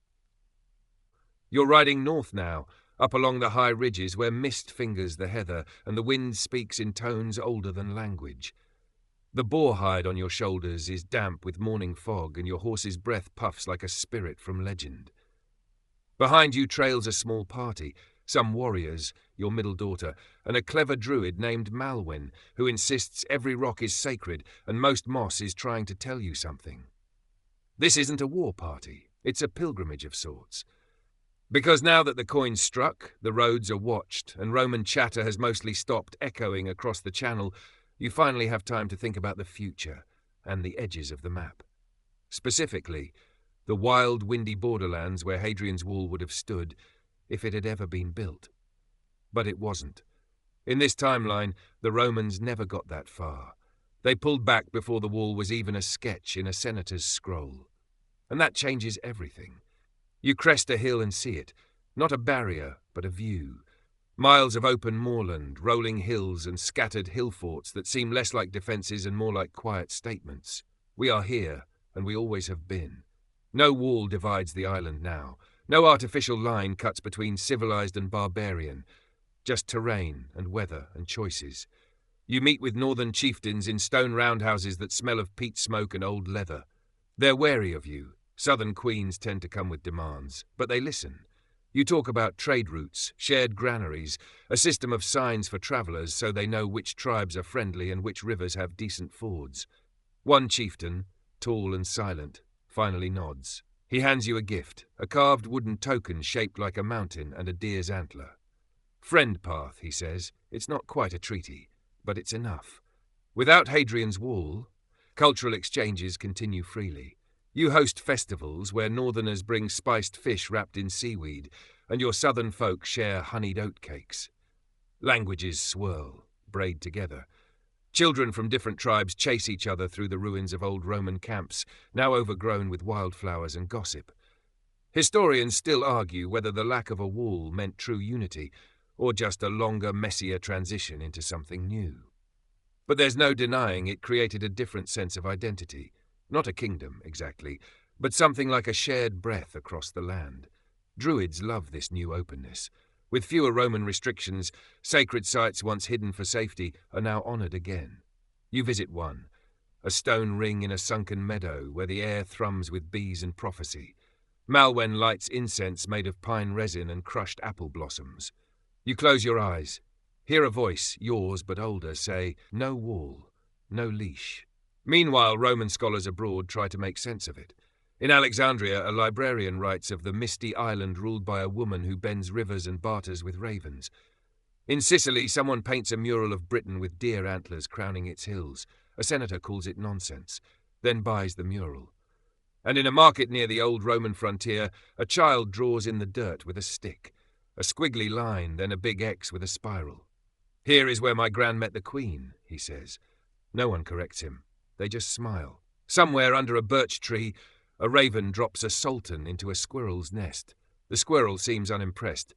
You're riding north now, up along the high ridges where mist fingers the heather and the wind speaks in tones older than language. The boar hide on your shoulders is damp with morning fog, and your horse's breath puffs like a spirit from legend. Behind you trails a small party, some warriors, your middle daughter, and a clever druid named Malwyn, who insists every rock is sacred and most moss is trying to tell you something. This isn't a war party, it's a pilgrimage of sorts. Because now that the coin's struck, the roads are watched, and Roman chatter has mostly stopped echoing across the channel, you finally have time to think about the future and the edges of the map. Specifically, the wild, windy borderlands where Hadrian's wall would have stood if it had ever been built. But it wasn't. In this timeline, the Romans never got that far. They pulled back before the wall was even a sketch in a senator's scroll. And that changes everything. You crest a hill and see it, not a barrier, but a view. Miles of open moorland, rolling hills and scattered hill forts that seem less like defences and more like quiet statements. We are here, and we always have been. No wall divides the island now. No artificial line cuts between civilized and barbarian. Just terrain and weather and choices. You meet with northern chieftains in stone roundhouses that smell of peat smoke and old leather. They're wary of you. Southern queens tend to come with demands, but they listen. You talk about trade routes, shared granaries, a system of signs for travellers so they know which tribes are friendly and which rivers have decent fords. One chieftain, tall and silent, finally nods. He hands you a gift, a carved wooden token shaped like a mountain and a deer's antler. Friend path, he says. It's not quite a treaty, but it's enough. Without Hadrian's wall, cultural exchanges continue freely. You host festivals where northerners bring spiced fish wrapped in seaweed, and your southern folk share honeyed oatcakes. Languages swirl, braid together. Children from different tribes chase each other through the ruins of old Roman camps, now overgrown with wildflowers and gossip. Historians still argue whether the lack of a wall meant true unity, or just a longer, messier transition into something new. But there's no denying it created a different sense of identity. Not a kingdom, exactly, but something like a shared breath across the land. Druids love this new openness. With fewer Roman restrictions, sacred sites once hidden for safety are now honoured again. You visit one, a stone ring in a sunken meadow where the air thrums with bees and prophecy. Malwen lights incense made of pine resin and crushed apple blossoms. You close your eyes, hear a voice, yours but older, say, "No wall, no leash." Meanwhile, Roman scholars abroad try to make sense of it. In Alexandria, a librarian writes of the misty island ruled by a woman who bends rivers and barters with ravens. In Sicily, someone paints a mural of Britain with deer antlers crowning its hills. A senator calls it nonsense, then buys the mural. And in a market near the old Roman frontier, a child draws in the dirt with a stick. A squiggly line, then a big X with a spiral. "Here is where my gran met the queen," he says. No one corrects him. They just smile. Somewhere under a birch tree, a raven drops a sultan into a squirrel's nest. The squirrel seems unimpressed.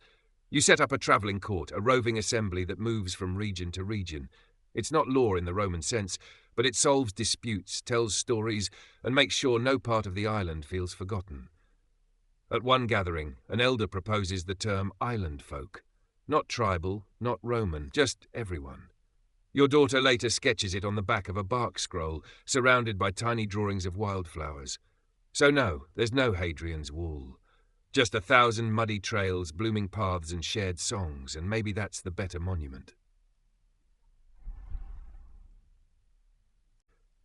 You set up a travelling court, a roving assembly that moves from region to region. It's not law in the Roman sense, but it solves disputes, tells stories, and makes sure no part of the island feels forgotten. At one gathering, an elder proposes the term island folk. Not tribal, not Roman, just everyone. Your daughter later sketches it on the back of a bark scroll, surrounded by tiny drawings of wildflowers. So no, there's no Hadrian's wall. Just 1,000 muddy trails, blooming paths and shared songs, and maybe that's the better monument.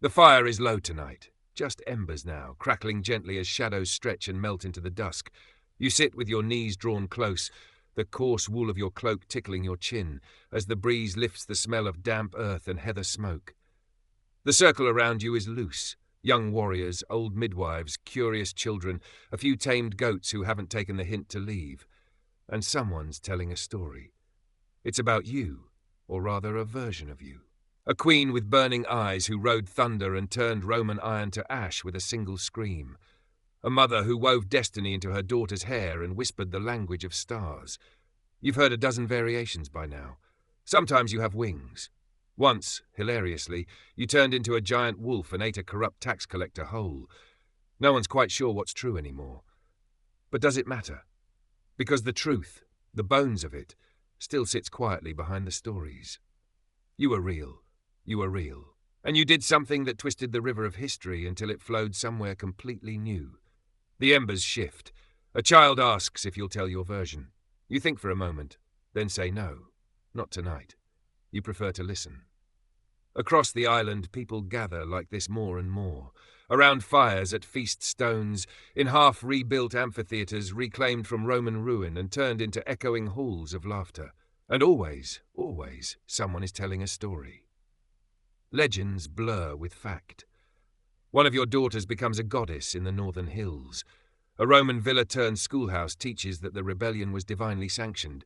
The fire is low tonight, just embers now, crackling gently as shadows stretch and melt into the dusk. You sit with your knees drawn close, the coarse wool of your cloak tickling your chin, as the breeze lifts the smell of damp earth and heather smoke. The circle around you is loose. Young warriors, old midwives, curious children, a few tamed goats who haven't taken the hint to leave. And someone's telling a story. It's about you, or rather a version of you. A queen with burning eyes who rode thunder and turned Roman iron to ash with a single scream. A mother who wove destiny into her daughter's hair and whispered the language of stars. You've heard a dozen variations by now. Sometimes you have wings. Once, hilariously, you turned into a giant wolf and ate a corrupt tax collector whole. No one's quite sure what's true anymore. But does it matter? Because the truth, the bones of it, still sits quietly behind the stories. You were real. You were real. And you did something that twisted the river of history until it flowed somewhere completely new. The embers shift. A child asks if you'll tell your version. You think for a moment, then say no, not tonight. You prefer to listen. Across the island, people gather like this more and more. Around fires, at feast stones, in half-rebuilt amphitheatres reclaimed from Roman ruin and turned into echoing halls of laughter. And always, someone is telling a story. Legends blur with fact. One of your daughters becomes a goddess in the northern hills. A Roman villa-turned-schoolhouse teaches that the rebellion was divinely sanctioned.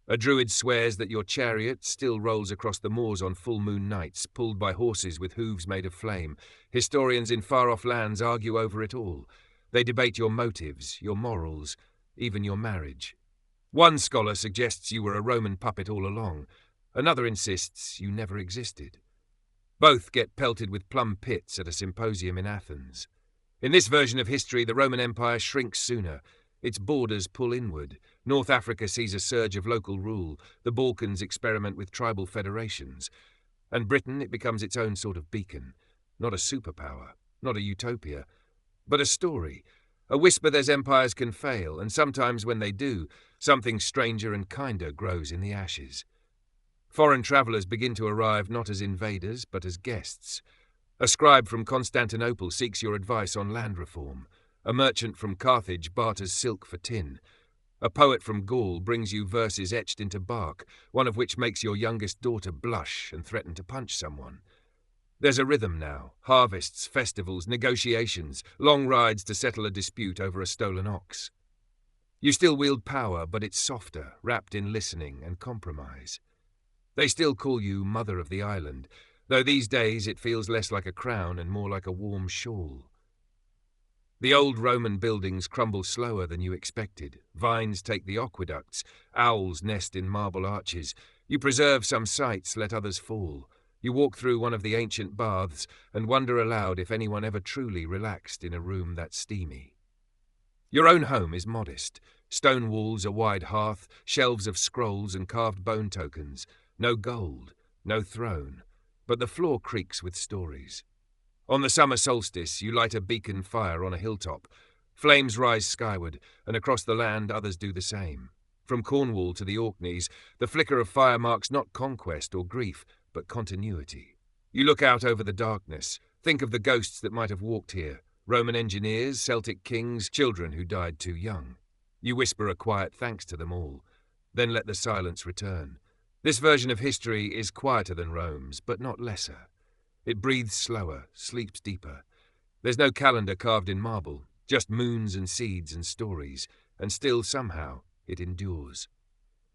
A druid swears that your chariot still rolls across the moors on full moon nights, pulled by horses with hooves made of flame. Historians in far-off lands argue over it all. They debate your motives, your morals, even your marriage. One scholar suggests you were a Roman puppet all along. Another insists you never existed. Both get pelted with plum pits at a symposium in Athens. In this version of history, the Roman Empire shrinks sooner. Its borders pull inward. North Africa sees a surge of local rule. The Balkans experiment with tribal federations. And Britain, it becomes its own sort of beacon. Not a superpower, not a utopia, but a story. A whisper there's empires can fail, and sometimes when they do, something stranger and kinder grows in the ashes. Foreign travellers begin to arrive not as invaders, but as guests. A scribe from Constantinople seeks your advice on land reform. A merchant from Carthage barters silk for tin. A poet from Gaul brings you verses etched into bark, one of which makes your youngest daughter blush and threaten to punch someone. There's a rhythm now, harvests, festivals, negotiations, long rides to settle a dispute over a stolen ox. You still wield power, but it's softer, wrapped in listening and compromise. They still call you Mother of the Island, though these days it feels less like a crown and more like a warm shawl. The old Roman buildings crumble slower than you expected. Vines take the aqueducts, owls nest in marble arches. You preserve some sites, let others fall. You walk through one of the ancient baths and wonder aloud if anyone ever truly relaxed in a room that steamy. Your own home is modest. Stone walls, a wide hearth, shelves of scrolls and carved bone tokens. No gold, no throne, but the floor creaks with stories. On the summer solstice, you light a beacon fire on a hilltop. Flames rise skyward, and across the land others do the same. From Cornwall to the Orkneys, the flicker of fire marks not conquest or grief, but continuity. You look out over the darkness, think of the ghosts that might have walked here, Roman engineers, Celtic kings, children who died too young. You whisper a quiet thanks to them all, then let the silence return. This version of history is quieter than Rome's, but not lesser. It breathes slower, sleeps deeper. There's no calendar carved in marble, just moons and seeds and stories, and still somehow it endures.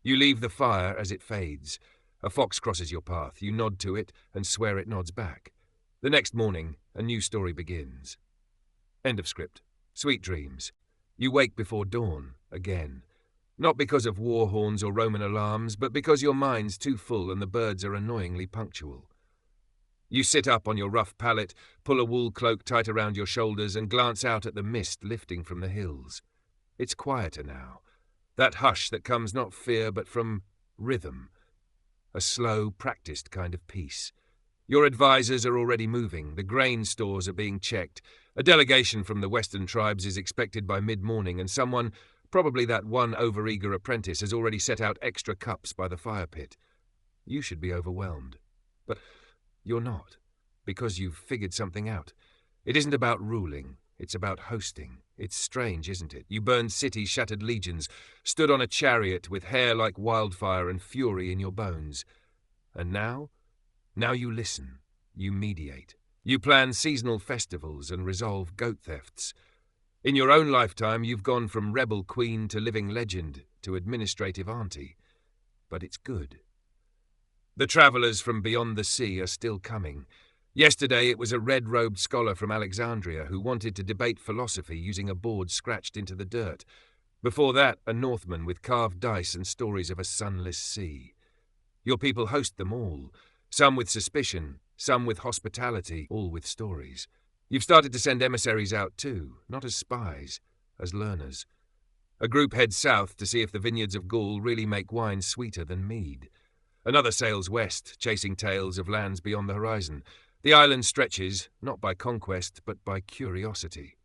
You leave the fire as it fades. A fox crosses your path, you nod to it and swear it nods back. The next morning, a new story begins. End of script. Sweet dreams. You wake before dawn, again. Not because of war horns or Roman alarms, but because your mind's too full and the birds are annoyingly punctual. You sit up on your rough pallet, pull a wool cloak tight around your shoulders and glance out at the mist lifting from the hills. It's quieter now. That hush that comes not fear but from rhythm. A slow, practiced kind of peace. Your advisors are already moving. The grain stores are being checked. A delegation from the western tribes is expected by mid-morning, and someone, probably that one overeager apprentice, has already set out extra cups by the fire pit. You should be overwhelmed. But you're not, because you've figured something out. It isn't about ruling, it's about hosting. It's strange, isn't it? You burned cities, shattered legions, stood on a chariot with hair like wildfire and fury in your bones. And now you listen, you mediate. You plan seasonal festivals and resolve goat thefts. In your own lifetime, you've gone from rebel queen to living legend to administrative auntie. But it's good. The travellers from beyond the sea are still coming. Yesterday it was a red-robed scholar from Alexandria who wanted to debate philosophy using a board scratched into the dirt. Before that, a Northman with carved dice and stories of a sunless sea. Your people host them all, some with suspicion, some with hospitality, all with stories. You've started to send emissaries out too, not as spies, as learners. A group heads south to see if the vineyards of Gaul really make wine sweeter than mead. Another sails west, chasing tales of lands beyond the horizon. The island stretches, not by conquest, but by curiosity.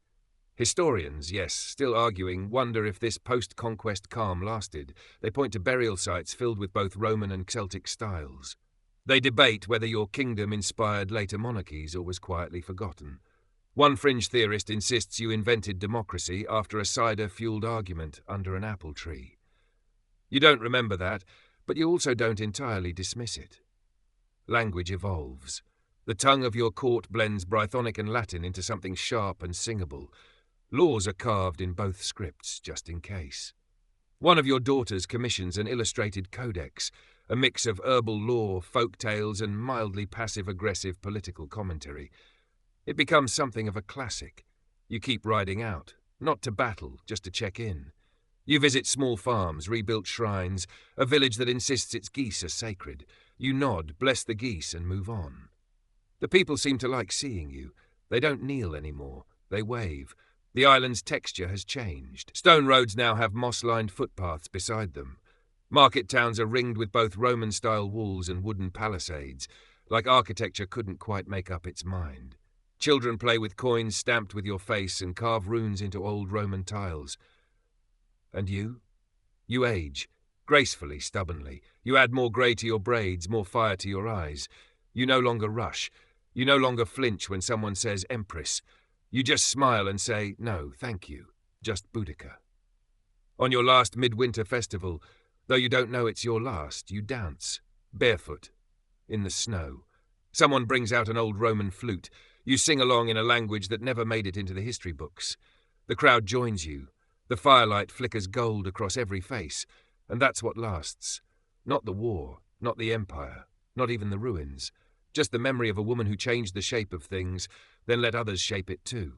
Historians, yes, still arguing, wonder if this post-conquest calm lasted. They point to burial sites filled with both Roman and Celtic styles. They debate whether your kingdom inspired later monarchies or was quietly forgotten. One fringe theorist insists you invented democracy after a cider-fueled argument under an apple tree. You don't remember that, but you also don't entirely dismiss it. Language evolves. The tongue of your court blends Brythonic and Latin into something sharp and singable. Laws are carved in both scripts, just in case. One of your daughters commissions an illustrated codex, a mix of herbal lore, folk tales, and mildly passive-aggressive political commentary. It becomes something of a classic. You keep riding out, not to battle, just to check in. You visit small farms, rebuilt shrines, a village that insists its geese are sacred. You nod, bless the geese, and move on. The people seem to like seeing you. They don't kneel anymore. They wave. The island's texture has changed. Stone roads now have moss-lined footpaths beside them. Market towns are ringed with both Roman-style walls and wooden palisades, like architecture couldn't quite make up its mind. Children play with coins stamped with your face and carve runes into old Roman tiles. And you? You age, gracefully, stubbornly. You add more grey to your braids, more fire to your eyes. You no longer rush. You no longer flinch when someone says Empress. You just smile and say, no, thank you, just Boudica. On your last midwinter festival, though you don't know it's your last, you dance, barefoot, in the snow. Someone brings out an old Roman flute. You sing along in a language that never made it into the history books. The crowd joins you. The firelight flickers gold across every face, and that's what lasts. Not the war, not the empire, not even the ruins. Just the memory of a woman who changed the shape of things, then let others shape it too.